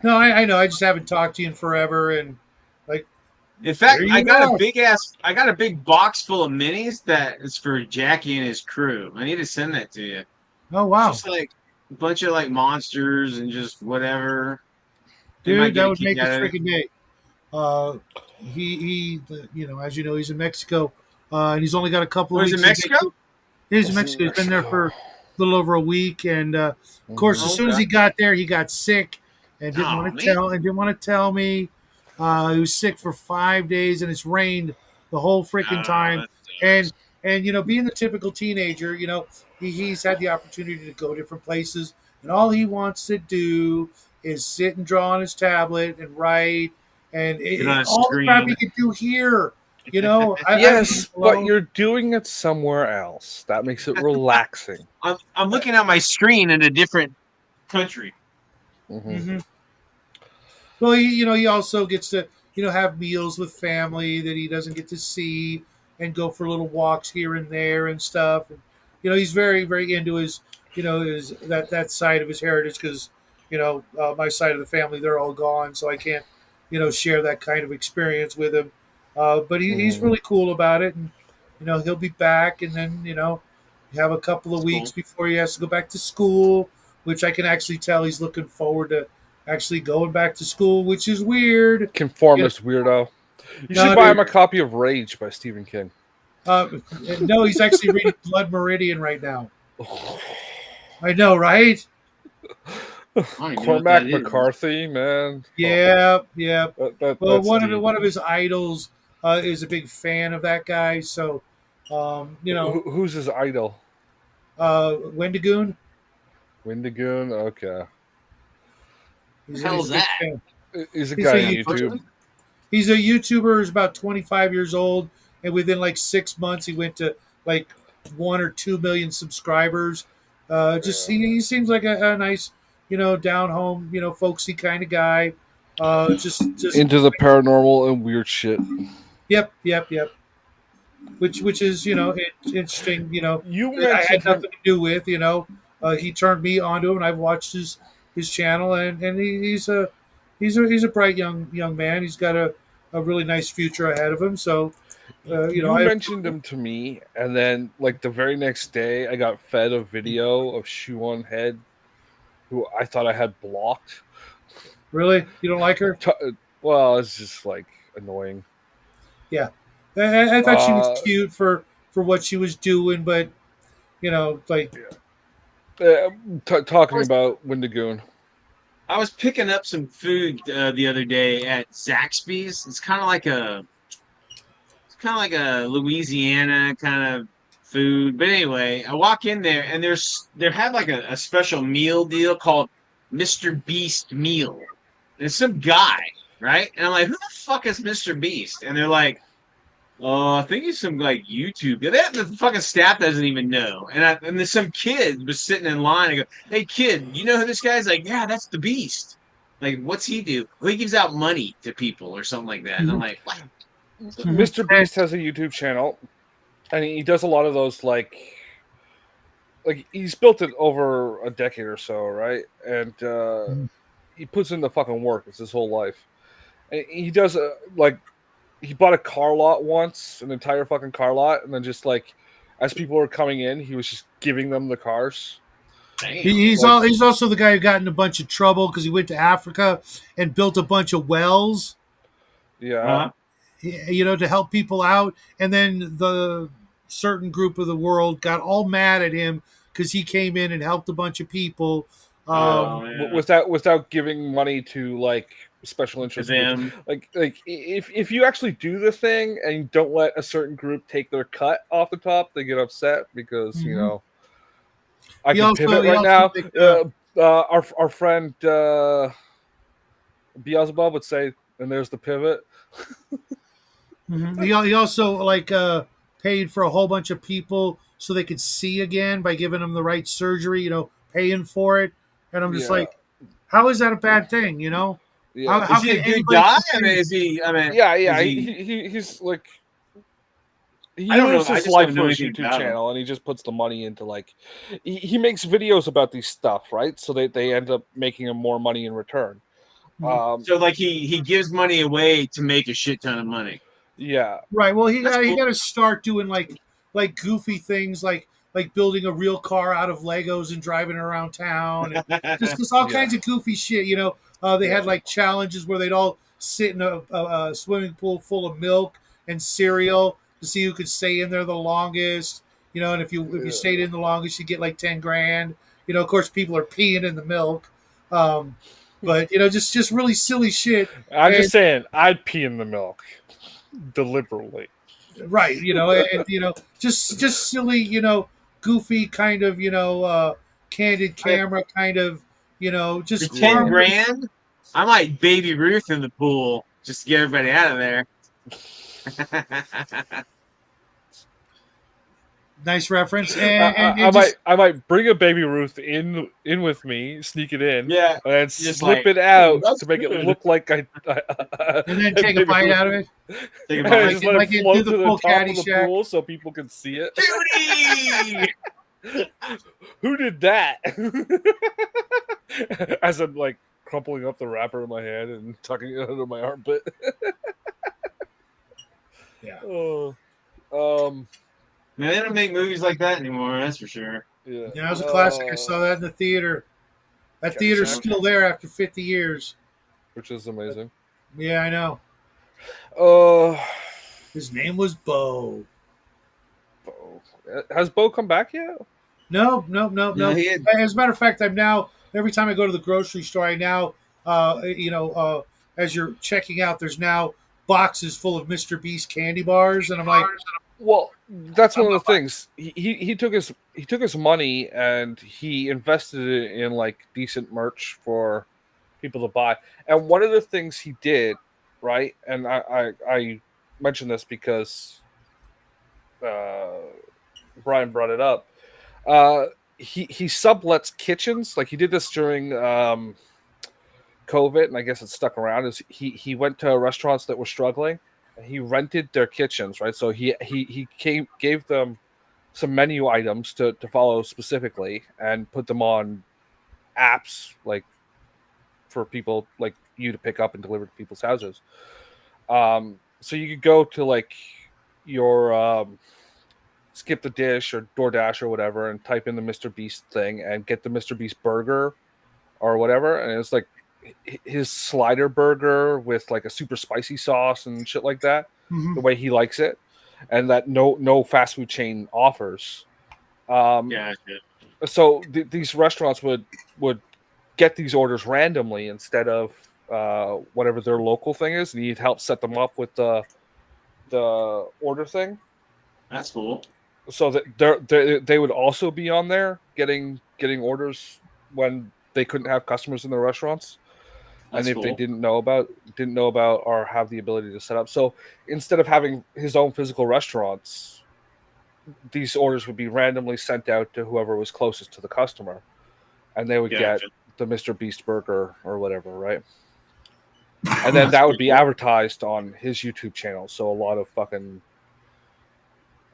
no, I know, I just haven't talked to you in forever, and like In here fact, you are. I got a big box full of minis that is for Jackie and his crew. I need to send that to you. Oh It's wow, just like a bunch of like monsters and just whatever. They might dude, get that a would kick make a out of it. freaking day. Uh, as you know, he's in Mexico, and he's only got a couple of Was it weeks of Mexico? vacation. He's in It's in Mexico. He's been there for Mexico. a little over a week, and of course, as Mhm. soon as Okay. he got there, he got sick and didn't Oh want to man. tell me. He was sick for 5 days, and it's rained the whole freaking Oh, time. that And sucks. being the typical teenager, he's had the opportunity to go different places, and all he wants to do is sit and draw on his tablet and write, and Get on a all the crap screen. he can do here. I leave him Yes, but alone. you're doing it somewhere else. That makes it relaxing. I'm looking at my screen in a different country. Hmm. Hmm. Well, he also gets to have meals with family that he doesn't get to see, and go for little walks here and there and stuff. And he's very very into his that side of his heritage because my side of the family, they're all gone, so I can't share that kind of experience with him. But he's Hmm. really cool about it, and he'll be back, and then have a couple of It's weeks cool. before he has to go back to school, which I can actually tell he's looking forward to actually going back to school, which is weird. You know, Conformist weirdo. You should no, buy dude. him a copy of Rage by Stephen King. Uh, no, he's actually reading Blood Meridian right now. I know, right? I don't even know what that Cormac is. McCarthy, man. Oh, Yeah, yeah. Well, that's one of deep. one of his idols is a big fan of that guy. So, Who's his idol? Wendigoon. Windigoon. Okay, The He's hell's a big that? fan. he's a He's a guy on That YouTuber. YouTube. person? He's a YouTuber who's about 25 years old, and within like 6 months, he went to like 1 or 2 million subscribers. Just Yeah. he seems like a nice, down home, folksy kind of guy. Just Into the paranormal and weird shit. yep, yep, yep. Which is interesting. You That I had mentioned him. nothing to do with. He turned me onto him, and I've watched his channel, and he's a bright young man. He's got a really nice future ahead of him. So You I mentioned him to me, and then like the very next day, I got fed a video of Shoe on Head, who I thought I had blocked. really, you don't like her? T- well, it's just like annoying. Yeah, I thought she was Uh, cute for what she was doing, but like uh I talking was about Windigoon. I was picking up some food the other day at Zaxby's. It's kind of like a Louisiana kind of food. But anyway, I walk in there and they have like a special meal deal called Mr. Beast meal. And it's some guy, right? And I'm like, who the fuck is Mr. Beast? And they're like, oh, I think he's some like YouTube. The fucking staff doesn't even know. And there's some kid was sitting in line. I go, hey kid, you know who this guy is? Like, yeah, that's the Beast. Like, what's he do? Well, he gives out money to people or something like that. And I'm mhm, like, what? mhm. Mr. Beast has a YouTube channel, and he does a lot of those like he's built it over a decade or so, right? And he puts in the fucking work. It's his whole life, and he does like he bought a car lot once, an entire fucking car lot, and then just like as people were coming in, he was just giving them the cars. Damn. Like, He's also the guy who got in a bunch of trouble because he went to Africa and built a bunch of wells, yeah, Uh-huh. to help people out. And then the certain group of the world got all mad at him because he came in and helped a bunch of people. yeah, Oh yeah. without giving money to like special To interest groups. them. Like if you actually do the thing and you don't let a certain group take their cut off the top, they get upset because Mhm. I He can also pivot he right also now. like Our friend Beelzebub would say, and there's the pivot. He also like paid for a whole bunch of people so they could see again by giving them the right surgery. Paying for it, and I'm just Yeah, like, how is that a bad thing? yeah, How Is he can a good anybody guy? I mean, complain? is he? I mean, yeah, is yeah. he? He's like I he don't know. lives I his just don't life know for his anything YouTube about him. channel, and he just puts the money into like he makes videos about these stuff, right? So they end up making him more money in return. Mhm. So like he gives money away to make a shit ton of money. Yeah, Right. Well, That's he cool. got to start doing like goofy things like building a real car out of Legos and driving it around town and just all yeah, kinds of goofy shit. They yeah, had like challenges where they'd all sit in a swimming pool full of milk and cereal to see who could stay in there the longest. And if you stayed in the longest, you get like 10 grand. Of course, people are peeing in the milk. Um, but just really silly shit. I'm And just saying, I'd pee in the milk deliberately. right, and just silly, goofy kind of, candid I mean, camera kind of, for just Yeah, harmless. $10,000, I might Baby Ruth in the pool just to get everybody out of there. Nice reference, and just I might bring a baby Ruth in with me, sneak it in, Yeah, and then just slip like, it out that's to make it good. look like and then a take a baby bite Ruth. out of it, Take a And I bite. just let it do float the to the full top of the Caddyshack. pool so people can see it. Judy! Who did that? As I'm like crumpling up the wrapper in my hand and tucking it under my armpit. Yeah, Oh, um, Man, they don't make movies like that anymore, that's for sure. yeah. it was a classic. I saw that in the theater. That theater's Caddyshack, still there after 50 years. which is amazing. Yeah, I know. Uh, His name was Bo. Bo. Has Bo come back yet? No, no, no, No, no. he had. As a matter of fact, I'm now every time I go to the grocery store, I now, as you're checking out, there's now boxes full of Mr. Beast candy bars, and I'm like, Well, that's I'm one of the not buying. things. He took his money and he invested it in like decent merch for people to buy. And one of the things he did, right? And I mentioned this because uh, Brian brought it up. Uh, he sublets kitchens. Like he did this during COVID, and I guess it stuck around. Is he went to restaurants that were struggling, and he rented their kitchens, right? So gave them some menu items to follow specifically, and put them on apps like for people like you to pick up and deliver to people's houses. So you could go to like your skip the dish or DoorDash or whatever, and type in the Mr. Beast thing and get the Mr. Beast burger or whatever, and it's like his slider burger with like a super spicy sauce and shit like that, Mhm. the way he likes it, and that no fast food chain offers. Um, Gotcha. so these restaurants would get these orders randomly instead of whatever their local thing is, and he'd help set them up with the order thing, That's cool. so that they would also be on there getting orders when they couldn't have customers in their restaurants, and That's if they cool. didn't know about or have the ability to set up. So instead of having his own physical restaurants, these orders would be randomly sent out to whoever was closest to the customer, and they would get Gotcha. the Mr. Beast burger or whatever, right? And then That's that would pretty be cool. advertised on his YouTube channel. So a lot of fucking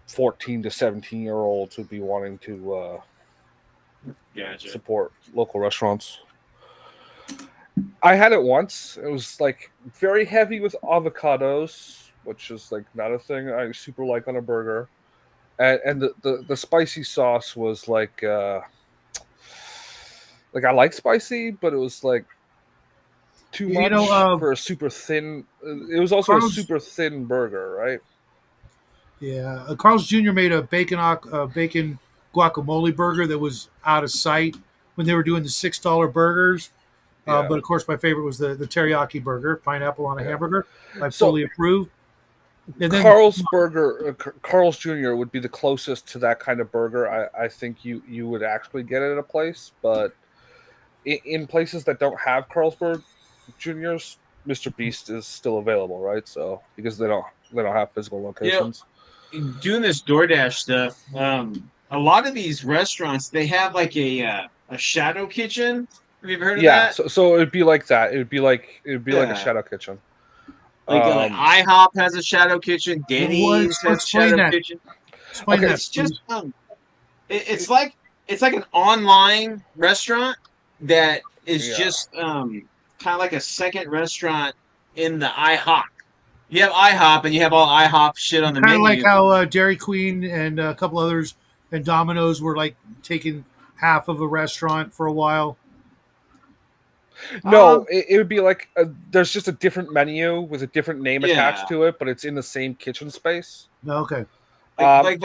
14 to 17-year-olds would be wanting to Gotcha. support local restaurants. I had it once. It was like very heavy with avocados, which is like not a thing I super like on a burger. And the spicy sauce was like I like spicy, but it was like too You know, much for a super thin. It was also a Carl's super thin burger, right? yeah, Carl's Jr. made a bacon guacamole burger that was out of sight when they were doing the $6 burgers. Yeah, But of course, my favorite was the teriyaki burger, pineapple on a yeah. hamburger. I So fully approve. And then Carl's Jr. would be the closest to that kind of burger I think you would actually get at a place, but in places that don't have Carlsberg Junior's Mr. Beast is still available, right? So because they don't have physical You know, locations. doing this DoorDash stuff, a lot of these restaurants they have like a shadow kitchen. Have you ever heard of Yeah, that? so it'd be like that. It'd be like a Yeah, shadow kitchen. like Um, IHOP has a shadow kitchen. Well, Denny's has a explain shadow that. kitchen. Explain okay, that, It's just please. it's like an online restaurant that is yeah. just kind of like a second restaurant in the IHOP. You have IHOP and you have all IHOP shit on the Kind of like menu. how Dairy Queen and a couple others and Domino's were like taking half of a restaurant for a while. No, Um, it would be like there's just a different menu with a different name yeah, attached to it, but it's in the same kitchen space. No, okay. And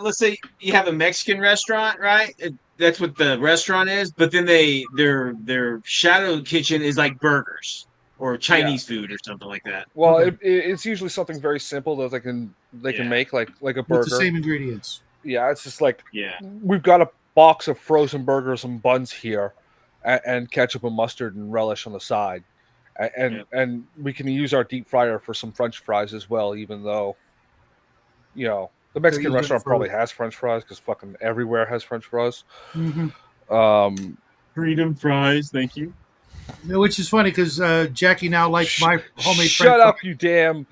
let's say you have a Mexican restaurant, right? That's what the restaurant is, but then their shadow kitchen is like burgers or yeah, Chinese food or something like that. well, Okay. it's usually something very simple that they can Yeah, make like a With the burger. same ingredients. Yeah, it's just like yeah. we've got a box of frozen burgers and buns here, and ketchup and mustard and relish on the side, and Yeah. and we can use our deep fryer for some French fries as well. Even though the They're Mexican using it restaurant for. probably has French fries because fucking everywhere has French fries. Hmm. Um, Freedom fries, thank you. Which is funny because Jackie now likes my homemade French shut fries. up, you damn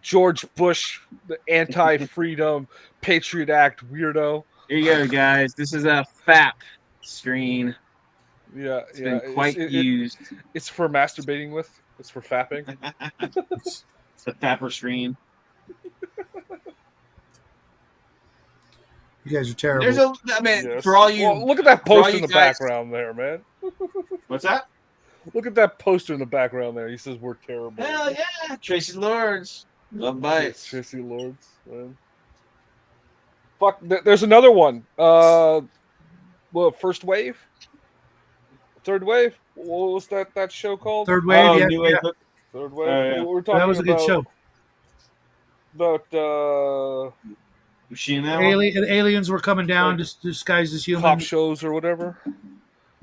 George Bush, the anti-freedom Patriot Act weirdo. Here you go, guys. This is a FAP screen. Yeah, It's yeah. been quite used. It's for masturbating with. It's for fapping. It's a FAPper screen. You guys are There's terrible. I mean, Yes. for all Well, you, look at that for all poster you in the guys, background there, man. what's that? Look at that poster in the background there. He says we're terrible. Hell yeah, Tracy Lords, love bites. Tracy Lords, man. Fuck. There's another one. First wave, third wave. What was that show called? Third wave, yeah, New yeah. Wave. Third wave. Oh, yeah. We're That talking was a good show. about Was she in that one? Aliens were coming down Like disguised as humans. cop shows or whatever.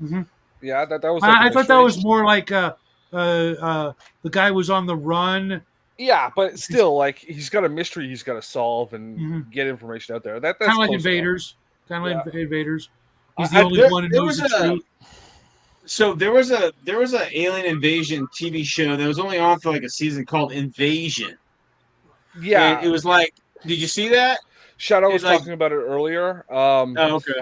Hmm. Yeah, that was. Like I a thought that mystery. was more like the guy was on the run. Yeah, but still, like he's got a mystery he's got to solve and Mhm. get information out there. That's Kind of like close enough. Invaders. Kind of like Invaders. He's I- the only There, one who there knows was the a truth. so there was a alien invasion TV show that was only on for like a season called Invasion, and Yeah, it was like, did you see that? Shadow was It's like, talking about it earlier. oh okay,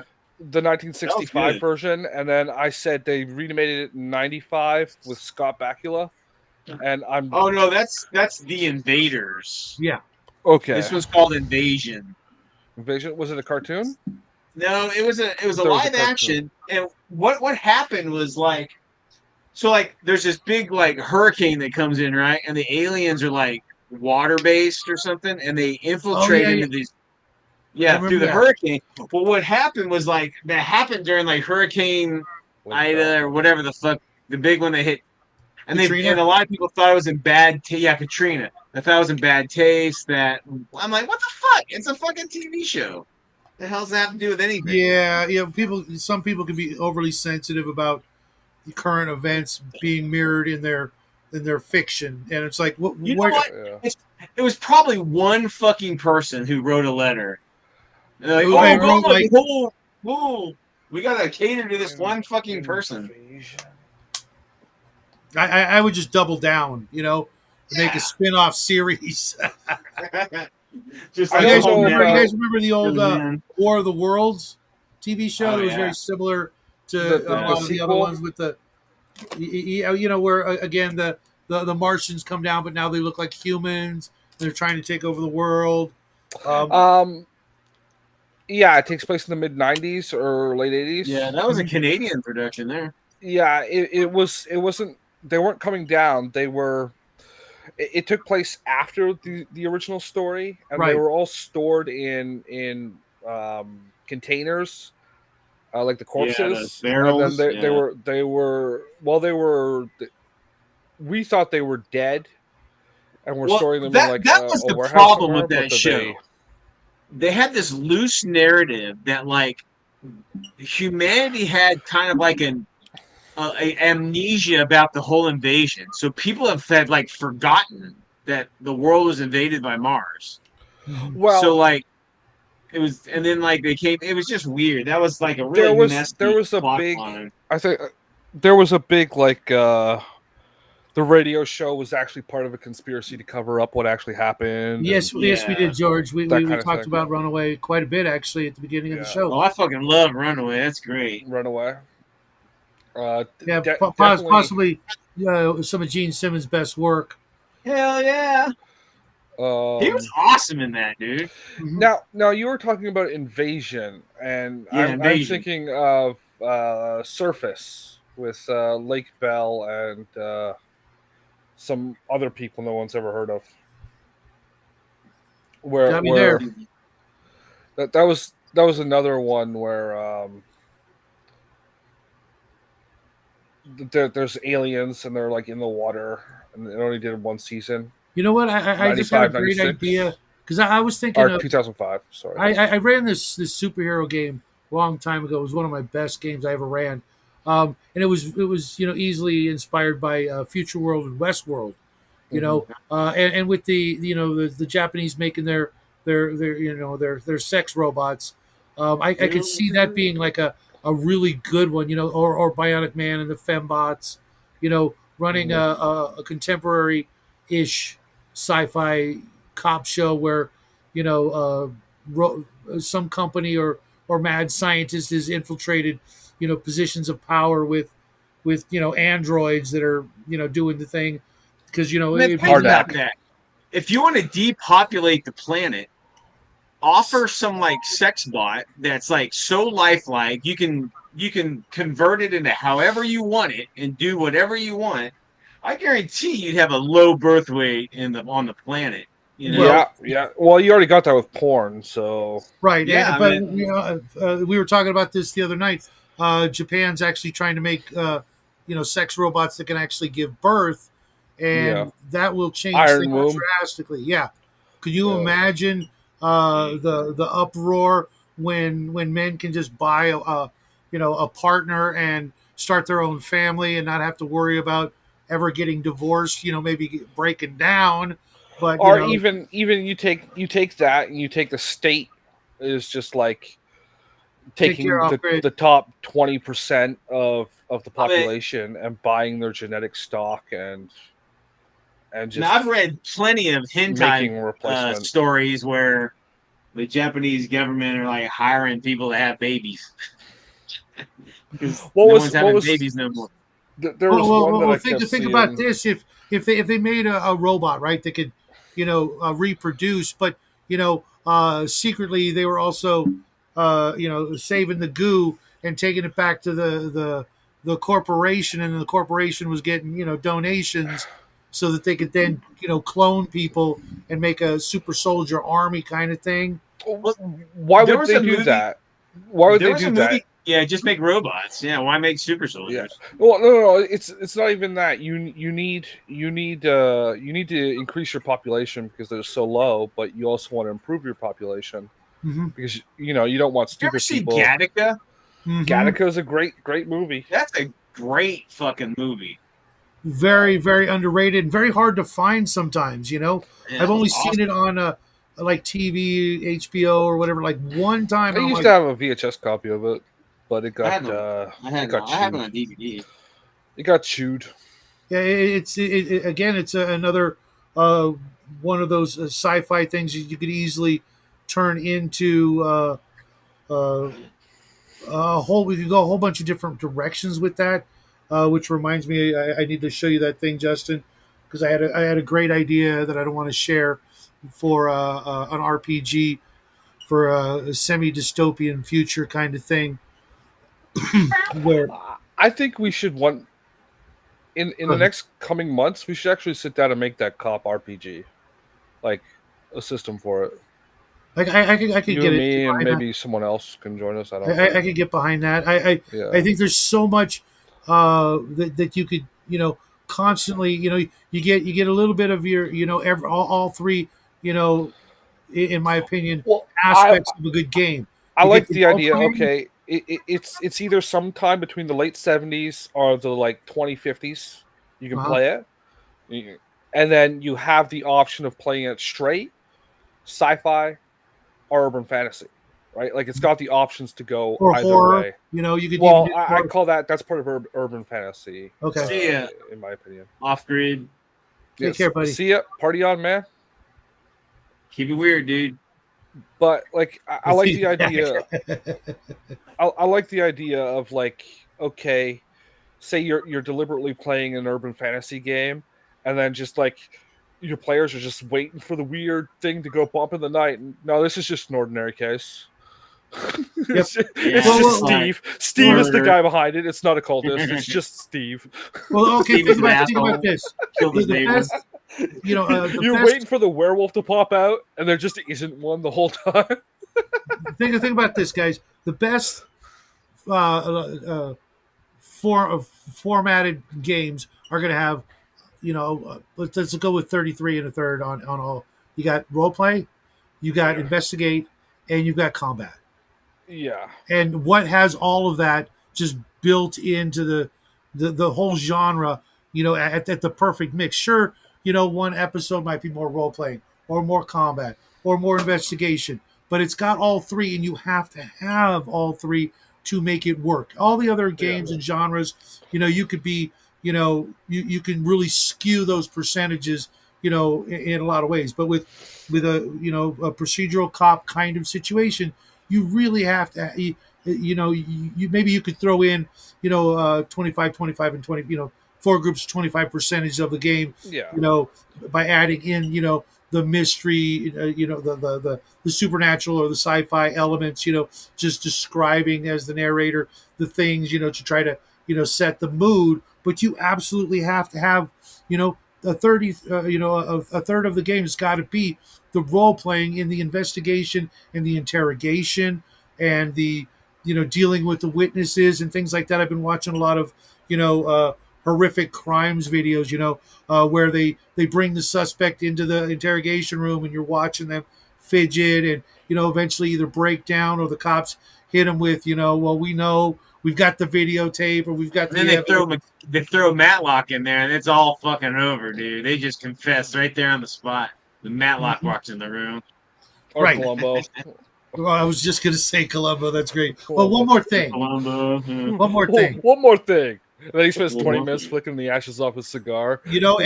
The that was 1965 good. version, and then I said they remade it in '95 with Scott Bakula, and I'm Oh no, that's the Invaders. Yeah. okay. This was called Invasion. Invasion, was it a cartoon? No, it was a There was a live cartoon. action, and what happened was like, so like there's this big like hurricane that comes in, right, and the aliens are like water based or something, and they Oh infiltrate yeah, yeah. into these. I Yeah, through remember the that. hurricane. Well, what happened was like that happened during like Hurricane Like Ida or whatever the fuck, the big one that hit, and Katrina? a lot of people thought it was in bad. Yeah, Katrina. I thought it was in bad taste. That I'm like, what the fuck? It's a fucking TV show. The hell's that have to do with anything? Yeah, yeah. Some people can be overly sensitive about the current events being mirrored in their fiction, and it's like, what? You know What? what? Yeah. It was probably one fucking person who wrote a letter. And they're like, Who oh wrote, like, god, we gotta cater to this one fucking person. Invasion. I would just double down, make a spin-off series. Just I like You the guys don't whole know remember? You about guys remember the old man. War of the Worlds TV show? Oh, That was yeah. very similar to The a lot of the other sequel? ones with where again the Martians come down, but now they look like humans. They're trying to take over the world. Um, yeah, it takes place in the mid '90s or late '80s. Yeah, that was a Canadian production there. Yeah, it was. It wasn't. They weren't coming down. They were. It took place after the original story, and they Right. were all stored in containers, like the Yeah, the corpses, and barrels. then Yeah. they were well they were. We thought they were dead, and we're Well, storing them in that like was a the warehouse problem somewhere. with that But show. They had this loose narrative that like humanity had kind of like amnesia about the whole invasion. So people have had like forgotten that the world was invaded by Mars. Mhm. So Well, like it was, and then like they came. It was just weird. That was like a there really was there messy was a plot big, line. I think there was a big like the radio show was actually part of a conspiracy to cover up what actually happened and Yes, we did, Yeah. George. We, that we, we kind of talked thing. about Runaway quite a bit actually at the beginning of the Yeah, show. Oh, I fucking love Runaway. That's great. Runaway. Yeah, Definitely. possibly some of Gene Simmons' best work. Hell yeah. He was Um, awesome in that, dude. Hmm. now you were talking about invasion, and Yeah, I'm Invasion. thinking of Surface with Lake Bell and some other people no one's ever heard of. Where Got me there. where that was another one where there's aliens and they're like in the water and it only did one season. You know what? I Ninety just had a five, ninety great idea six, because I was thinking or of 2005. Sorry. I ran this superhero game a long time ago. It was one of my best games I ever ran, and it was easily inspired by Future World and Westworld. Hmm. And with the Japanese making their sex robots, I could see that being like a really good one. Or Bionic Man and the Fembots, running Hmm. a contemporary ish sci-fi cop show where you know some company or mad scientist is infiltrated positions of power with androids that are doing the thing because And then it'd be think Hard about act. that. If you want to depopulate the planet, offer some like sex bot that's like so lifelike you can convert it into however you want it and do whatever you want. I guarantee you'd have a low birth weight on the planet. You know? well, Yeah, yeah. Well, you already got that with porn, so right. Yeah, I But mean, we were talking about this the other night. Japan's actually trying to make sex robots that can actually give birth, yeah. and that will change Iron things Womb. drastically. Yeah, could you Yeah. imagine the uproar when men can just buy a partner and start their own family and not have to worry about ever getting divorced? Maybe breaking down, but Or even you take that and you take the state is just like take care taking off the grid. top 20% of the I mean, population and buying their genetic stock and now I've just read plenty of hentai making a replacement. stories where the Japanese government are like hiring people to have babies because What no was one's what having was babies no more. there Well, was well, one well, that well, I think kept think about seeing. this. If they made a robot, right, that could reproduce, but secretly they were also saving the goo and taking it back to the corporation, and the corporation was getting donations so that they could then clone people and make a super soldier army kind of thing. Well, Why there would was they a do movie. that? Why would There they was a do that? movie. Yeah, just make robots. Yeah, why make super Yeah. soldiers? Well, no. It's not even that. You need to increase your population because they're so low, but you also want to improve your population Hmm. because you don't want You ever stupid see people. Gattaca? Hmm. Gattaca is a great movie. That's a great fucking movie. Very very underrated and very hard to find sometimes. Yeah, I've it's only seen it awesome. on like TV, HBO or whatever, like one time, I and I'm used like, to have a VHS copy of it, but it I got had no. it got I have it chewed. on DVD. It got chewed. yeah, again, it's another uh, one of those sci-fi things that you could easily turn into uh, a whole. We could go a whole bunch of different directions with that. Which reminds me, I need to show you that thing, Justin, because I had a great idea that I don't want to share for an RPG for a semi dystopian future kind of thing where I think we should want in the uh, next coming months we should actually sit down and make that cop RPG, like a system for it. like I could You get and it me and behind that. maybe someone else can join us. I don't I care. could get behind that. I Yeah. think there's so much that you could constantly you get a little bit of your all three you know in my opinion Well, I aspects of a good game. I You get like the the role idea. playing, Okay. it's either sometime between the late 70s or the like 2050s. You can Uh-huh. play it, and then you have the option of playing it straight, sci-fi, or urban fantasy. Right, like it's got the options to go Or either horror. way. You could even Well, do I horror. call that's part of urban fantasy, Okay. See ya. in my opinion. Off grid. Take Yes, care, buddy. see ya, party on, man. Keep it weird, dude. But like, I like the idea. I like the idea of like, okay, say you're deliberately playing an urban fantasy game, and then just like your players are just waiting for the weird thing to go bump in the night. No, this is just an ordinary case. Yep. It's Well, just well, Steve. Steve well, is the guy behind it. It's not a cultist. It's just Steve. well, okay. Steve is Think an about asshole. this. Killed his The neighbor. best, the You're best. waiting for the werewolf to pop out, and there just isn't one the whole time. Think about this, guys. The best formatted games are going to have, let's go with 33 and a third on all. You got role play, you got investigate, and you've got combat. Yeah. And what has all of that just built into the whole genre, at the perfect mix. Sure, one episode might be more role playing or more combat or more investigation, but it's got all three, and you have to have all three to make it work. All the other games and genres, you could be, you can really skew those percentages, in a lot of ways. But with a procedural cop kind of situation, you really have to, you maybe you could throw in, 25, 25, and 20, four groups, 25 percentage of the game, Yeah. By adding in, the mystery, the supernatural or the sci-fi elements, just describing as the narrator the things, to try to, set the mood. But you absolutely have to have, a 30, a third of the game has got to be the role playing in the investigation and the interrogation and the, dealing with the witnesses and things like that. I've been watching a lot of, horrific crimes videos, where they bring the suspect into the interrogation room and you're watching them fidget and, eventually either break down or the cops hit them with, well, we know we've got the videotape or we've got And then they throw Matlock in there, and it's all fucking over, dude. They just confess right there on the spot. The Matlock walks in the room. Or Right. Columbo. Well, I was just going to say Columbo. That's great. Well, Columbo. one more thing. Columbo. One more thing. One more thing. And then he spends One 20 more minutes thing. flicking the ashes off his cigar. And You're just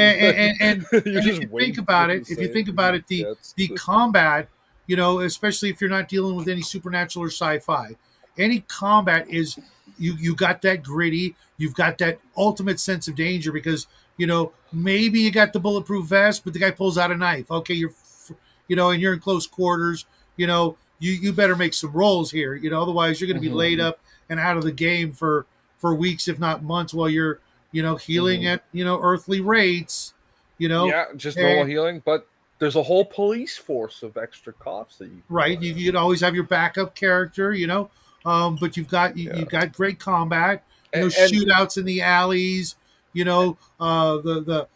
if you waiting think about for it, him to if you say think it. about it, the Yes. the combat, especially if you're not dealing with any supernatural or sci-fi, any combat is you got that gritty, you've got that ultimate sense of danger because maybe you got the bulletproof vest, but the guy pulls out a knife. Okay, and you're in close quarters. You better make some rolls here. Otherwise you're going to be laid up and out of the game for weeks, if not months, while you're healing at earthly rates. Yeah, just normal healing, but there's a whole police force of extra cops that you can Right. play. You could always have your backup character, but you've got great combat, And shootouts in the alleys, the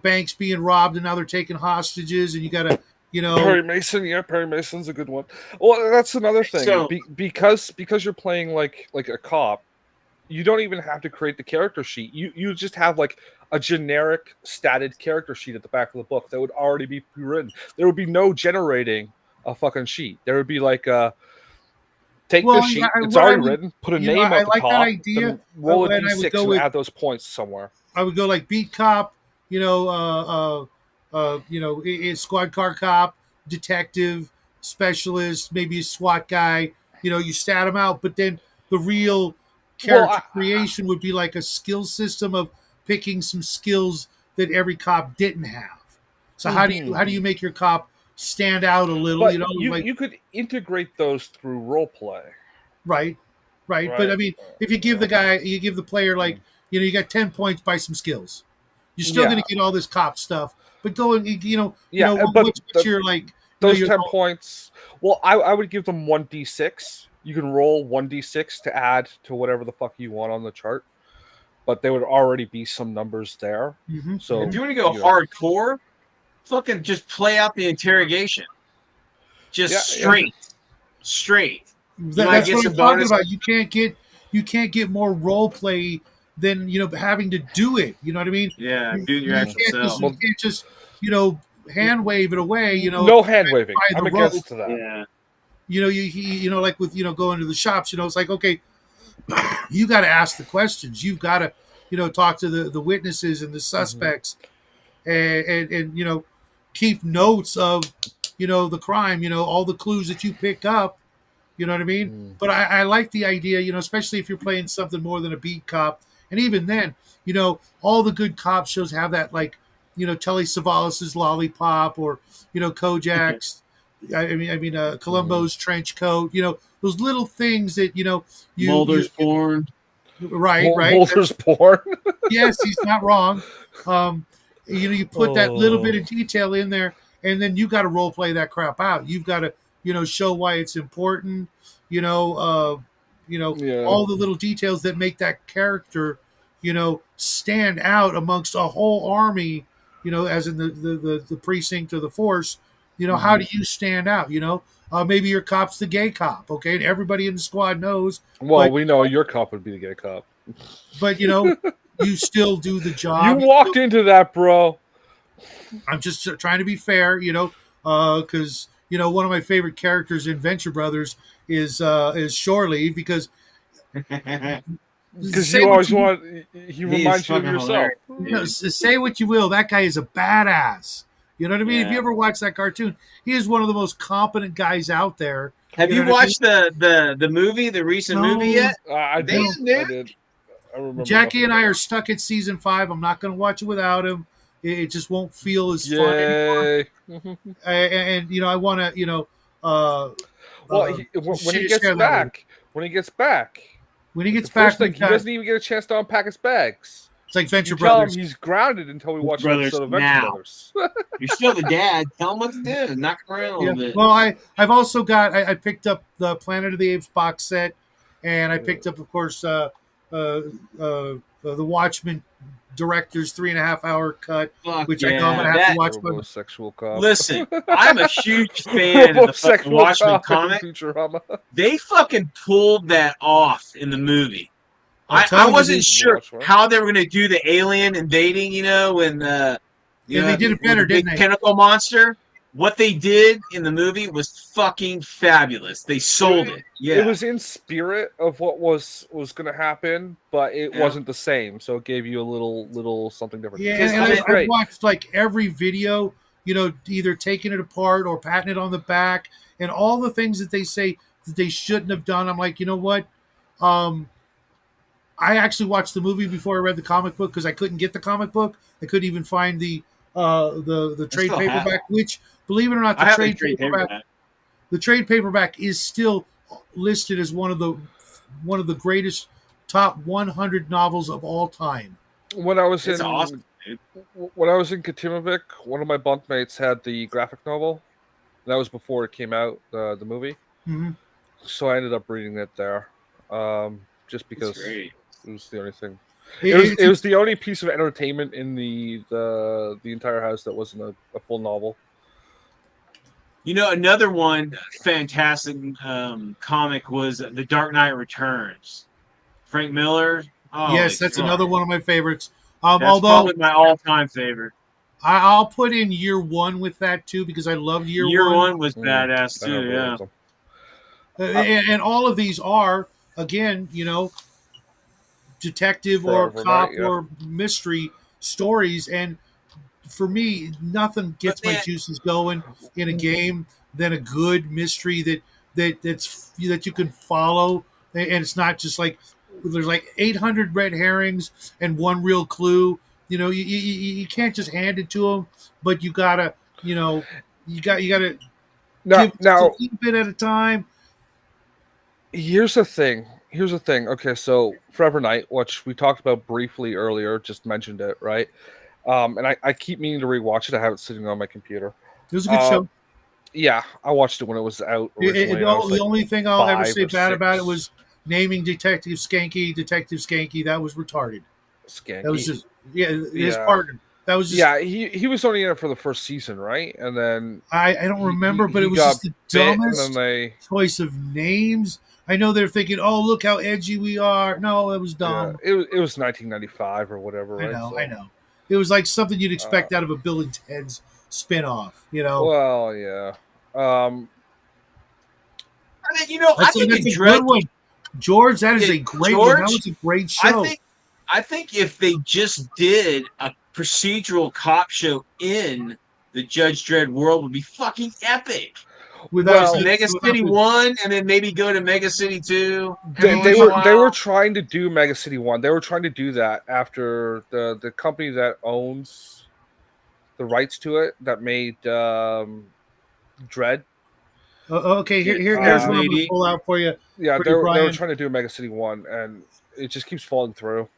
banks being robbed and now they're taking hostages and you got to, Perry Mason, Perry Mason's a good one. Well, that's another thing. So- Because you're playing like a cop, you don't even have to create the character sheet. You just have like a generic statted character sheet at the back of the book that would already be pre-written. There would be no generating a fucking sheet. There would be like take Well, the sheet, yeah, it's what I already would- written, put a you know, name I at the like that top, idea, then roll a and I would d6 go and with- add those points somewhere. I would go like beat cop, squad car cop, detective, specialist, maybe a SWAT guy. You stat them out, but then the real character creation would be like a skill system of picking some skills that every cop didn't have. So how do you make your cop stand out a little? But you could integrate those through role play. Right. But I mean, if you give the player like you got 10 points by some skills, you're still going to get all this cop stuff. But go and what's your like those your 10 points? Well, I would give them 1d6. You can roll 1d6 to add to whatever the fuck you want on the chart, but there would already be some numbers there. Mm-hmm. So if you want to go hardcore, fucking just play out the interrogation. Just straight. You might That's get what some I'm talking bonus. about. You can't get more role play than having to do it. You know what I mean? Yeah, You, do it your you actual can't just self. you can't just hand wave it away. No hand waving. By the I'm rope. against that. Yeah. Like with going to the shops. It's like, okay, you got to ask the questions. You've got to talk to the witnesses and the suspects, and keep notes of the crime. All the clues that you pick up. You know what I mean? Mm. But I like the idea, especially if you're playing something more than a beat cop. And even then, all the good cop shows have that, like, Telly Savalas's Lollipop, or, Kojak's, Columbo's trench coat, those little things that, Mulder's porn. right. Mulder's porn. Yes, he's not wrong. Um, you put that little bit Oh. of detail in there, and then you got to role play that crap out. You've got to, show why it's important. Yeah. All the little details that make that character, stand out amongst a whole army. As in the precinct or the force. How do you stand out? Maybe your cop's the gay cop, okay, and everybody in the squad knows. Well, we know your cop would be the gay cop. But you still do the You job. walked into that, bro. I'm just trying to be fair, because one of my favorite characters in Venture Brothers is Shore Leave, because Because say you what always you, want. He reminds you of fucking yourself. say what you will, that guy is a badass. You know what I mean? If you Yeah. ever watch that cartoon, he is one of the most competent guys out there. Have you know what I mean? watched the movie, the recent movie No. yet? I Damn, did. dude. I did. I remember. Jackie and I nothing are stuck at season 5. I'm not going to watch it without him. It just won't feel as about fun anymore. it. Yay. And I want to, uh, Well, when he gets share that with back, when he gets back, when he the gets back, first thing he doesn't even get a chance to unpack his bags. it's like Venture You tell him Brothers. he's grounded until we watch an Brothers episode of Venture now. Brothers. You're still the dad. Tell him what to do. Knock him around a little bit. Well, I've also got I picked up the Planet of the Apes box set, and I picked up, of course, the Watchmen director's 3.5 hour cut, Fuck which yeah, I know I'm gonna have that- to watch. By, Homosexual cop. Listen, I'm a huge fan of the fucking Homosexual Watchmen cop in comic. Futurama. They fucking pulled that off in the movie. I'm I telling you, wasn't they- sure Watchmen. how they were going to do the alien invading, when Yeah, they did it with better, the big didn't they? tentacle monster. What they did in the movie was fucking fabulous. They sold it. Yeah. It was in spirit of what was going to happen, but it Yeah. wasn't the same. So it gave you a little something different. Yeah, Because and I mean, I've great. watched like every video, either taking it apart or patting it on the back, and all the things that they say that they shouldn't have done. I'm like, you know what? I actually watched the movie before I read the comic book because I couldn't get the comic book. I couldn't even find the trade still have paperback, which, believe it or not, I the have trade a trade paperback, paperback. the trade paperback is still listed as one of the greatest top 100 novels of all time. When I was It's in awesome, dude. when I was in Katimavik, one of my bunkmates had the graphic novel. That was before it came out, the movie. Mhm. So I ended up reading it there, just because It's great. it was the only thing. It- It was the only piece of entertainment in the entire house that wasn't a full novel. Another one fantastic comic was The Dark Knight Returns. Frank Miller. yes, that's another one of my favorites. That's Although probably my all-time favorite. I'll put in Year One with that too because I loved Year Year One. one was badass I too. never Yeah. read them. And all of these are, again, detective or Forever cop Night, yeah. or mystery stories. And for me, nothing gets my juices going in a game than a good mystery that you can follow, and it's not just like there's like 800 red herrings and one real clue. You can't just hand it to them, but you gotta you gotta Now, give just a little bit at a time. here's the thing. Okay, so Forever Night, which we talked about briefly earlier, just mentioned it, right? And I keep meaning to rewatch it. I have it sitting on my computer. It was a good show. Yeah, I watched it when it was out originally. The only thing I'll ever say 5 or bad about it 6. was naming Detective Skanky. That was retarded. Skanky. That was just his Yeah. partner. That was just Yeah, he was only in it for the first season, right? And then I don't remember, but it was got just the bit, and dumbest then they choice of names. I know they're thinking, "Oh, look how edgy we are." No, it was Yeah, dumb. it was 1995 or whatever, I right? know, I So, know. It was like something you'd uh, expect out of a Bill and Ted's spin-off. You know, well, yeah. Um, I mean, I think that's it a Dredd. good one, George. That is Yeah, a great one. That George. was a great I show. think I think if they just did a procedural cop show in the Judge Dredd world would be fucking epic. Without Just well, the Mega without City the 1 and then maybe go to Mega City 2 every they once in a were they were while. trying to do Mega City One. They were trying to do that after the company that owns the rights to it that made Dread. okay, Yeah, here's Third Uh, what I'm going to Lady. pull out for you, yeah, they were Brian. trying to do Mega City One, and it just keeps falling through.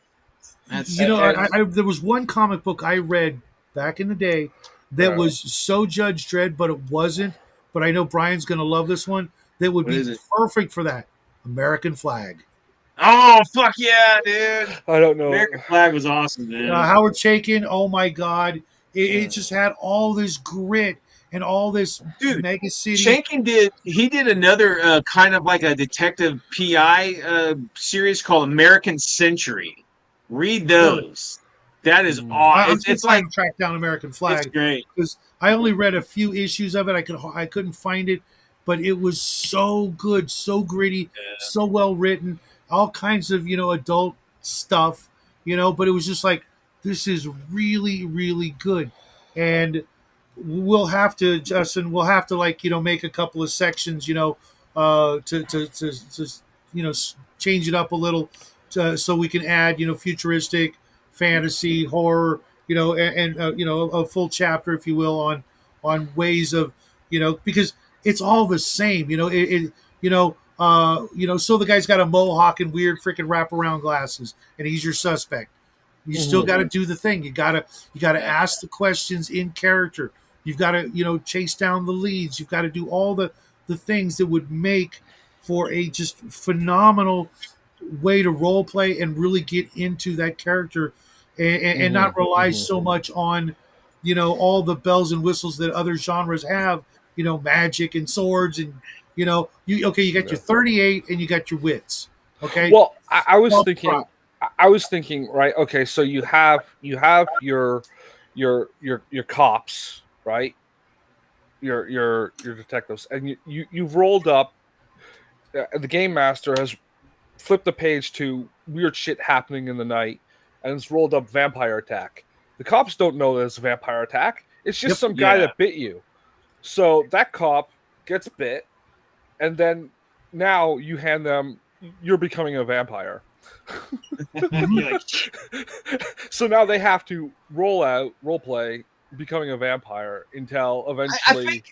That's There was one comic book I read back in the day that Yeah. was so Judge Dredd, but it wasn't. But I know Brian's going to love this one. That would what be is it? perfect for that. American Flag. Oh fuck yeah, dude! I don't know. American Flag was awesome, man. Howard Chaykin. Oh my God, it Uh, just had all this grit and all this Dude, mega city. Shankin did another kind of like a detective PI series called American Century. Read Really, those. That is mm, aw. I'm still It's trying like to track down American it's Flag great. because I only read a few issues of it. I couldn't find it, but it was so good, so gritty, so well written, all kinds of adult stuff, But it was just like this is really really good, and we'll have to Justin. We'll have to make a couple of sections, to change it up a little, so we can add futuristic fantasy, horror, and a full chapter, if you will, on ways of because it's all the same. So the guy's got a mohawk and weird freaking wraparound glasses, and he's your suspect. You still mhm, got to do the thing. You got to ask the questions in character. You've got to chase down the leads. You've got to do all the things that would make for a just phenomenal way to role play and really get into that character, and not mhm, rely mhm. so much on all the bells and whistles that other genres have, magic and swords, and you got Yeah. your 38 and you got your wits. Okay, Well, I was well, thinking, I was thinking, right? Okay, so you have your cops, right? Your detectives, and you've rolled up. The game master has flipped the page to weird shit happening in the night, and it's rolled up vampire attack. The cops don't know that it's a vampire attack. It's just yep. some guy Yeah. that bit you. So that cop gets bit, and then now you hand them. You're becoming a vampire. Mhm. You're like, So now they have to role play becoming a vampire until I think eventually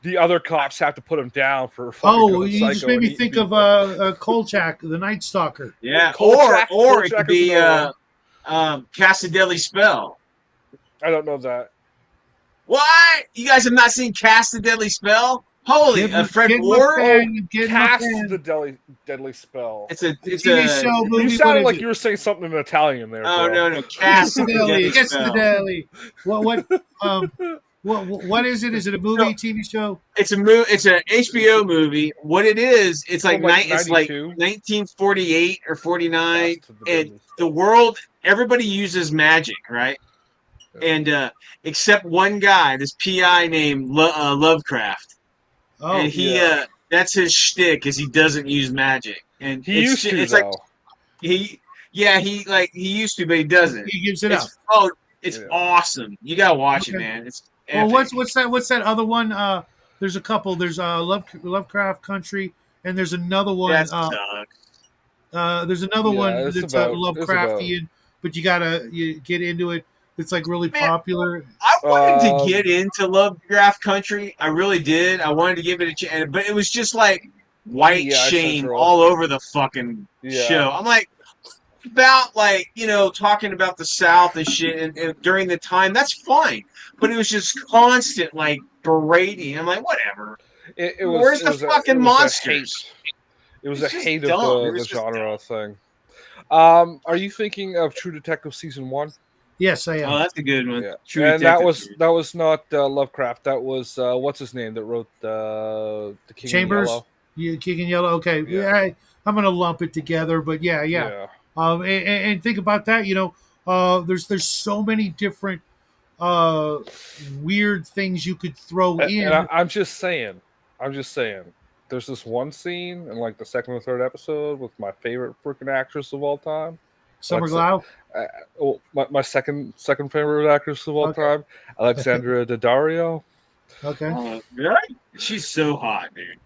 the other cops have to put him down for fucking Oh, going you just psycho made and me eating think of people. Kolchak, the Night Stalker. yeah, or it could Kolchak is be another one. Cast a Deadly Spell. I don't know that. What? You guys have not seen Cast a Deadly Spell? Holy, Fred Get my Ward. Oh, pen, get my cast the pen. deadly spell. The It's TV a show, You movie, what sounded is like it? you were saying something in Italian there, oh bro. no, Gets Cast the a deli. Deadly It gets to the Spell. deli. Um what is it? Is it a movie, So TV show? it's an HBO movie. What it is, it's From like like it's like '92. 1948 or 49, Cast to the and deadly the spell. world, everybody uses magic, right? Yeah. And except one guy, this PI named Lovecraft, and Oh, he Yeah. that's his shtick is he doesn't use magic, and He used to it's like though. he yeah he used to, but he doesn't. he gives it up. It's oh it's Yeah. awesome. You gotta watch it, Okay. man. It's Well, epic. what's that other one? There's a couple. There's Lovecraft Country, and there's another one. That sucks. There's another Yeah, one that's it's about Lovecraftian, but you get into it. It's like really Man, popular. I wanted to um get into Lovecraft Country. I really did. I wanted to give it a chance, but it was just like white EI shame Central. all over the fucking Yeah. show. I'm like, about like talking about the South and shit, and during the time that's fine, but it was just constant like berating. I'm like, whatever. It was Where's it the was a it fucking was a hate. monsters? It was a It's just hate of dumb. It the was just genre dumb. thing. Are you thinking of True Detective season 1? Yes, I Oh, am. that's a good one. Yeah, True and Detective. that was not Lovecraft. That was what's his name that wrote the King in Chambers. Yellow. You kicking yellow? Okay, Yeah, I'm gonna lump it together, but yeah. yeah. And think about that. There's so many different uh weird things you could throw And in. I'm just saying, I'm just saying. There's this one scene in like the second or third episode with my favorite freaking actress of all time, Summer Alexa. Glau. Uh, my second favorite actress of all Okay. time, Alexandra Daddario. Okay. Really? She's so hot, dude.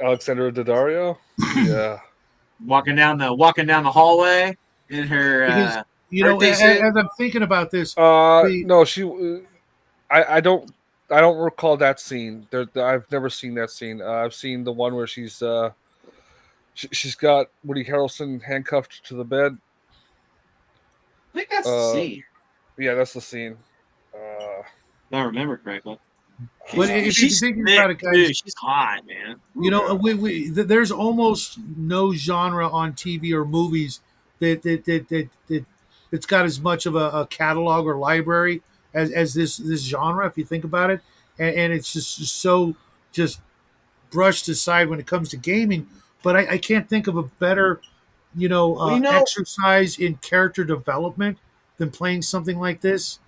Alexandra Daddario. Yeah. Walking down the hallway in her Because birthday suit. as I'm thinking about this, the No, she. I don't. I don't recall that scene. I've never seen that scene. I've seen the one where she's got Woody Harrelson handcuffed to the bed. I think that's the Uh, scene. yeah, that's the scene. Uh, If I remember correctly. but She's if you're she's thinking thick about it, guys, too. She's hot, man. yeah. there's almost no genre on TV or movies that's got as much of a catalog or library as this genre. If you think about it, and it's just so just brushed aside when it comes to gaming. But I can't think of a better Well, exercise in character development than playing something like this.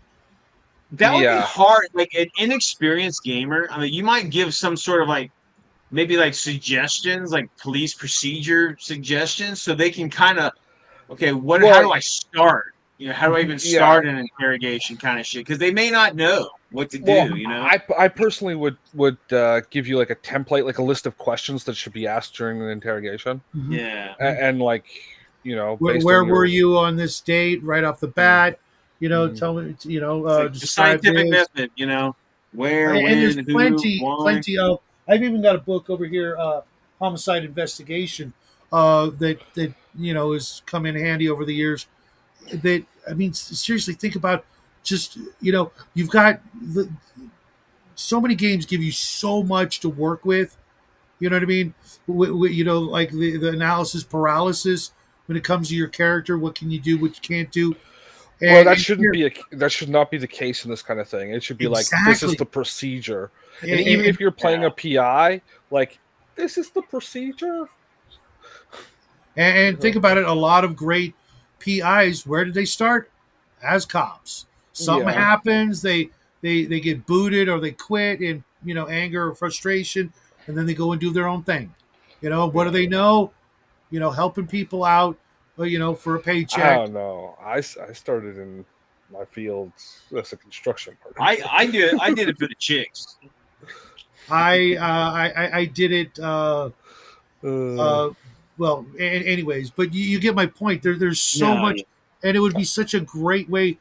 that would be Yeah. hard. Like an inexperienced gamer. I mean, you might give some sort of like maybe like suggestions, like police procedure suggestions, so they can kind of okay, how Well, do I start? How do I even yeah. start an interrogation kind of shit? Because they may not know what to Well, do. I personally would give you like a template, like a list of questions that should be asked during an interrogation, Mhm. Yeah. and like based Where on were your. you on this date right off the Mm, bat? mm. Tell me, It's like the describe scientific this. method, where, And there's when, who, why. plenty of. I've even got a book over here, homicide investigation, that has come in handy over the years. That I mean, seriously, think about just you've got so many games give you so much to work with. You know what I mean? Like the analysis paralysis when it comes to your character. What can you do? What you can't do? Well, And here, that should not be the case in this kind of thing. It should be like this is exactly. the procedure, and even And, if you're playing Yeah. a PI, like this is the procedure. and think about it. A lot of great PIs. Where did they start? As cops. Something Yeah, happens. They get booted or they quit in anger or frustration, and then they go and do their own thing. What do yeah. they know? Helping people out. For a I paycheck. don't know. I started in my fields as a construction worker. I did it for the chicks. I did it. Uh, Uh, well, anyways, but you get my point. There's so No, much, and it would be such a great way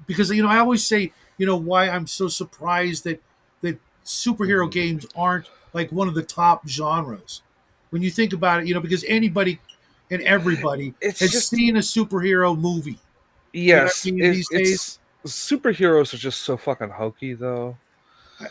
because I always say why I'm so surprised that superhero games aren't like one of the top genres. When you think about it, because anybody and everybody it's has just seen a superhero movie. You know what I yes. mean? These days, It's superheroes are just so fucking hokey though.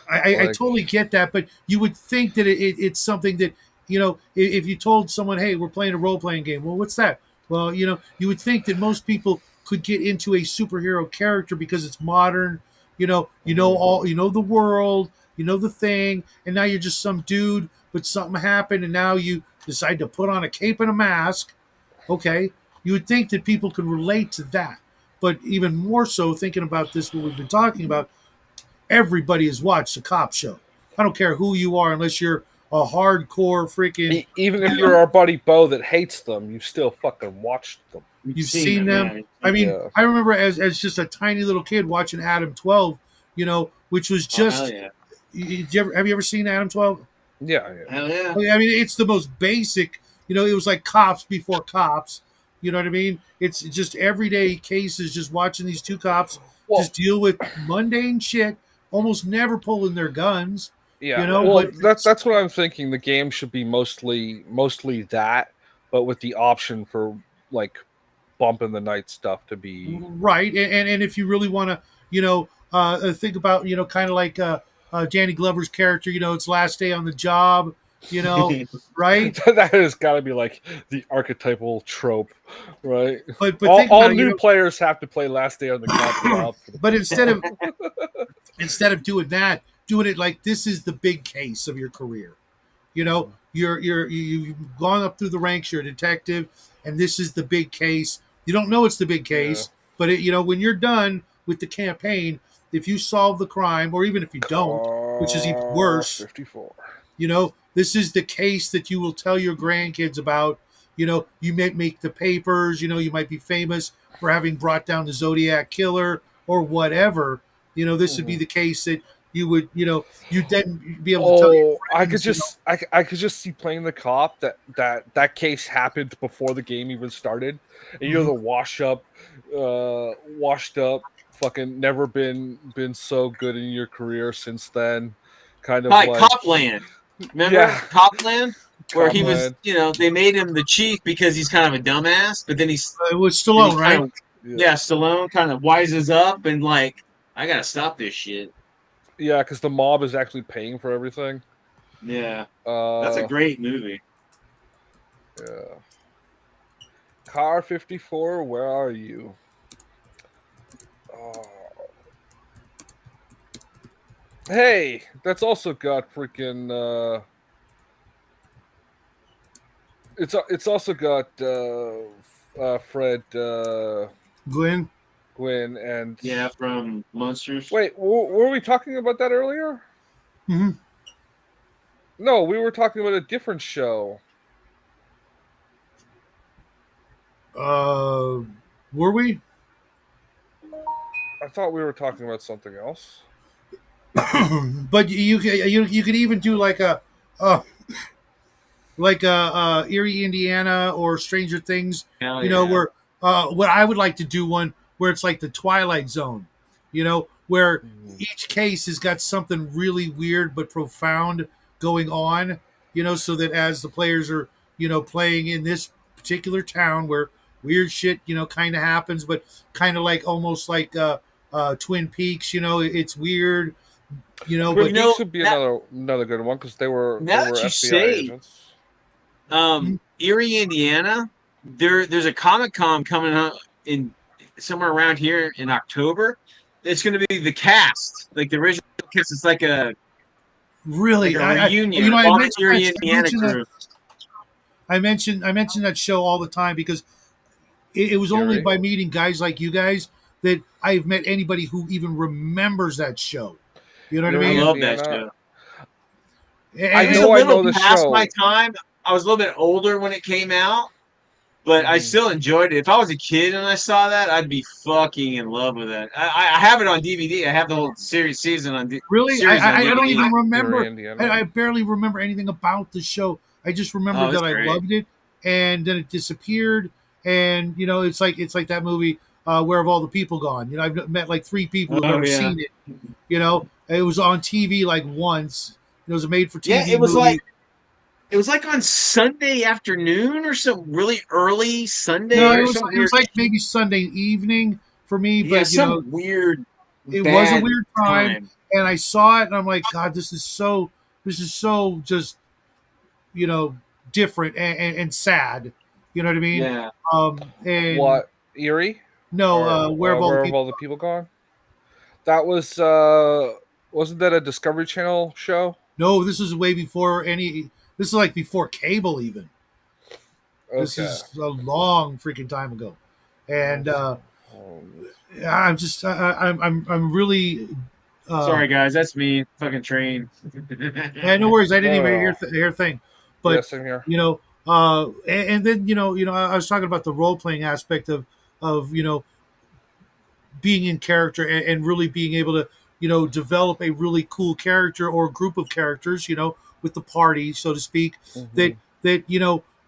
I Like totally get that, but you would think that it's something that if you told someone, "Hey, we're playing a role playing game," well, what's that? Well, you would think that most people could get into a superhero character because it's modern. mhm. The world, the thing, and now you're just some dude, but something happened, and now you decide to put on a cape and a mask. Okay, you would think that people could relate to that, but even more so, thinking about this, what we've been talking about, everybody has watched a cop show. I don't care who you are, unless you're a hardcore freaking. Even if you're our buddy Bo that hates them, you still fucking watched them. you've You've seen seen them, them. yeah. I mean, Yeah. I remember as just a tiny little kid watching Adam 12. Which was Oh hell just. yeah, Have you ever seen Adam 12? Yeah, yeah. hell yeah. I mean, it's the most basic. It was like cops before cops. You know what I mean? It's just everyday cases. Just watching these two cops Well, just deal with mundane shit, almost never pulling their guns. yeah. But Well, that's what I'm thinking. The game should be mostly that, but with the option for like bump in the night stuff to be. right. And if you really want to, think about, kind of like Danny Glover's character. It's last day on the job. Right. That has got to be like the archetypal trope, right? But All, think all about it. new players have to play Last Day on the Job for the But first time. instead of doing that, doing it like this is the big case of your career. You know, you've gone up through the ranks. You're a detective, and this is the big case. You don't know it's the big Yeah. case, but when you're done with the campaign, if you solve the crime, or even if you don't, which is even Car worse, 54. this is the case that you will tell your grandkids about. You may make the papers. You might be famous for having brought down the Zodiac killer or whatever. This would be Mhm. the case that you'd then be able to tell your Oh, I could friends. just I could just see playing the cop that case happened before the game even started, and you're Mhm. the washed up, fucking never been so good in your career since then, kind of Like like Copland. Remember yeah, Copland? Where he was, Copland, they made him the chief because he's kind of a dumbass, but It was then he Stallone, kind right? of, yeah, yeah, Stallone kind of wises up and like, I gotta stop this shit. yeah, because the mob is actually paying for everything. Yeah, that's a Uh, great movie. yeah, Car 54, where are you? Oh, hey, that's also got freaking it's also got Fred Glenn. Gwynn and Yeah, from Monsters. wait, were we talking about that earlier? Hmm. No, we were talking about a different show. Uh, were we? I thought we were talking about something else. But you could even do uh Erie, Indiana, or Stranger Things. Hell yeah. Where what I would like to do one where it's like the Twilight Zone. Where Mhm. each case has got something really weird but profound going on. So that as the players are playing in this particular town where weird shit kind of happens, but kind of like almost like Twin Peaks. It's weird. Well, Twin But Peaks would be that, another good one because they now were that you FBI say, agents. Erie, Indiana, there's a Comic Con coming up in somewhere around here in October. It's going to be the cast, like the original cast. It's like really, a I reunion of I all the mentioned that Erie, Indiana crew. I mentioned that show all the time because it was only Erie, by meeting guys like you guys that I've met anybody who even remembers that show. You know what I I Erie, mean? love that Indiana. show. I I was a And, know I little know the past my show. time. I was a little bit older when it came out, but I Mhm. still enjoyed it. If I was a kid and I saw that, I'd be fucking in love with it. I have it on DVD. I have the whole really, series on I don't DVD. even Erie, remember. Indiana. I barely remember anything about the show. I just remember Oh, it's that I great. loved it, and then it disappeared. And it's like that movie, Where Have All the People Gone? I've met like three people who've Oh ever yeah, seen it. It was on TV like once. It was a yeah. made-for-TV movie. It was like on Sunday afternoon or some really early No, Sunday it or was some it was weird. like maybe Sunday evening for me, Yeah, but some weird it was a bad weird time, time. and I saw it, and I'm like, God, this is so just you know different and sad. You know what I mean? Yeah. And What, Erie, no, or Where Have All the where have People all the people gone? That was wasn't that a Discovery Channel show? No, this is way before any. This is like before cable even. This Okay. is a long freaking time ago, and Nelson Holmes. I'm just I'm really uh, Sorry guys, that's me. Fucking train. and no worries. I didn't No, even no, hear no. hear a thing, Yeah, but same here. and then I was talking about the role playing aspect of being in character and really being able to develop a really cool character or group of characters with the party, so to speak. that Hmm. that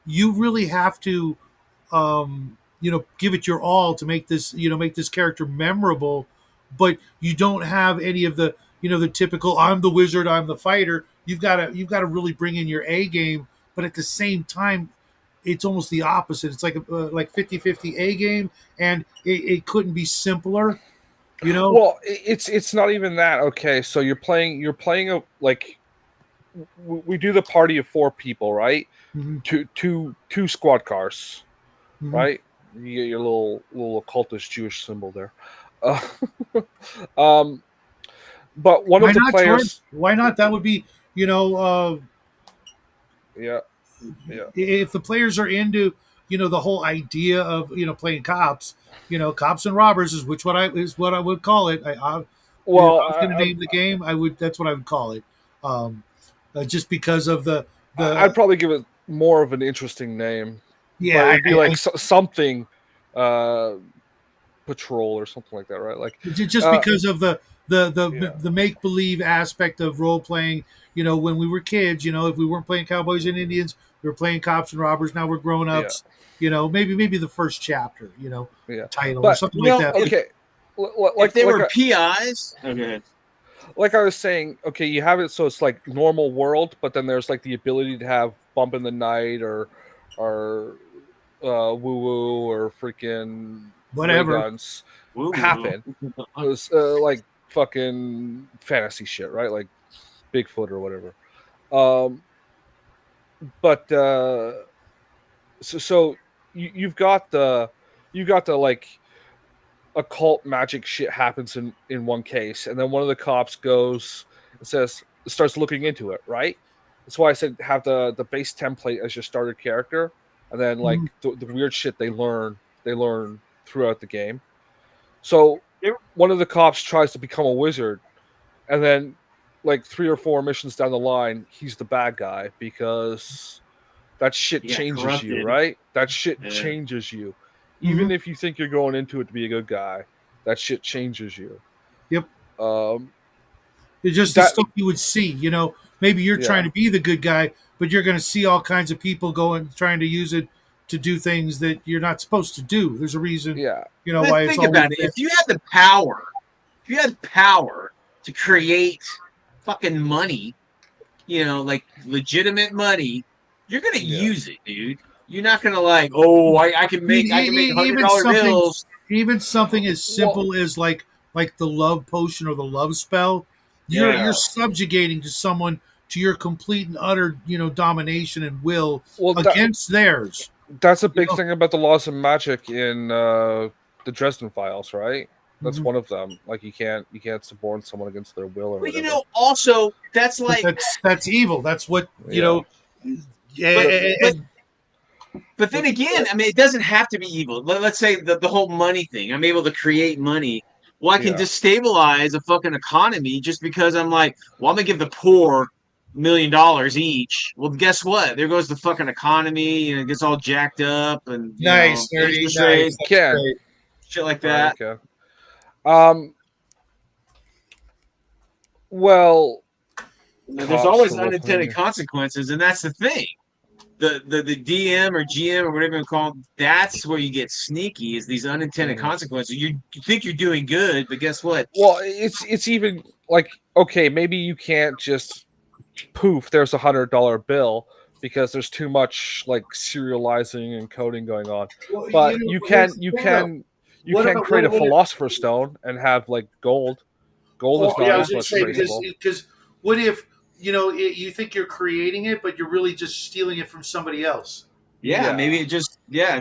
you really have to give it your all to make this character memorable, but you don't have any of the the typical I'm the wizard, I'm the fighter. You've got to really bring in your A game, but at the same time it's almost the opposite. It's like 50-50 A game, and it couldn't be simpler, you know. Well, it's not even that. Okay, so you're playing a like we do the party of four people, right? Hmm. Two squad cars, Hmm. right? You get your little occultist Jewish symbol there. Uh, um, but one Why of the not, George? players, Why not? That would be, you know, Yeah, yeah, If the players are into the whole idea of playing cops, cops and robbers is what I would call it. If well, I was going to name the game, I would that's what I would call it. Um, just because of I'd the probably give it more of an interesting name, but yeah it'd be like something uh, patrol or something like that, right? Like, just uh, because of yeah, the make believe aspect of role playing. When we were kids, if we weren't playing cowboys and Indians, we were playing cops and robbers. Now we're grown yeah, ups. Maybe the first chapter, yeah. title or But something You like know, that. if okay, if they like were PIs, oh, go ahead. like I was saying, okay, you have it so it's like normal world, but then there's like the ability to have bump in the night or woo woo or freaking ray Whatever. guns Woo woo. happen. It's like fucking fantasy shit, right? Like Bigfoot or whatever. Um, but so you've got the like occult magic shit happens in one case, and then one of the cops goes and starts looking into it, right? That's why I said have the base template as your starter character, and then like Mhm. the weird shit they learn throughout the game. So They were- one of the cops tries to become a wizard, and then like 3 or 4 missions down the line, he's the bad guy because that shit He got changes you, corrupted. right? That shit Uh, changes you. Mhm. Even if you think you're going into it to be a good guy, that shit changes you. Yep. Um, It's just the that stuff you would see. Maybe you're trying yeah, to be the good guy, but you're going to see all kinds of people going trying to use it to do things that you're not supposed to do. There's a reason, yeah, but why it's think always about it. there. If you had power to create fucking money, like legitimate money, you're gonna yeah. use it, dude. You're not gonna like, oh, I can make Even $100 something, bills. as Well, simple as like the love potion or the love spell, you're Yeah, yeah. subjugating to someone to your complete and utter domination and will Well, against theirs. that's a You big know. thing about the laws of magic in the Dresden Files, right? That's Mhm. one of them. Like you can't suborn someone against their will or but whatever. also that's But like, that's evil. That's what Yeah, but but and but then again, I mean, it doesn't have to be evil. Let's say the whole money thing. I'm able to create money. Well, I can yeah. destabilize a fucking economy just because I'm like, well, I'm gonna give the poor $1 million each. Well, guess what? There goes the fucking economy, and it gets all jacked up, and nice, nerdy, interest nice. rates, You That's can, great. shit like right? You that. can. Um, well, There's cops always for role playing unintended game. consequences, and that's the thing. The DM or GM or whatever you call it, that's where you get sneaky is these unintended Mhm. consequences. You think you're doing good, but guess what? Well, it's even like okay, maybe you can't just poof. There's $100 bill because there's too much like serializing and coding going on. Well, But you here's can the you thing though. can you What can about create a what if? philosopher's stone and have like gold. Gold Well, is yeah, not I was as going to much say traceable. because what if you think you're creating it, but you're really just stealing it from somebody else? Yeah, Yeah, maybe it just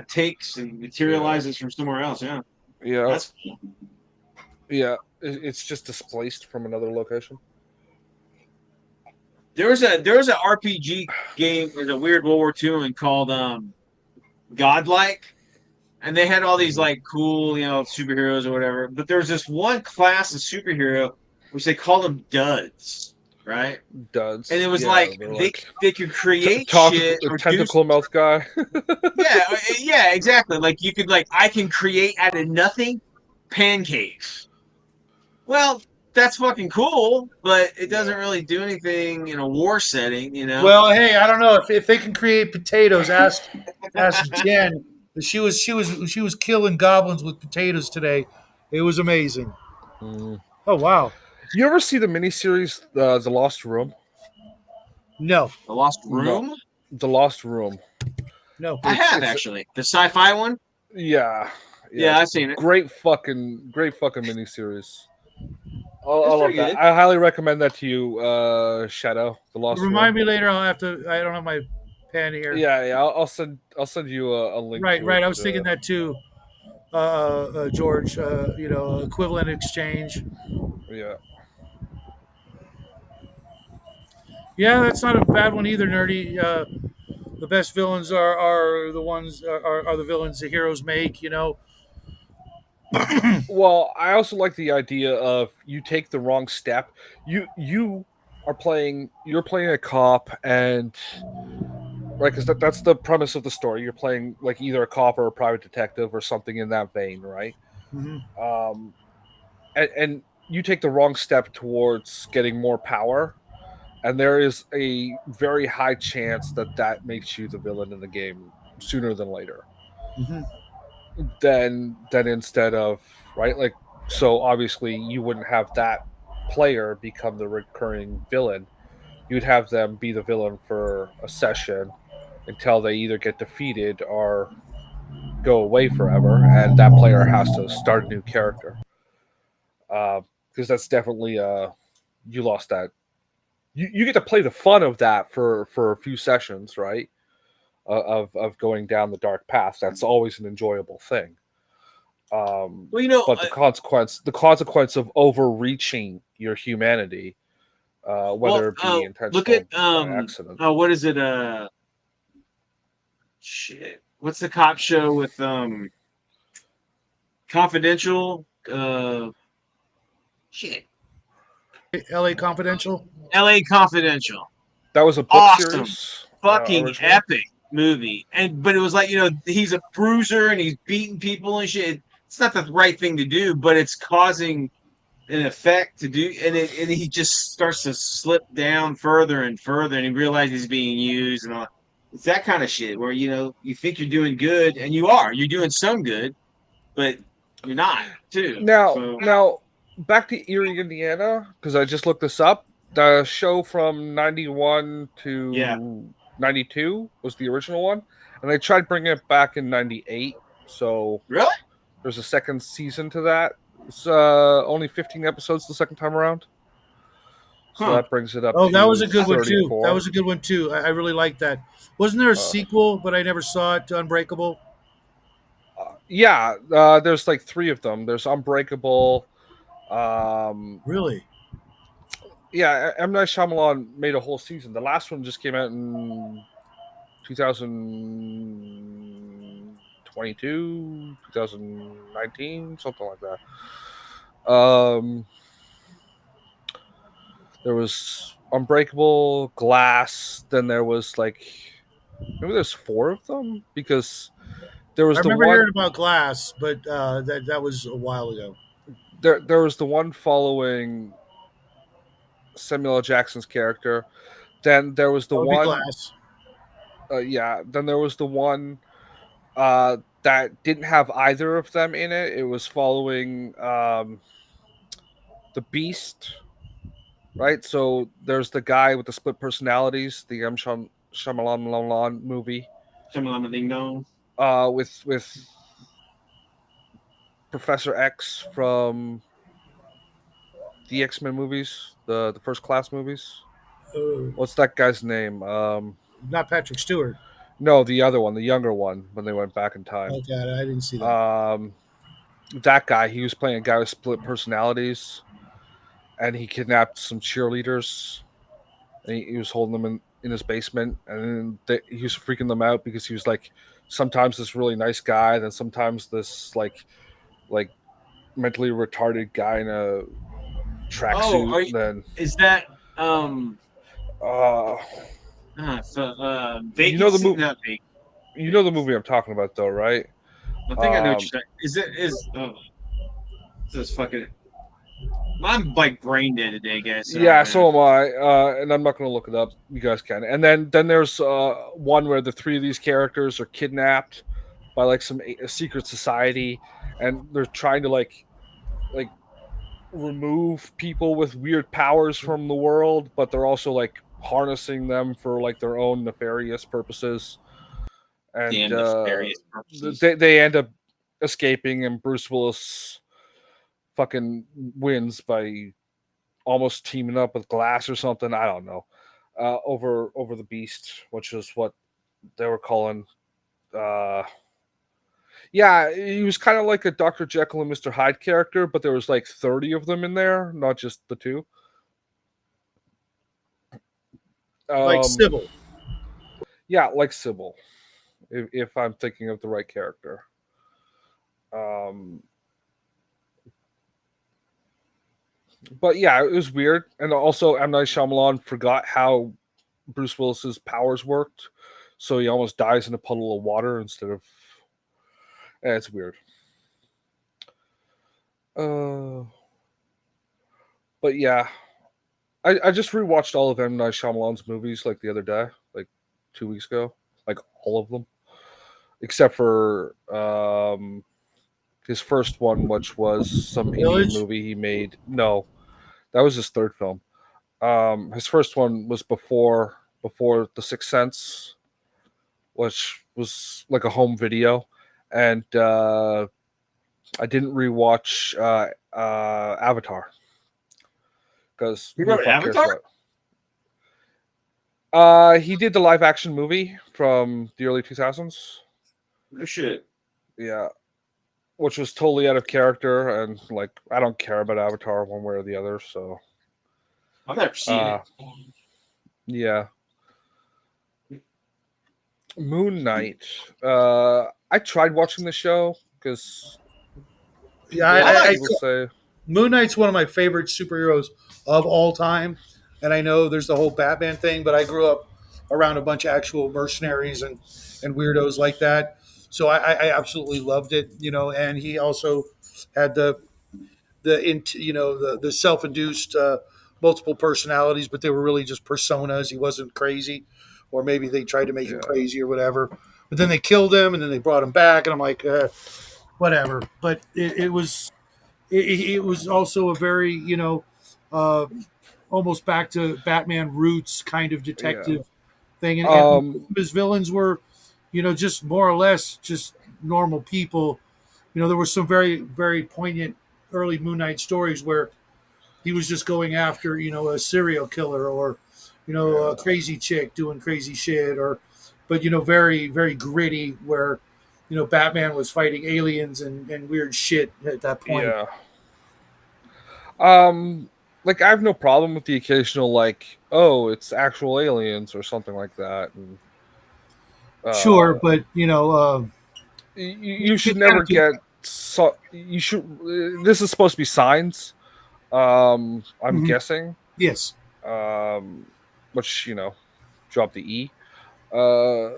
takes and yeah, materializes from somewhere else. Yeah, yeah, that's yeah. It's just displaced from another location. there was a RPG game. There's a weird World War II one called Godlike, and they had all these Hmm. like cool superheroes or whatever. But there's this one class of superhero which they call them duds, right? And it Duds. was Yeah, like they're they like they could create shit or do. tentacle mouth guy. Yeah, exactly. Like you could like I can create out of nothing pancakes. Well, that's fucking cool, but it Yeah. doesn't really do anything in a war setting, Well, hey, I don't know if they can create potatoes. Ask Jen. She was killing goblins with potatoes today. It was amazing. Mm. Oh wow. You ever see the miniseries The Lost Room? No, The Lost No, Room. The Lost Room. no. I have It's actually the sci-fi one. yeah, yeah. Yeah, I've seen it. Great fucking miniseries. I It's love pretty that. good. I highly recommend that to you, Shadow, The Lost Room. Remind me later. I'll have to. I don't have my pen here. Yeah, yeah. I'll send you a link Right, to it. right. I was thinking that too, George. Equivalent exchange. Yeah. Yeah, that's not a bad one either, nerdy. the best villains are the ones are the villains the heroes make. Well, I also like the idea of you take the wrong step. You are playing. You're playing a cop, and right, because that's the premise of the story. You're playing like either a cop or a private detective or something in that vein, right? Mhm. Um, and you take the wrong step towards getting more power, and there is a very high chance that that makes you the villain in the game sooner than later. Mhm. Then instead of right, like so obviously you wouldn't have that player become the recurring villain. You'd have them be the villain for a session until they either get defeated or go away forever, and that player has to start a new character. Because that's definitely you lost that. You get to play the fun of that for a few sessions, right? Of going down the dark path. That's always an enjoyable thing. Well, you know, But the consequence of overreaching your humanity, well, whether it be look at intentional by accident. oh, what is it? Shit. What's the cop show with Confidential? Shit. L.A. Confidential. L.A. Confidential. That was a book Awesome, series fucking originally. epic movie. And but it was like he's a bruiser and he's beating people and shit. It's not the right thing to do, but it's causing an effect to do, and he just starts to slip down further and further, and he realizes he's being used and all. It's that kind of shit where you think you're doing good, and you're doing some good, but you're not too. Now, So now back to Erie, Indiana, because I just looked this up. The show from 91 yeah, to 92 was the original one, and they tried bringing it back in 98. So really, there's a second season to that. It's only 15 episodes the second time around. So huh? that brings it up Oh, that was to a good one too. That 34. was a good one too. I really liked that. Wasn't there a Uh, sequel, but I never saw it to Unbreakable? yeah, there's like three of them. There's Unbreakable. Um, Really? yeah, M. Night Shyamalan made a whole season. The last one just came out in 2022, 2019, something like that. There was Unbreakable, Glass. Then there was like maybe there's four of them because there I was the remember one hearing about Glass, but that was a while ago. there was the one following Samuel L. Jackson's character. Then there was the That would be one, Glass. yeah. Then there was the one that didn't have either of them in it. It was following the Beast, right? So there's the guy with the split personalities, the Shyamalan movie, Shyamalan Ding Dong. with Professor X from the X-Men movies, the first class movies. Uh, What's that guy's name? Not Patrick Stewart. No, the other one, the younger one, when they went back in time. Okay, I didn't see that. Um, that guy, he was playing a guy with split personalities, and he kidnapped some cheerleaders, and he was holding them in his basement, and he was freaking them out because he was like, sometimes this really nice guy, then sometimes this like mentally retarded guy in a Oh, tracksuit, then is that um uh, you know the vacancy? movie. Not vacancy. You know the movie I'm talking about, though, right? I think I know what Um, you're saying. This fucking. I'm like brain dead today, guys. Sorry, yeah, man. so am I, and I'm not going to look it up. You guys can. And then there's one where the three of these characters are kidnapped by like a secret society, and they're trying to like remove people with weird powers from the world, but they're also like harnessing them for like their own nefarious purposes. And Damn nefarious purposes. they end up escaping, and Bruce Willis fucking wins by almost teaming up with Glass or something. I don't know. Over the Beast, which is what they were calling. Uh, yeah, he was kind of like a Dr. Jekyll and Mr. Hyde character, but there was like 30 of them in there, not just the two. Like Um, Sybil. Yeah, like Sybil, if I'm thinking of the right character. Um, but yeah, it was weird, and also M Night Shyamalan forgot how Bruce Willis's powers worked, so he almost dies in a puddle of water instead of. It's weird. Uh, but yeah, I just rewatched all of M Night Shyamalan's movies like the other day, like 2 weeks ago, like all of them, except for his first one, which was some Indian Village. movie he made. No, that was his third film. His first one was before The Sixth Sense, which was like a home video, and I didn't rewatch Avatar because He who the wrote fuck cares Avatar? about? He did the live action movie from the early 2000s. No shit. Yeah, which was totally out of character, and like I don't care about Avatar one way or the other. So I've never seen uh, it. yeah, Moon Knight. I tried watching the show because Yeah, people I like. people say Moon Knight's one of my favorite superheroes of all time, and I know there's the whole Batman thing, but I grew up around a bunch of actual mercenaries and weirdos like that, so I absolutely loved it. And he also had the self induced multiple personalities, but they were really just personas. He wasn't crazy, or maybe they tried to make him yeah, crazy or whatever. But then they killed him, and then they brought him back, and I'm like, whatever. But it was also a very uh, almost back to Batman roots kind of yeah. detective thing, and Um, his villains were just more or less just normal people. There were some very very poignant early Moon Knight stories where he was just going after a serial killer or a yeah, crazy chick doing crazy shit, or but very very gritty where Batman was fighting aliens and weird shit at that point. yeah. Um, like I have no problem with the occasional like, oh, it's actual aliens or something like that, and Sure, uh, but you you should kind never of take. get so you should. This is supposed to be signs. I'm Mhm. guessing. Yes. Um, which drop the e. Uh,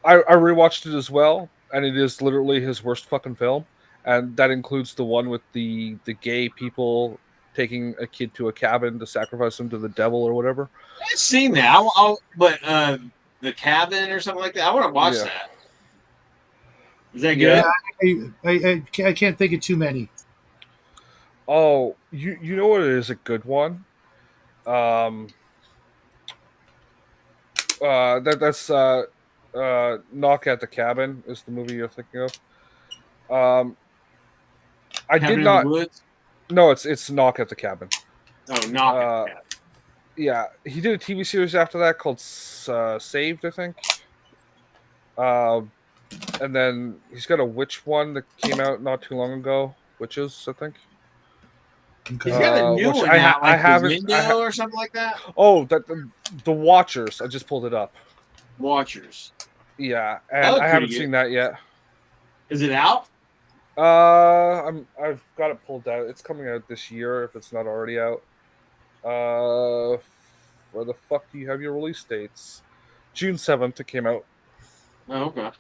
I rewatched it as well, and it is literally his worst fucking film, and that includes the one with the gay people taking a kid to a cabin to sacrifice him to the devil or whatever. I've seen that. But the cabin or something like that. I want to watch Yeah, that. Is that yeah. Yeah, good? I can't think of too many. Oh, you know what is a good one? Um, that's Knock at the Cabin is the movie you're thinking of. Um, I did Cabin in the not. Woods. No, it's Knock at the Cabin. Oh, knock at Uh, the cabin. yeah, he did a TV series after that called Saved, I think. Uh, and then he's got a witch one that came out not too long ago. Witches, I think. He's Okay. got a new Which one now, I like the haven't. window or something like that. Oh, that the Watchers. I just pulled it up. Watchers. Yeah, That and I looked pretty haven't good. seen that yet. Is it out? I've got it pulled out. It's coming out this year if it's not already out. Uh, where the fuck do you have your release dates? June 7th. It came out. Oh, okay.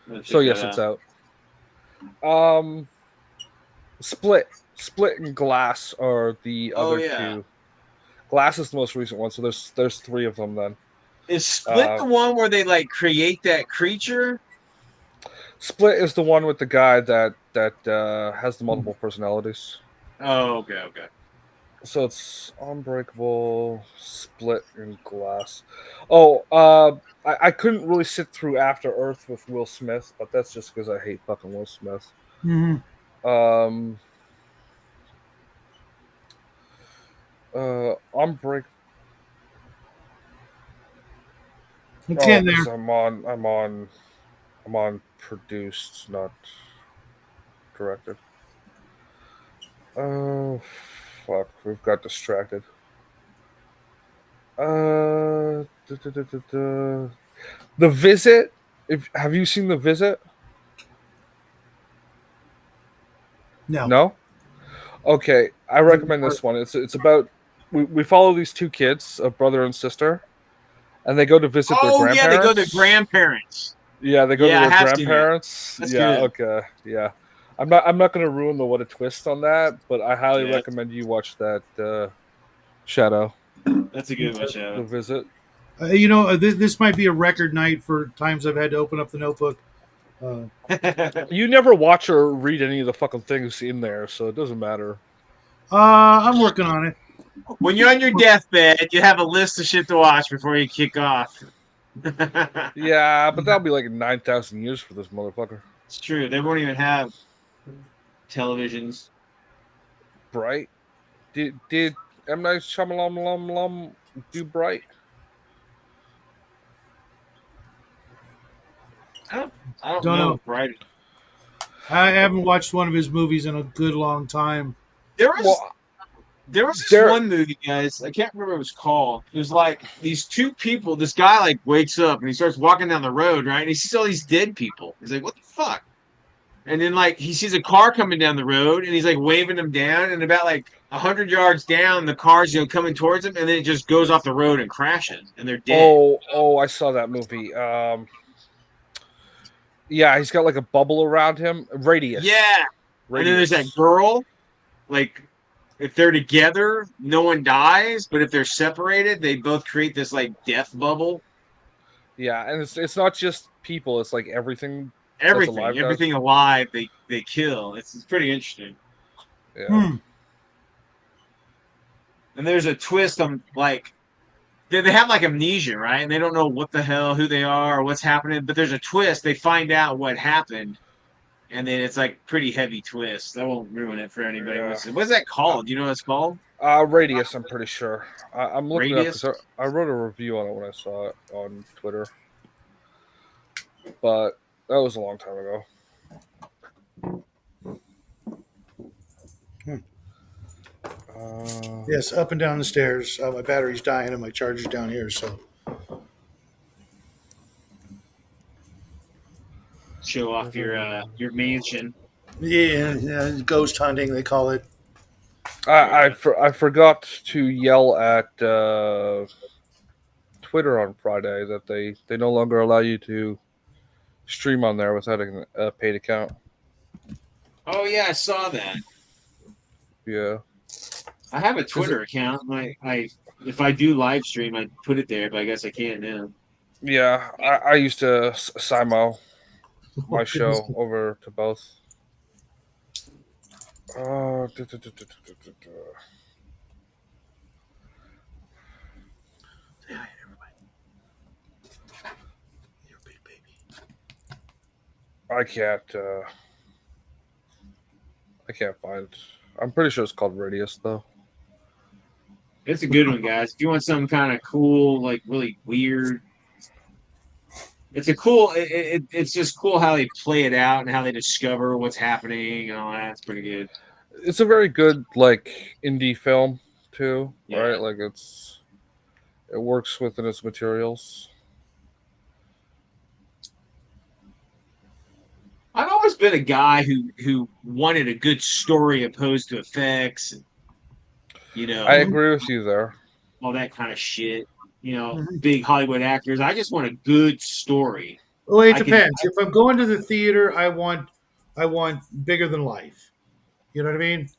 Let's So check that yes, it's out. out. Split, and Glass are the Oh other yeah. two. Glass is the most recent one, so there's three of them then. Is Split Uh, the one where they like create that creature? Split is the one with the guy that has the multiple personalities. Oh, okay, okay. So it's Unbreakable, Split, and Glass. Oh, I couldn't really sit through After Earth with Will Smith, but that's just because I hate fucking Will Smith. Hmm. Um, Unbreak. It's Oh, in because there. I'm on produced, not directed. Oh, fuck, we've got distracted. The Visit. If have you seen The Visit? No. No. Okay, I recommend this one. It's about we follow these two kids, a brother and sister, and they go to visit their Oh yeah, they go to grandparents. grandparents. Yeah, they go to Yeah, I their have seen that. grandparents. That's Yeah, good. okay, yeah. I'm not going to ruin the what a twist on that, but I highly Yeah, recommend you watch that Shadow, that's a good one, The Shadow. Visit. This might be a record night for times I've had to open up the notebook. Uh, You never watch or read any of the fucking things in there, so it doesn't matter. I'm working on it. When you're on your deathbed, you have a list of shit to watch before you kick off. Yeah, but that'll be like 9,000 years for this motherfucker. It's true. They won't even have televisions. Bright. Did M Night Shyamalan do Bright? I don't, I don't Don't know know. if right. I haven't watched one of his movies in a good long time. There was Well, there was this there. one movie, guys. I can't remember what it was called. It was like these two people. This guy like wakes up and he starts walking down the road, right? And he sees all these dead people. He's like, "What the fuck?" And then like he sees a car coming down the road, and he's like waving them down. And about like 100 yards down, the car's coming towards him, and then it just goes off the road and crashes, and they're dead. Oh, I saw that movie. Yeah, he's got like a bubble around him. Radius. Yeah. And then there's that girl. Like if they're together, no one dies, but if they're separated, they both create this like death bubble. Yeah, and it's not just people; it's like everything that's Everything, alive does. everything alive, they kill. It's pretty interesting. Yeah. Hmm. And there's a twist on like they have like amnesia, right? And they don't know what the hell who they are or what's happening. But there's a twist. They find out what happened, and then it's like pretty heavy twist. I won't ruin it for anybody. Yeah. What's that called? Do you know what it's called? Radius. I'm pretty sure. I'm looking it up Radius? because I wrote a review on it when I saw it on Twitter, but that was a long time ago. Hmm. Uh, Yes, up and down the stairs. My battery's dying and my charger's down here. So Show off your mansion. yeah, ghost hunting they call it. I forgot to yell at Twitter on Friday that they no longer allow you to stream on there without a paid account. Oh yeah, I saw that. Yeah. I have a Twitter account. I if I do live stream, I put it there, but I guess I can't now. Yeah, I used to Simo my Oh, goodness. show over to both. Uh, Say hi, everybody. You're a big baby. I can't. I can't find. I'm pretty sure it's called Radius though. It's a good one, guys. If you want something kind of cool, like really weird, it's a cool. It's just cool how they play it out and how they discover what's happening and all that. It's pretty good. It's a very good like indie film too, Yeah. right? Like it works within its materials. I've always been a guy who wanted a good story opposed to effects, I agree with you there. all that kind of shit. Mhm. Big Hollywood actors. I just want a good story. Well, it I can- depends. If I'm going to the theater, I want bigger than life. You know what I mean?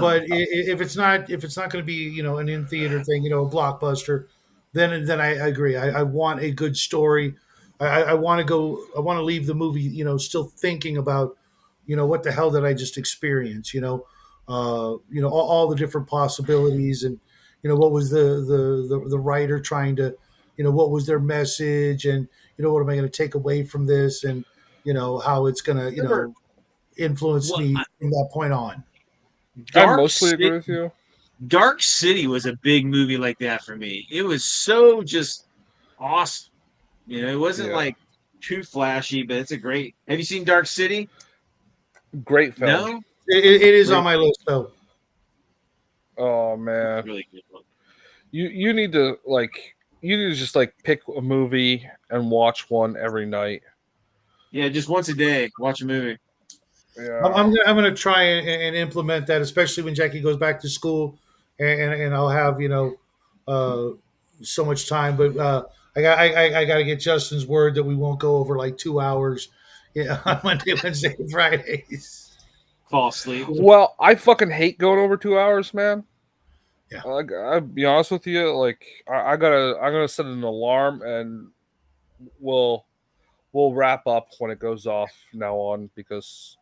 But if it's not going to be an in theater thing, a blockbuster, then I agree. I want a good story. I want to go. I want to leave the movie, still thinking about, what the hell did I just experience? All the different possibilities, and what was the writer trying to, what was their message, and what am I going to take away from this, and how it's going to influence Well, me from that point on. I Dark mostly City, agree with you. Dark City was a big movie like that for me. It was so just awesome. It wasn't Yeah. like too flashy, but it's a great. Have you seen Dark City? Great film. No, It is on my list, though. Oh man, really good one. you need to like you need to just like pick a movie and watch one every night. Yeah, just once a day, watch a movie. I'm, Yeah. I'm gonna I'm gonna try and implement that, especially when Jackie goes back to school, and I'll have uh, so much time. But I got to get Justin's word that we won't go over like 2 hours, yeah, on Monday, Wednesday, and Fridays. Fall asleep. Well, I fucking hate going over 2 hours, man. Yeah. I'll be honest with you. Like, I'm gonna set an alarm, and we'll we'll wrap up when it goes off from now on because.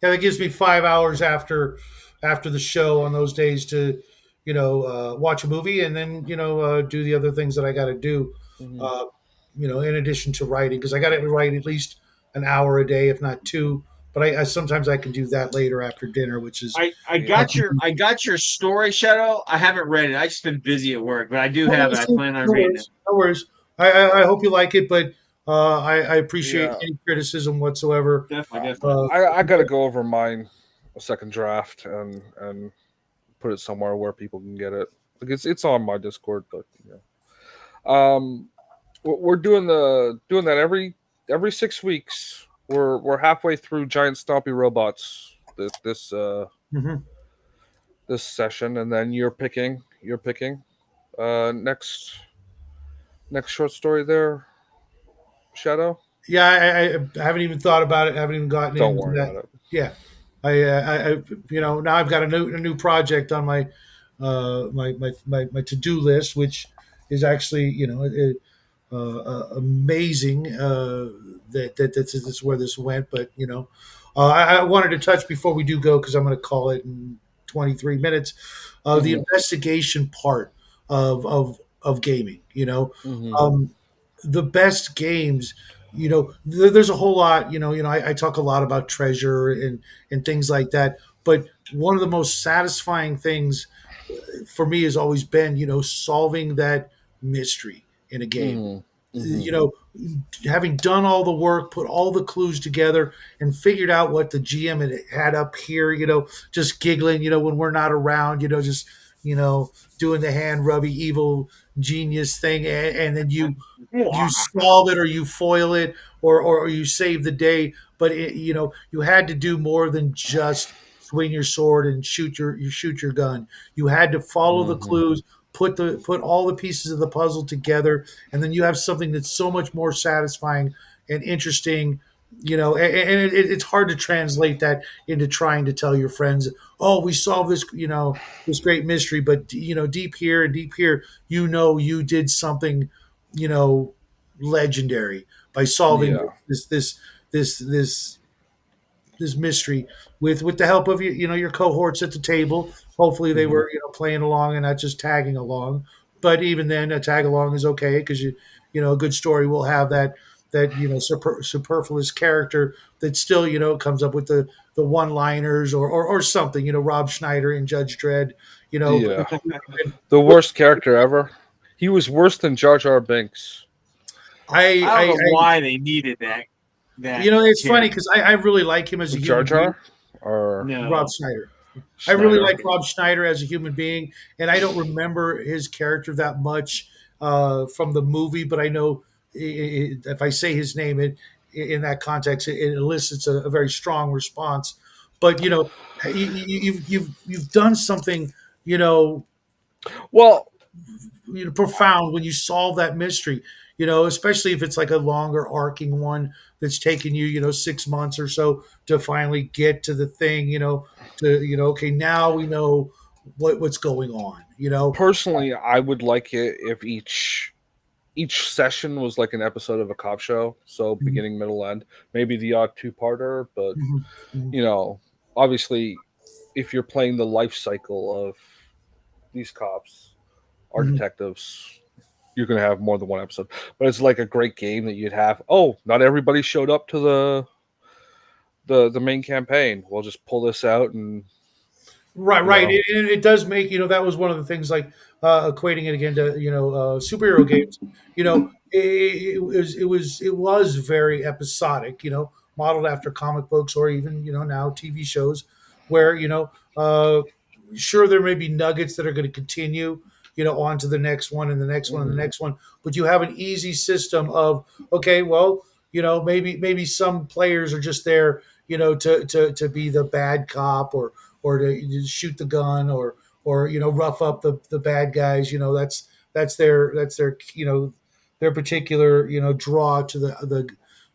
Yeah, that gives me 5 hours after the show on those days to, watch a movie and then do the other things that I got to do. Mhm. Uh, in addition to writing, because I got to write at least an hour a day, if not two. But I sometimes I can do that later after dinner, which is I Yeah. got your story, Shadow. I haven't read it. I just been busy at work, but I do no have it. I plan on reading it. worries. No worries. I hope you like it, but I appreciate Yeah. any criticism whatsoever. Definitely, definitely. Uh, I got to go over mine a second draft and put it somewhere where people can get it. Like it's on my Discord, but um, we're doing that every 6 weeks. We're halfway through Giant Stompy Robots mhm. this session, and then you're picking next short story there, Shadow. Yeah, I haven't even thought about it. Haven't even gotten Don't into worry that. about it. Yeah, now I've got a new project on my to do list, which is actually amazing that's where this went. But I wanted to touch before we do go because I'm going to call it in 23 minutes. The Hmm. investigation part of gaming. Hmm. Um, the best games. There's a whole lot. I talk a lot about treasure and things like that. But one of the most satisfying things for me has always been, solving that mystery in a game. Hmm. Hmm. You know, having done all the work, put all the clues together, and figured out what the GM had up here. Just giggling. When we're not around. Just doing the hand rubby evil genius thing, and then you solve it or you foil it or you save the day. But you had to do more than just swing your sword and shoot your gun. You had to follow the Hmm. clues, put all the pieces of the puzzle together, and then you have something that's so much more satisfying and interesting. It's hard to translate that into trying to tell your friends, oh, we solved this great mystery, but deep here and deep here, you did something you know legendary by solving Yeah. this this this mystery with the help of your cohorts at the table. Hopefully, they Hmm. were playing along and not just tagging along. But even then, a tag along is okay because a good story will have that superfluous character that still comes up with the one liners or something. Rob Schneider in Judge Dredd. But Yeah. The worst character ever. He was worse than Jar Jar Binks. I I don't I, know I why they needed that it's funny character. because I really like him as a Jar human being. Jar or Rob No, Schneider. I really Schneider. like Rob Schneider as a human being, and I don't remember his character that much from the movie, but I know if I say his name in that context, it elicits a very strong response. But you've done something you know Well, profound when you solve that mystery. Especially if it's like a longer arcing one that's taken you 6 months or so to finally get to the thing. Okay, now we know what's going on. personally, I would like it if each session was like an episode of a cop show, so Mhm, beginning, middle, end. Maybe the odd two-parter, but mhm, mhm, you know, obviously, if you're playing the life cycle of these cops or mhm. detectives, you're gonna have more than one episode. But it's like a great game that you'd have. Oh, not everybody showed up to the main campaign. We'll just pull this out and Right, you right. know. It does make that was one of the things like equating it again to superhero games. It was very episodic. Modeled after comic books or even now TV shows, where sure there may be nuggets that are going to continue. on to the next one and the next one and the Mhm. next one. But you have an easy system of, okay, well, maybe some players are just there, to be the bad cop, or to shoot the gun, or rough up the bad guys. That's their their particular draw to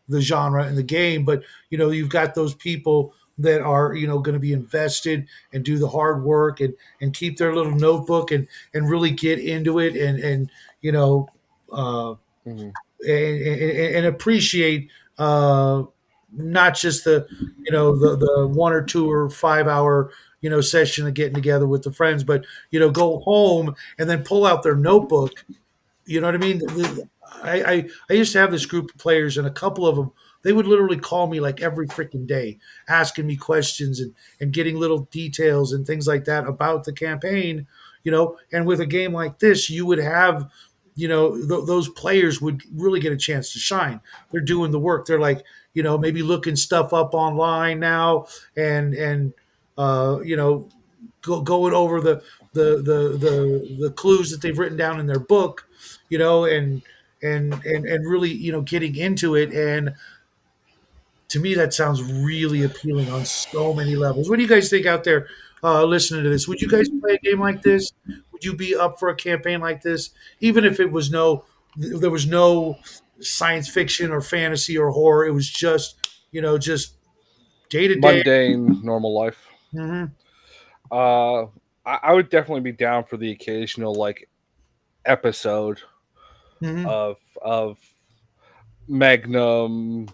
the genre and the game. But you've got those people that are going to be invested and do the hard work, and keep their little notebook, and really get into it, and you know uh, Mhm. and appreciate, not just the 1 or 2 or 5 hour session of getting together with the friends, but go home and then pull out their notebook. You know what I mean? I used to have this group of players, and a couple of them, they would literally call me like every freaking day, asking me questions, and getting little details and things like that about the campaign. And with a game like this, you would have, those players would really get a chance to shine. They're doing the work. They're like, maybe looking stuff up online now, and going over the clues that they've written down in their book, and really getting into it. And to me, that sounds really appealing on so many levels. What do you guys think out there, listening to this? Would you guys play a game like this? Would you be up for a campaign like this, even if there was no science fiction or fantasy or horror? It was just day to day. Mundane, normal life. Mhm, Uh, I would definitely be down for the occasional like episode mhm. of Magnum.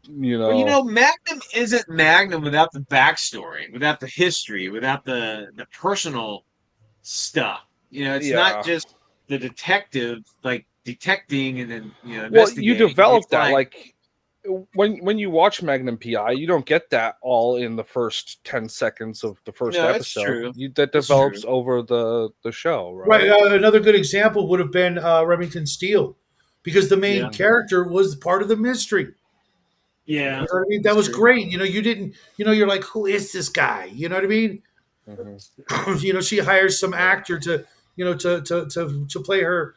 You Well, know, Magnum isn't Magnum without the backstory, without the history, without the personal stuff. It's not yeah. just the detective like detecting and then Well, you investigating. develop It's that like like when you watch Magnum PI, you don't get that all in the first 10 seconds of the first it's episode. true. That It's true. develops over the show, Right. right? Another good example would have been Remington Steele, because the main Yeah. character was part of the mystery. Yeah. You know what I mean? That It's was true. great. You didn't. You're like, who is this guy? You know what I mean? Hmm. She hires some Yeah. actor to play her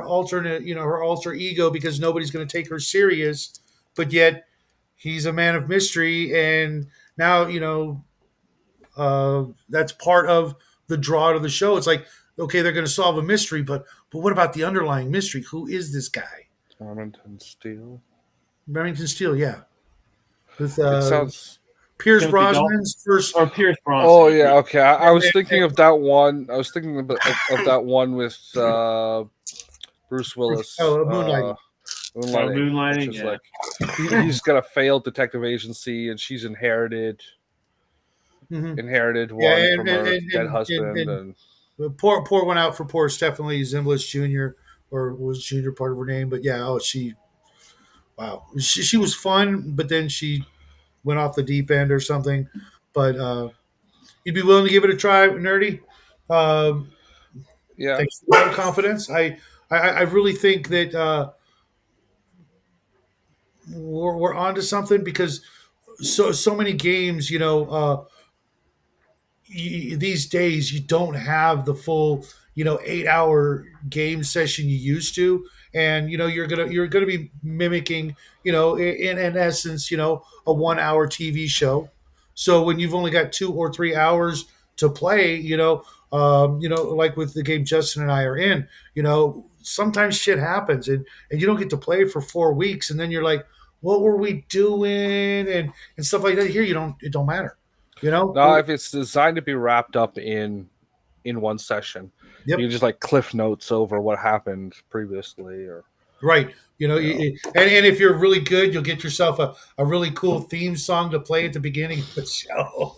alternate, her alter ego, because nobody's going to take her serious. But yet he's a man of mystery, and now that's part of the draw to the show. It's like, okay, they're going to solve a mystery, but what about the underlying mystery? Who is this guy? Tormenton Steel. Remington Steele, yeah, with It sounds. Pierce Timothy Dalton Brosnan's first. or Pierce Oh Bronson. yeah, okay. I And, was thinking of that one. I was thinking of that one with Bruce Willis. Moonlighting. Moonlighting, which Moonlighting. is Yeah. like he's got a failed detective agency, and she's Hmm. inherited Yeah, one from her dead husband, and and pour one out for poor Stephanie Zimbalist Jr., or was Jr. part of her name? But yeah, wow, she was fun, but then she went off the deep end or something. But you'd be willing to give it a try, nerdy. Um, yeah, Thanks for the confidence. I really think that we're onto something, because so many games, these days you don't have the full 8 hour game session you used to. And you're gonna be mimicking, in essence, a 1 hour TV show. So when you've only got 2 or 3 hours to play, like with the game Justin and I are in, sometimes shit happens, and you don't get to play for 4 weeks, and then you're like, what were we doing, and stuff like that. Here, it don't matter, you know. now if it's designed to be wrapped up in one session, you Yep. can just like cliff notes over what happened previously, or Right. you know, And if you're really good, you'll get yourself a really cool theme song to play at the beginning of the show.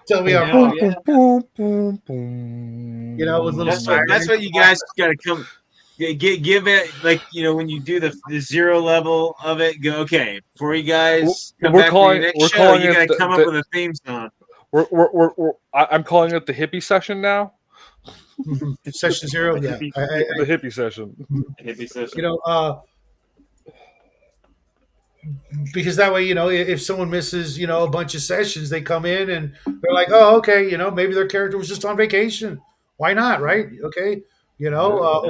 Tell me boom, I'm Hell wrong. yeah. boom, boom, boom, With little That's siren. what you guys got to come. Give it like when you do the zero level of it. Go okay before you guys come we're back for your calling next we're show. calling You got it to come up with a theme song. I'm calling it the hippie session now. Session zero. The Yeah. hippie, The hippie session. hippie session. You know, because that way, if someone misses, a bunch of sessions, they come in and they're like, oh, okay, maybe their character was just on vacation, Why not? Right? Okay. Yeah. Or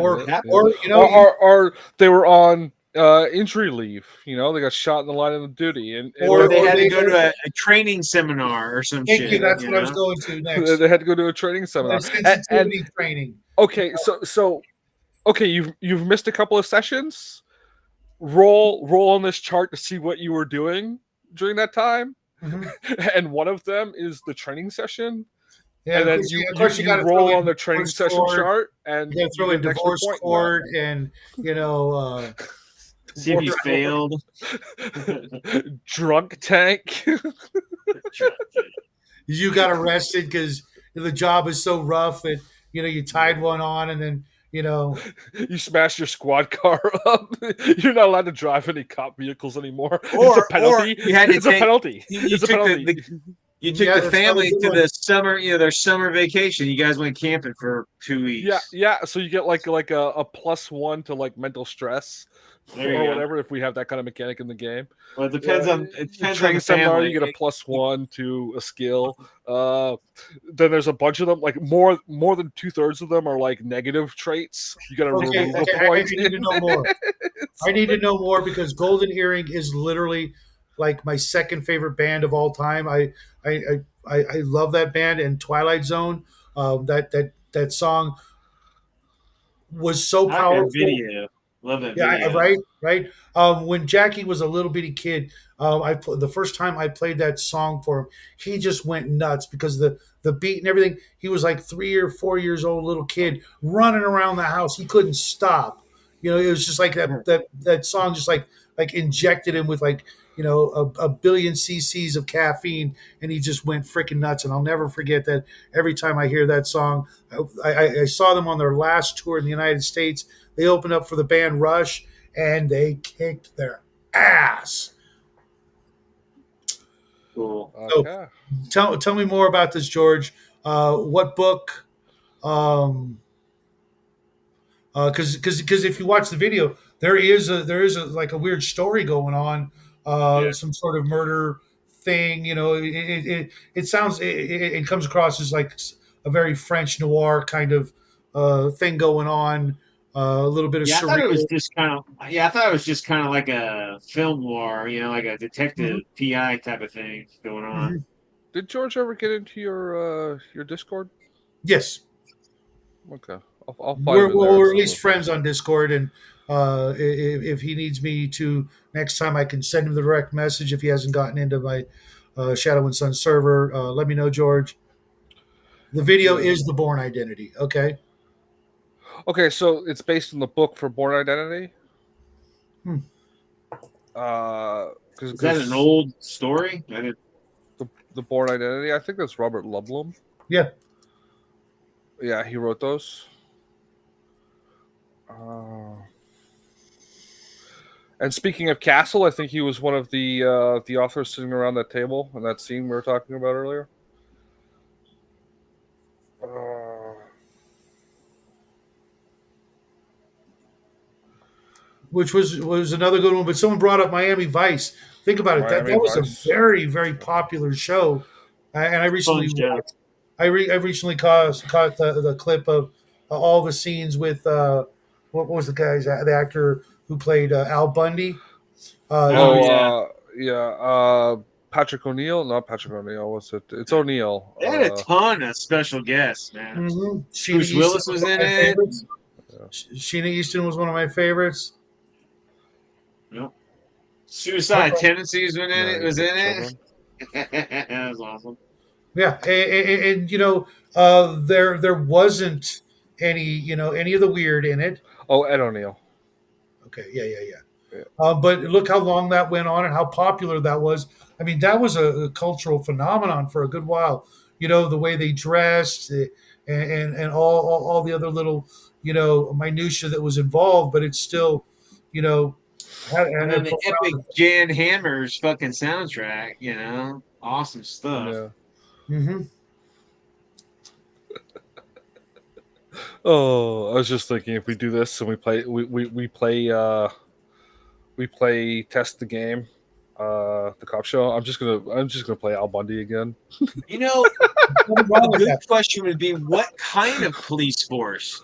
Or they were on injury leave. They got shot in the line of duty, and Or or they or had to they go to a training seminar or some thank you. shit. That's You what I was know. going to next. they had to go to a training seminar. And Sensitivity training. okay, so okay, you've missed a couple of sessions. Roll on this chart to see what you were doing during that time, Mhm. and one of them is the training session, Yeah, and of then course, you of you course, you got you to throw roll in on the training divorce session cord. chart, You and got to you throw get in an extra divorce point in that. cord, and you know, See if you failed. Drunk tank. you got arrested because the job is so rough that you tied one on, and then You smash your squad car up. You're not allowed to drive any cop vehicles anymore. It's a Or penalty. you had to It's a take penalty. you It's a took penalty. you took yeah, the that's another family good to one. the summer, their summer vacation. You guys went camping for 2 weeks. Yeah. So you get like a +1 to like mental stress There or you go. whatever if we have that kind of mechanic in the game. Well, it depends on Training the seminar, you family. get a +1 to a skill. Then there's a bunch of them, like more than 2/3 of them are like negative traits. You got to Okay, remove a okay, I point. need to know more. I need to know more because Golden Earring is literally like my second favorite band of all time. I love that band, and Twilight Zone. That song was so I like that powerful. video. Love that Yeah, video. right, right. When Jackie was a little bitty kid, the first time I played that song for him, he just went nuts because the beat and everything. He was like 3 or 4 years old, little kid running around the house. He couldn't stop. It was just like that song, just like injected him with like a billion cc's of caffeine, and he just went freaking nuts. And I'll never forget that. Every time I hear that song, I saw them on their last tour in the United States. They opened up for the band Rush, and they kicked their ass. Cool. So Okay. tell me more about this, George. What book? Um, because if you watch the video, there is a like a weird story going on, Yeah. some sort of murder thing. It sounds it comes across as like a very French noir kind of thing going on. A little bit of Yeah, I thought it was surreal. just kind of. Yeah, I thought it was just kind of like a film noir, like a detective Mhm, PI type of thing going on. mhm. Did George ever get into your Discord? Yes, Okay, I'll find we're, him in there at we're at some least other point. friends on Discord, and if he needs me to next time, I can send him the direct message if he hasn't gotten into my Shadow and Sun server. Let me know, George. The video Yeah. is the Born Identity. Okay. Okay, so it's based on the book for Born Identity. Hmm. Is that an Because old story? I didn't. the Born Identity, I think that's Robert Ludlum. Yeah. Yeah, he wrote those. Uh, and speaking of Castle, I think he was one of the authors sitting around that table in that scene we were talking about earlier. Uh, Which was another good one. But someone brought up Miami Vice. Think about it. That Miami that was a Vice. very very popular show, and I Fun recently show. watched. I recently caught the clip of all the scenes with what was the guy's the actor who played Al Bundy. Oh He yeah, Yeah. Patrick O'Neill, not Patrick O'Neill. What's it? It's O'Neill. they had a ton of special guests, man. Sheena Bruce Easton Willis was was one in of my it. favorites. Sheena Easton was one of my favorites. Yep. Suicide Tendencies was in it. Married Was with in it. children. That was awesome. Yeah, and there wasn't any of the weird in it. Oh, Ed O'Neill. Okay, yeah. Yeah. But look how long that went on and how popular that was. I mean, that was a cultural phenomenon for a good while. The way they dressed, and all the other little minutia that was involved, but it's still you know And had then the epic profound. Jan Hammer's fucking soundtrack. Awesome stuff. Yeah. Mm-hmm. Oh, I was just thinking if we do this and we play test the game, the cop show. I'm just gonna play Al Bundy again. You know, nothing A wrong with good that. question would be, what kind of police force?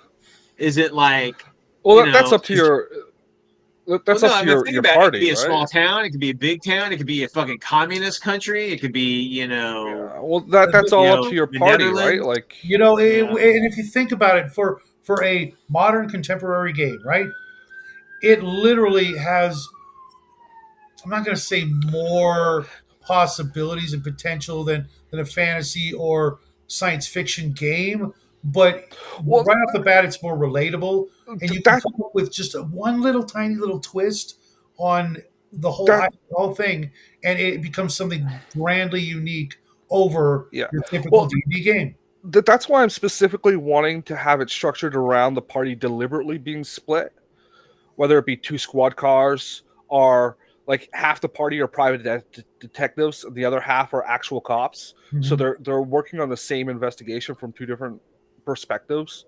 Is it like, Well, that's up to your. well, That's no, up I to mean, think your about it. It could party, be a right? small town. It could be a big town. It could be a fucking communist country. It could be, Yeah. Well, that's you all up know, to your the party, right? Netherlands. Like, And if you think about it, for a modern contemporary game, right? It literally has, I'm not going to say more possibilities and potential than a fantasy or science fiction game, but well, right off the bat, it's more relatable, and you can that come up with just one little tiny little twist on the that whole thing, and it becomes something grandly unique over yeah. your typical Well, D&D game. that's why I'm specifically wanting to have it structured around the party deliberately being split, whether it be two squad cars or like half the party are private detectives, the other half are actual cops. So Mhm. they're working on the same investigation from two different perspectives,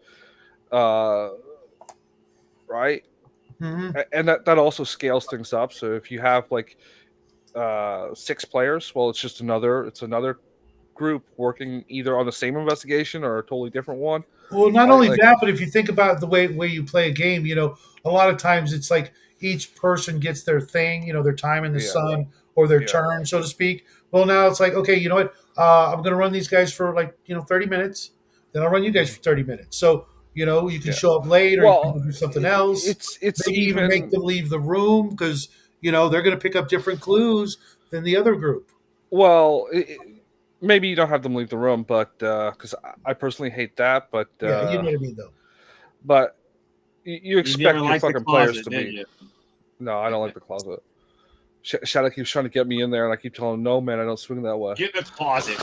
uh, right? Mhm. And that also scales things up. So if you have like 6 players, well, it's another group working either on the same investigation or a totally different one. Well, not only Like that, but if you think about the way you play a game, a lot of times it's like each person gets their thing, their time in the yeah, sun or their yeah, turn, so to speak. Well, now it's like, okay, you know what? I'm going to run these guys for like 30 minutes. Then I'll run you guys mhm, for 30 minutes. So you can yeah. show up late or you can Well, go do something else. it's Maybe even make even them leave the room because they're going to pick up different clues than the other group. well. Maybe you don't have them leave the room, but because I personally hate that, Yeah, you know what I mean, though. but you You never expect your liked the fucking players closet, to did be. you? No, I don't like the closet. Shadow keeps trying to get me in there, and I keep telling him, "No, man, I don't swing that way." Get in the closet.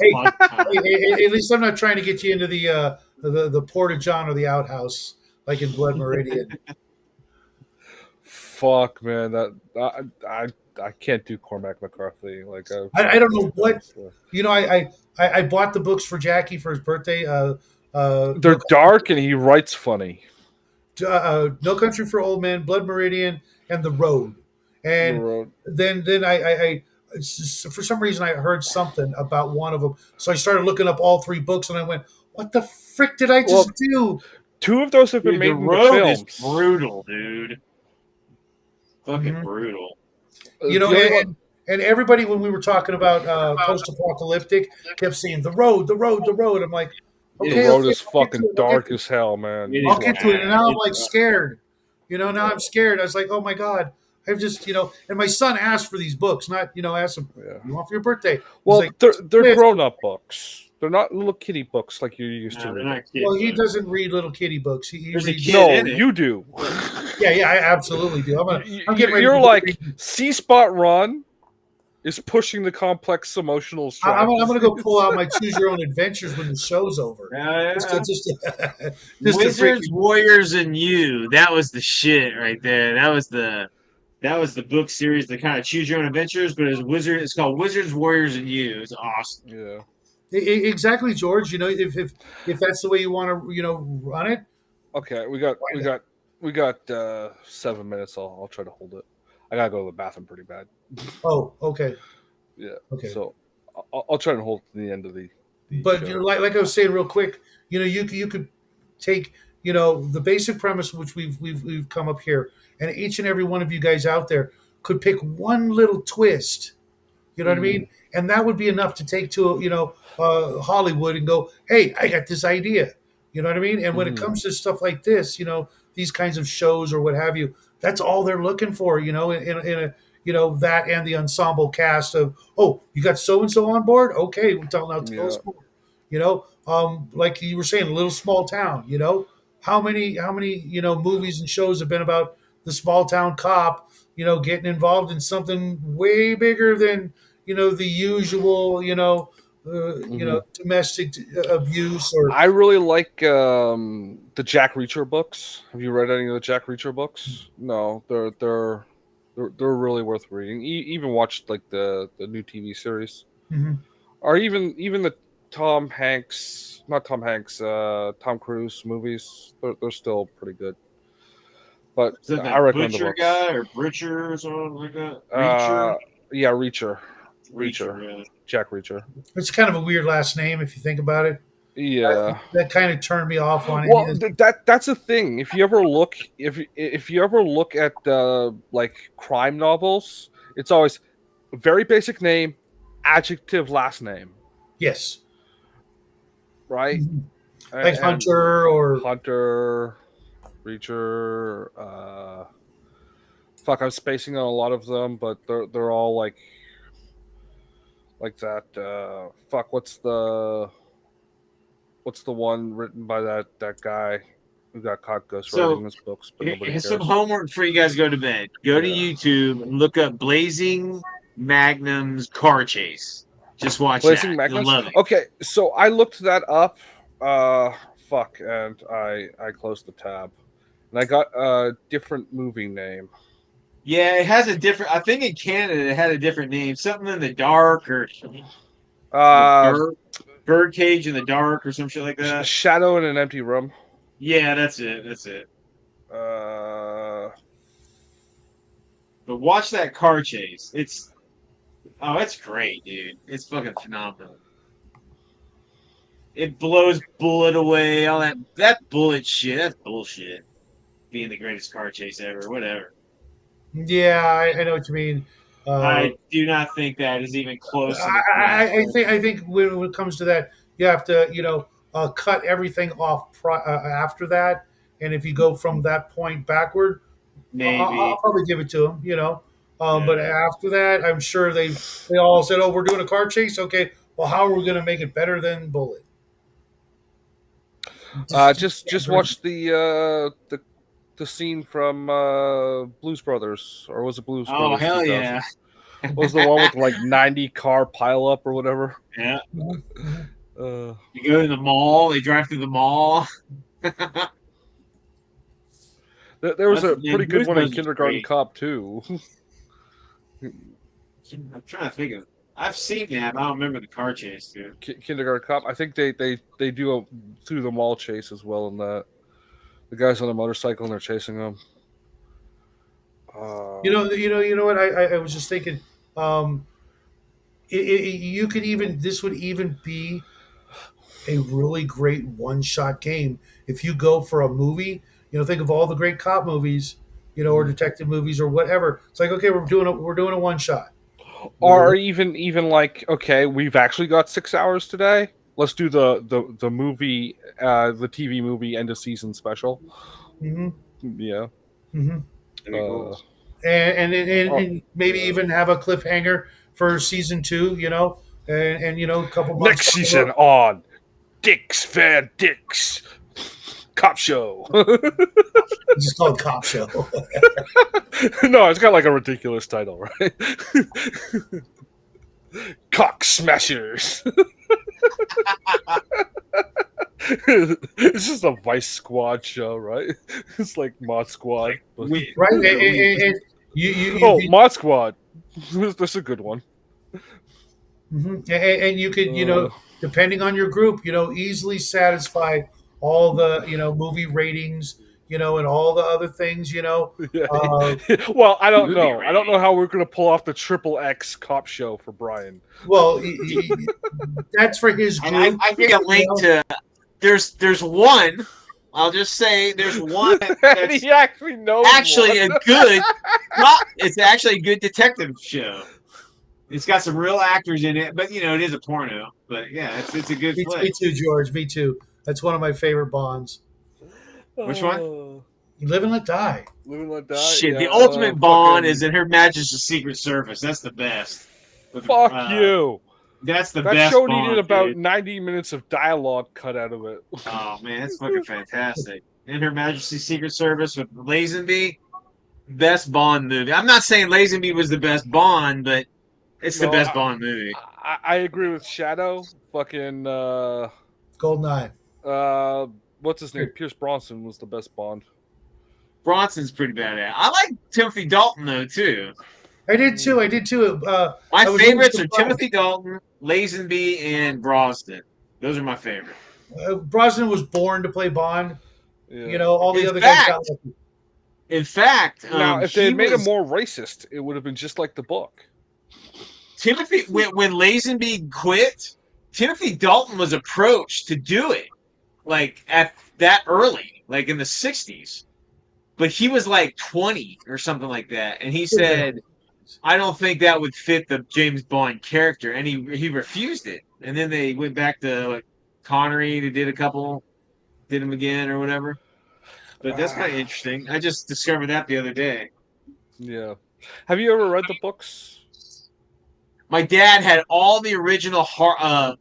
Hey, Closet time. at least I'm not trying to get you into the porta john or the outhouse like in Blood Meridian. Fuck, man, that I can't do Cormac McCarthy. Like I I fucking don't know hate that what stuff. I bought the books for Jackie for his birthday. They're dark, and he writes funny. No Country for Old Men, Blood Meridian, and The Road. The And road. then for some reason I heard something about one of them, so I started looking up all three books, and I went, "What the frick did I just Well, do?" 2 of those have been Dude, the made into road is films. brutal, dude. Fucking Mhm. brutal. You know, The only one, and everybody when we were talking about post-apocalyptic kept saying the road, the road, the road. I'm like, It the okay, is. road okay, is I'll get to fucking it. I'll get dark to it. as hell, man. It You is I'll should get watch to it. it. And bad. now I'm It's like scared. Now I'm scared. I was like, oh my God. I've just, and my son asked for these books, not, asked him, Yeah. you want for your birthday? He's Well, like, they're "Yes." grown up books. They're not little kitty books like you're used to no, they're reading. not kid Well, he books. doesn't read little kitty books. He There's a reads, kid No, in it. you do. yeah, I absolutely do. I'm getting ready You're to like C Spot Run is pushing the complex emotional I'm gonna go pull strategies. out my choose your own adventures when the show's over. Just to, Yeah. just to, just to Wizards, freaking Warriors, and You. That was the shit right there. That was the book series that kind of choose your own adventures, but it's called Wizards, Warriors, and You. It's awesome. Yeah. exactly, George. If that's the way you want to run it, Okay, why not? we got 7 minutes. I'll try to hold it. I gotta go to the bathroom pretty bad. Oh, okay, Yeah. okay. So I'll try to hold to the end of the But show. like I was saying real quick, you could take the basic premise which we've come up here, and each and every one of you guys out there could pick one little twist. You know what I Mm-hmm. mean? And that would be enough to take to Hollywood and go, hey, I got this idea. You know what I mean? And when it Mm-hmm. comes to stuff like this, these kinds of shows or what have you, that's all they're looking for. In a that and the ensemble cast of, oh, you got so and so on board. Okay, well, tell Yeah. us more. Like you were saying, a little small town. How many movies and shows have been about the small town cop getting involved in something way bigger than the usual Mm-hmm. domestic abuse or I really like the Jack Reacher books. Have you read any of the Jack Reacher books? No, they're really worth reading. Even watched like the new TV series, Mhm. or even the Tom Hanks, not Tom Hanks, Tom Cruise movies. They're still pretty good. But Is that I that recommend the Butcher books. guy or Butcher or something like that? Reacher? Yeah, Reacher, Reacher, yeah. Jack Reacher. It's kind of a weird last name if you think about it. Yeah. That kind of turned me off on it. Well, that's the thing. If you ever look, if you ever look at like crime novels, it's always a very basic name, adjective last name, Yes. right? Like And Hunter or Hunter, Reacher. Fuck, I'm spacing on a lot of them, but they're all like that. Fuck, what's the one written by that guy who got caught ghostwriting So his books, but nobody here's some cares. homework before you guys go to bed. Go to Yeah. YouTube and look up Blazing Magnum's car chase. Just watch Blazing that. You'll Magnums. love it. Okay, so I looked that up. Fuck, and I closed the tab, and I got a different movie name. Yeah, it has a different. I think in Canada it had a different name, something in the dark or the bird cage in the dark or some shit like that. Shadow in an Empty Room. Yeah, that's it. That's it. Uh, But watch that car chase. It's great, dude. It's fucking phenomenal. It blows bullet away. All that bullet shit. That's bullshit. Being the greatest car chase ever. Whatever. yeah, I know what you mean. I do not think that is even close to the I think when it comes to that, you have to cut everything off after that, and if you go from that point backward, I'll maybe. probably give it to him. But Yeah. after that, I'm sure they all said, "Oh, we're doing a car chase. Okay, well, how are we going to make it better than Bullet?" just watch the scene from Blues Brothers, or was it Blues Oh Brothers hell 2000? yeah. What was the one with like 90 car pile up or whatever? Yeah. Mhm. You go to the mall. They drive through the mall. There was a pretty good Blues one in Brothers is Kindergarten great. Cop too. I'm trying to think of. I've seen that. But I don't remember the car chase, dude. Kindergarten Cop. I think they do a through the mall chase as well in that. The guy's on a motorcycle and they're chasing him. You know what? I was just thinking, um, you could even this would even be a really great one-shot game if you go for a movie. Think of all the great cop movies, or detective movies or whatever. It's like, okay, we're doing a one-shot. Or even like, okay, we've actually got 6 hours today. Let's do the movie, the TV movie end of season special. Mm-hmm. Yeah. Mm-hmm. Uh, And maybe even have a cliffhanger for season 2. And a couple months. Next season on Dick's Van Dick's Cop Show. It's just called Cop Show. No, it's got like a ridiculous title, right? Cock Smashers. It's just a Vice Squad show, right? It's like Mod Squad. Right? And Mod Squad. That's a good one. and you could, depending on your group, easily satisfy all the, movie ratings, and all the other things, Yeah. Well, I don't know. I don't know how we're gonna pull off the triple X cop show for Brian. Well, that's for his group. I get a link to. There's one. I'll just say there's one that's he actually knows. actually one. a good. It's actually a good detective show. It's got some real actors in it, but it is a porno. But yeah, it's a good Me flick. too, George. Me too. That's one of my favorite Bonds. Which one? You Live and Let Die. Live and Let Die. Shit, yeah, the ultimate Bond fucking... is in Her Majesty's Secret Service. That's the best. Fuck you. That's the that best. That show Bond, needed about dude. 90 minutes of dialogue cut out of it. Oh man, it's fucking fantastic. In Her Majesty's Secret Service with Lazenby, best Bond movie. I'm not saying Lazenby was the best Bond, but it's the best Bond movie. I agree with Shadow. Fucking Goldeneye. What's his name? Pierce Bronson was the best Bond. Bronson's pretty badass. I like Timothy Dalton though too. I did too. My favorites are Timothy Dalton, Lazenby, and Brosnan. Those are my favorites. Brosnan was born to play Bond. Yeah. All the other guys got lucky. In fact, now if they had made him more racist, it would have been just like the book. Timothy, when Lazenby quit, Timothy Dalton was approached to do it, like at that early, like in the '60s. But he was like 20 or something like that, and he said, "I don't think that would fit the James Bond character," and he refused it. And then they went back to like Connery. They did a couple, did him again or whatever. But that's kind of interesting. I just discovered that the other day. Yeah. Have you ever read the books? My dad had all the original No.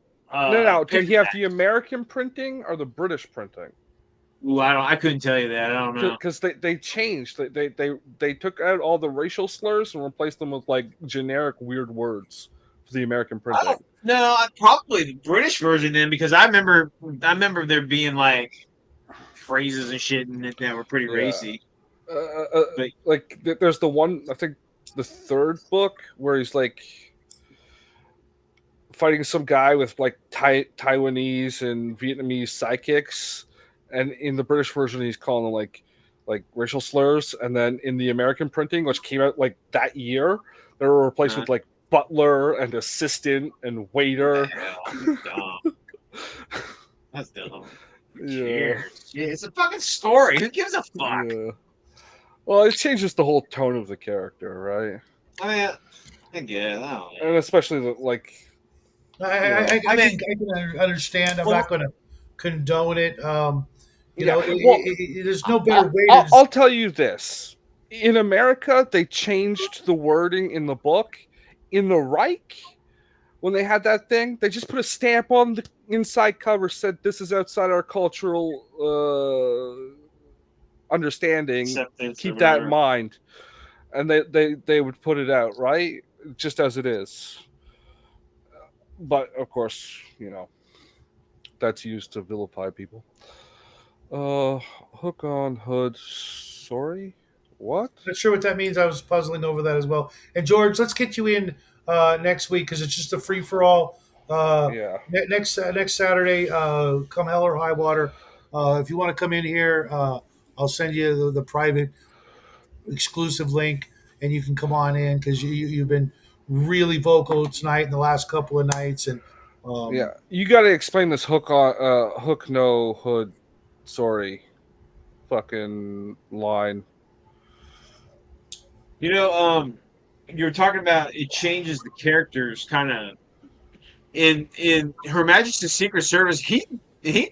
Did he have paperback. the American printing or the British printing? Ooh, I couldn't tell you that. I don't know. Because they changed. They took out all the racial slurs and replaced them with like generic weird words for the American printing. No, probably the British version then, because I remember there being like phrases and shit in it that were pretty racy. But Like there's the one, I think the third book where he's like fighting some guy with like Taiwanese and Vietnamese sidekicks, and in the British version he's calling them like racial slurs, and then in the American printing, which came out like that year, they were replaced with like butler and assistant and waiter. That's dumb. That's dumb. Who Yeah. cares? Yeah, it's a fucking story. Who gives a fuck? Yeah. Well, it changes the whole tone of the character, right? I mean, I guess. I don't know. And especially the like. I can understand. I'm not going to condone it. There's no better way. I'll tell you this: in America, they changed the wording in the book. In the Reich, when they had that thing, they just put a stamp on the inside cover, said this is outside our cultural understanding. Acceptance Keep or that in whatever. mind, and they would put it out right, just as it is. But of course, that's used to vilify people. Hook on hood. Sorry, what? Not sure what that means. I was puzzling over that as well. And George, let's get you in next week because it's just a free for all. Yeah. Next Saturday, come hell or high water. If you want to come in here, I'll send you the private exclusive link, and you can come on in because you've been really vocal tonight and the last couple of nights. And Yeah, you got to explain this hook on hook no hood. Sorry, fucking line. You were talking about it changes the characters kind of in Her Majesty's Secret Service. He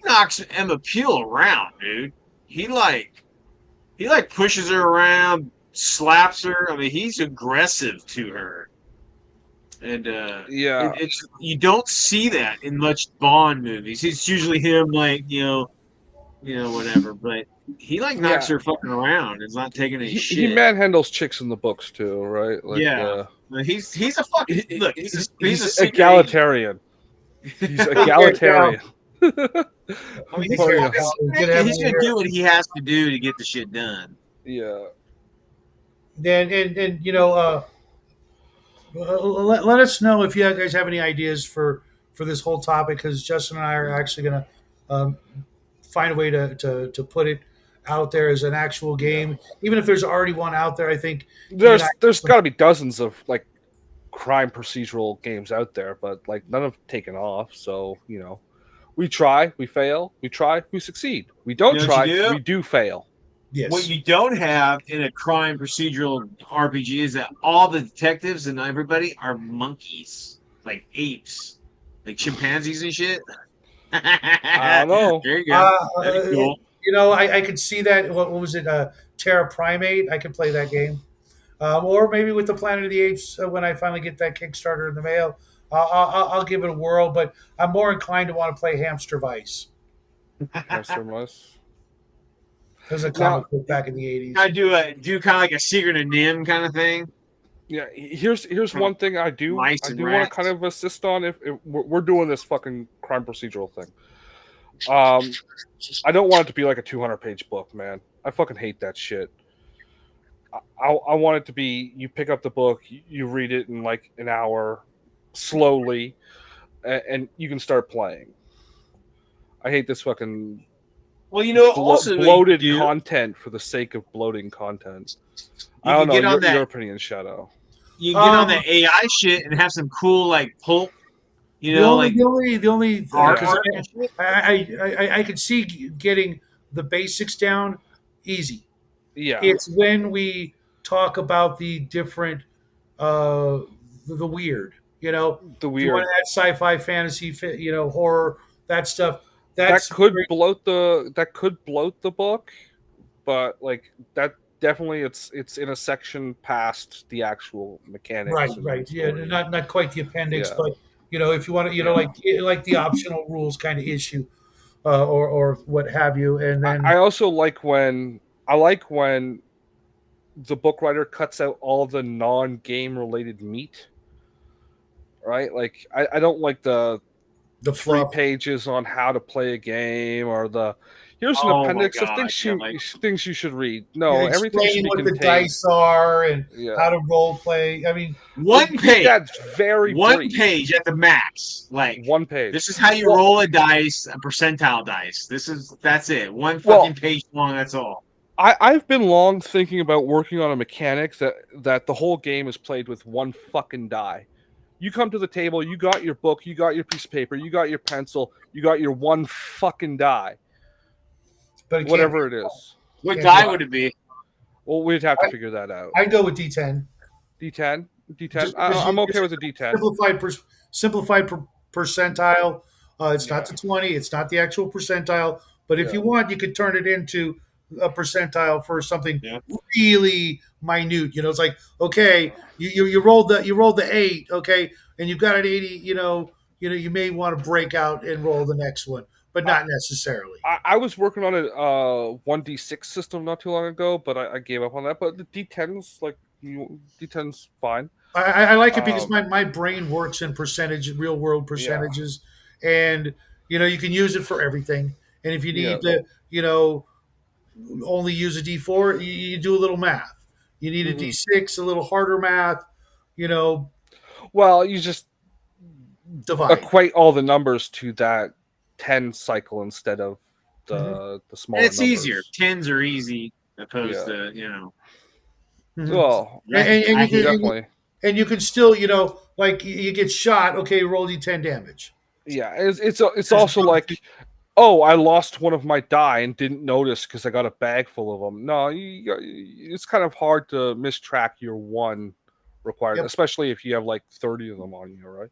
knocks Emma Peel around, dude. He pushes her around, slaps her. I mean, he's aggressive to her, and Yeah, it's you don't see that in much Bond movies. It's usually him like whatever, but he like knocks her fucking around. Is not taking any shit. He manhandles chicks in the books too, right? Like, yeah, he's a fucking look. He's a egalitarian. He's egalitarian. I mean, he's gonna do what he has to do to get the shit done. Yeah. And let us know if you guys have any ideas for this whole topic, because Justin and I are actually going to find a way to put it out there as an actual game, even if there's already one out there. I think there's got to be dozens of like crime procedural games out there, but like none have taken off. So we try, we fail, we try, we succeed. We don't try, we do fail. Yes. What you don't have in a crime procedural RPG is that all the detectives and everybody are monkeys, like apes, like chimpanzees and shit. I don't know. There you go. That'd be cool. I could see that. What was it? Terra Primate. I could play that game. Or maybe with the Planet of the Apes when I finally get that Kickstarter in the mail. I'll give it a whirl, but I'm more inclined to want to play Hamster Vice. Hamster Vice. It was a comic book back in the 80s. I do kind of like a Secret of Nim kind of thing. Yeah, here's one thing I do want to kind of assist on if we're doing this fucking crime procedural thing. I don't want it to be like a 200-page book, man. I fucking hate that shit. I want it to be you pick up the book, you read it in like an hour, slowly, and you can start playing. I hate this fucking also bloated content for the sake of bloating content. I don't know your opinion, Shadow. you get on Um, the AI shit and have some cool like pulp, the only, like the only, the only, because artwork and shit. I could see getting the basics down easy. Yeah, It's when we talk about the different, uh, the weird. the If you want weird to add sci-fi, fantasy, horror, that stuff. that That's could bloat the book, but like that definitely it's in a section past the actual right, mechanics and right. Yeah, story. not quite the appendix, Yeah, but if you want to, yeah. like the optional rules kind of issue, or what have you, and I then also like when the book writer cuts out all the non-game related meat, right? Like I don't like the the 3 fluff. pages on how to play a game or the here's an Oh my appendix of god, yeah, things you should read. Yeah, No, everything should explaining be what the contained. dice are and how Yeah, to role play. I mean, one keep page, that very one brief. page at the max. Like, One page. this is how you Well, roll a dice, a percentile dice. That's it. One fucking well, page long. That's all. I've been long thinking about working on a mechanic that the whole game is played with one fucking die. You come to the table, you got your book, you got your piece of paper, you got your pencil, you got your one fucking die, but it can't be, whatever it is. What can't be. die would it be? Well, we'd have to figure that out. I go with D10 D10, D10. just because I'm okay it's with a D10. simplified percentile. It's not Yeah, the 20. It's not the actual percentile. But if yeah. you want, you could turn it into a percentile for something Yeah. really minute. It's like, okay, you rolled the 8, okay, and you've got an 80. You may want to break out and roll the next one, but I, not necessarily. I was working on a 1d6 system not too long ago, but I gave up on that. But the D10's D10's fine. I like it because Um, my brain works in real world yeah, percentages, and you can use it for everything. And if you yeah. need to, only use a D4, you do a little math. You need a Hmm. D6, a little harder math. You know, Well, you just divide. equate all the numbers to that 10 cycle instead of Hmm. the And smaller it's easier. numbers. Tens are easy opposed Yeah. to Hmm. Well, And I you can hate. definitely. and you can still, like you get shot. Okay, roll D10 damage. Yeah, it's also like, oh, I lost one of my die and didn't notice because I got a bag full of them. No, it's kind of hard to mistrack your one required, Yep, especially if you have like 30 of them on you, right?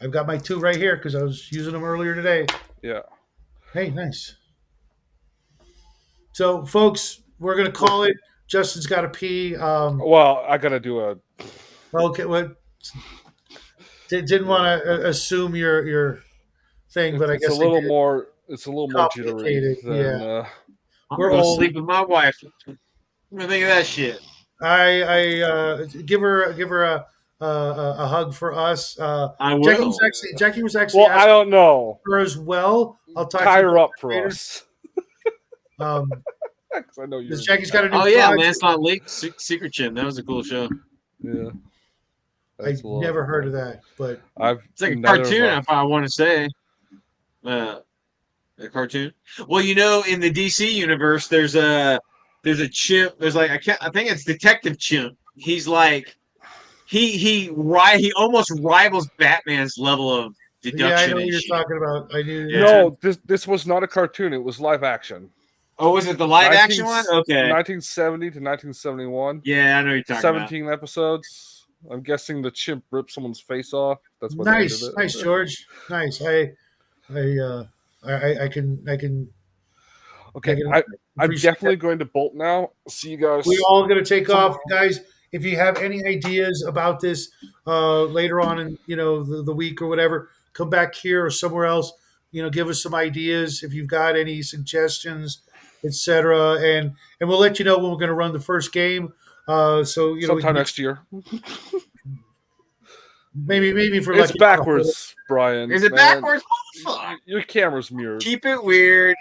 I've got my 2 right here because I was using them earlier today. Yeah. Hey, nice. So, folks, we're gonna call it. Justin's got to pee. Well, I gotta do a. Okay, well, didn't Yeah. want to assume your thing, but I It's a guess I little did. more. It's a little more jittery Complicated, yeah. than. I'm We're gonna go old. sleep with my wife. What do you think of that shit? I give her a hug for us. I Jackie was will. actually Well, I asking don't know. her as well. I'll talk to Tie you her about up for that later. us. Um, Because I know you're because into Jackie's got a that. new Oh yeah, project. Lancelot Lake Secret Chin. That was a cool show. Yeah, I that's a lot never of heard fun. of that, but I've It's like a neither cartoon, have if I want to say. A cartoon. Well, in the DC universe, there's a chimp. There's like I think it's Detective Chimp. He's like he almost rivals Batman's level of yeah, I know deduction what and you're shit. talking about. I knew that's Yeah. what. No, this was not a cartoon. It was live action. Oh, was it the live 19, action one? Okay. 1970 to 1971. Yeah, I know what you're talking about. 17 episodes. I'm guessing the chimp ripped someone's face off. That's why they ended Nice, nice, it. George. Nice. I Okay, can I'm appreciate that. definitely going to bolt now. See you We guys all going to take off, tomorrow. guys. If you have any ideas about this later on in the week or whatever, come back here or somewhere else. Give us some ideas if you've got any suggestions, etc. And we'll let you know when we're going to run the first game. So we can Sometime next year. maybe for It's like backwards, Brian. Is it Man, backwards? Fuck. your camera's mirrored. Keep it weird.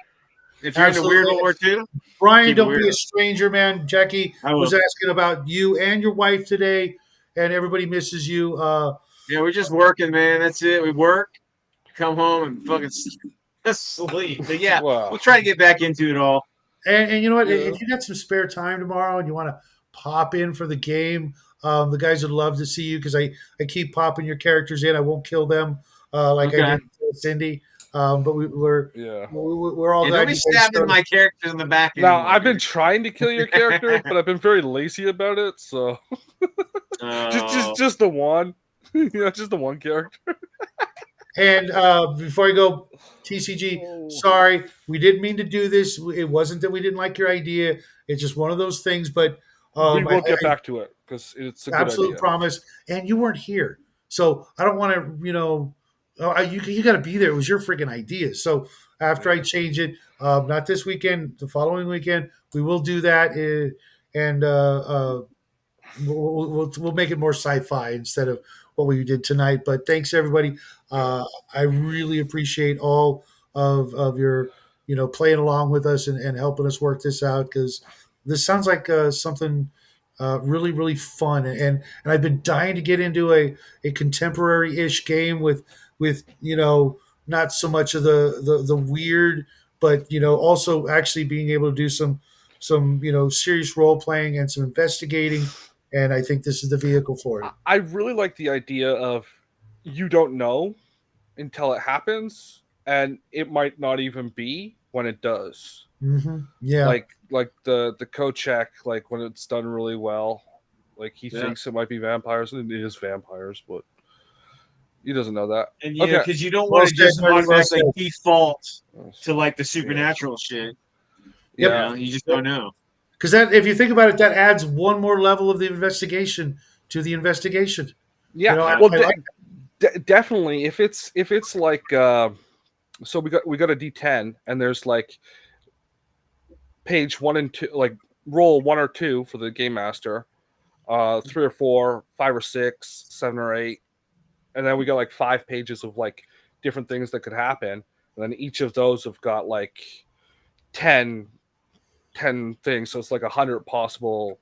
If you're into Weird absolutely. World War II, Brian, keep it don't be weird. a stranger, man. Jackie I was will. asking about you and your wife today, and everybody misses you. Yeah, we're just working, man. That's it. We work, come home, and fucking sleep. But yeah, Well, we'll try to get back into it all. And you know what? yeah. If you got some spare time tomorrow and you want to pop in for the game. The guys would love to see you because I keep popping your characters in. I won't kill them like I Okay. did with Cindy. But Yeah. we're all Yeah, glad don't be you guys stabbing showed up. my characters in the back Now I've anymore. been trying to kill your character, but I've been very lazy about it. So Oh, just the one, just the one character. And before I go, TCG, Oh. sorry, we didn't mean to do this. It wasn't that we didn't like your idea. It's just one of those things. But We will I get back to it because it's a good absolute idea. promise. And you weren't here, so I don't want to. You got to be there. It was your freaking idea. So after I change it, not this weekend, the following weekend, we will do that, and we'll make it more sci-fi instead of what we did tonight. But thanks everybody. I really appreciate all of your playing along with us and helping us work this out because this sounds like something really fun and I've been dying to get into a contemporary ish game with not so much of the weird but also actually being able to do some serious role playing and some investigating and I think this is the vehicle for it. I really like the idea of you don't know until it happens, and it might not even be when it does. Yeah. Like the co-check, like when it's done really well, like he Yeah. thinks it might be vampires, and it is vampires, but he doesn't know that. and Okay. because you don't Well want to said, just Marty, well automatically said. default to like the supernatural shit. You Yep. know, you just don't know. Because that, if you think about it, that adds one more level of the investigation to the investigation. Yeah. I Well, like definitely. If it's like, so we got a D10, and there's like page 1 and 2, like roll 1 or 2 for the game master, 3 or 4, 5 or 6, 7 or 8, and then we got like 5 pages of like different things that could happen, and then each of those have got like 10 things, so it's like 100 possible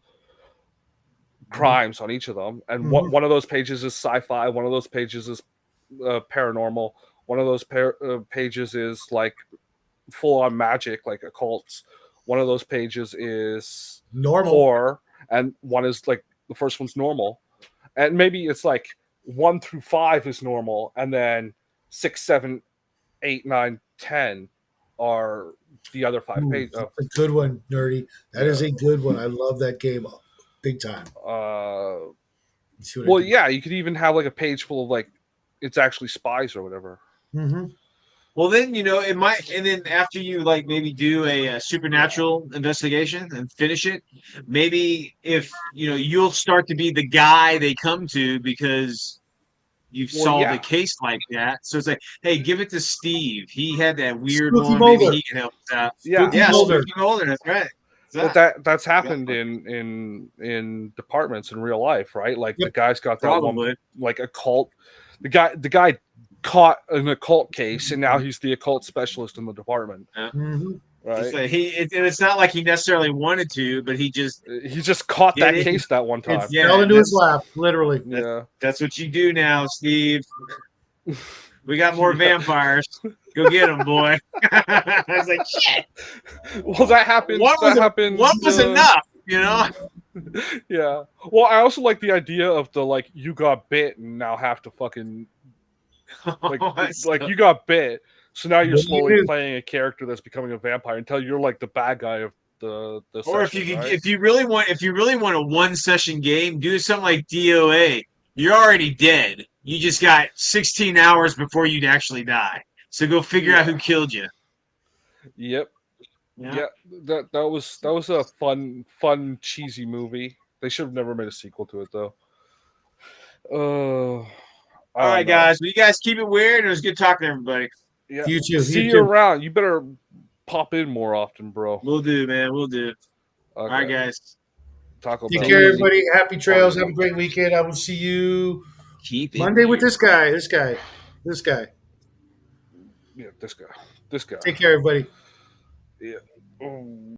crimes on each of them, and Mhm. one of those pages is sci-fi, one of those pages is paranormal, one of those pages is like full on magic, like occults, one of those pages is normal. horror, and one is like the first one's normal, and maybe it's like 1 through 5 is normal, and then 6, 7, 8, 9, 10 are the other 5 Ooh, pages. that's a good one, Nerdy. That is a good one. I love that game big time. Let's see what I Well, did. yeah, you could even have like a page full of like it's actually spies or whatever. Mhm. Well, then it might, and then after you like maybe do a supernatural investigation and finish it, maybe if you'll start to be the guy they come to because you've Well, solved a yeah, case like that. So it's like, hey, give it to Steve. He had that weird Spooky one. Maybe Mulder. he can help us out. yeah. Spooky Yeah, Well, Mulder. Spooky Mulder. That's right. but that's happened in departments in real life, right? Like the Yep. guy's got that one Probably. like occult. The guy caught an occult case, and now he's the occult specialist in the department, Mhm. right? It's like and it's not like he necessarily wanted to, but he just He just caught Get that in. case that one It time. Yeah, fell into his that's- lap, literally. Yeah. that's what you do now, Steve. We got more Yeah. vampires. Go get them, boy. I was like, shit. Well, that happened. One was, that happened. one was enough, you know? Yeah. Well, I also like the idea of the like you got bit and now have to fucking like you got bit, so now you're What do you slowly do? playing a character that's becoming a vampire until you're like the bad guy of the Or session, right? if you really want a one session game, do something like DOA. You're already dead. You just got 16 hours before you'd actually die. So go figure out who killed you. Yep. Yeah. Yeah. That was a fun cheesy movie. They should have never made a sequel to it though. All right, guys. Well, you guys keep it weird. It was good talking to everybody. Yeah. You too. See You you too. around. You better pop in more often, bro. We'll do, man. We'll do. Okay. All right, guys. Taco Take Bell. care, everybody. Happy trails. Have a great weekend. I will see you Keep it Monday with weird. this guy. This guy. Yeah, this guy. Take care, everybody. Yeah. Oh.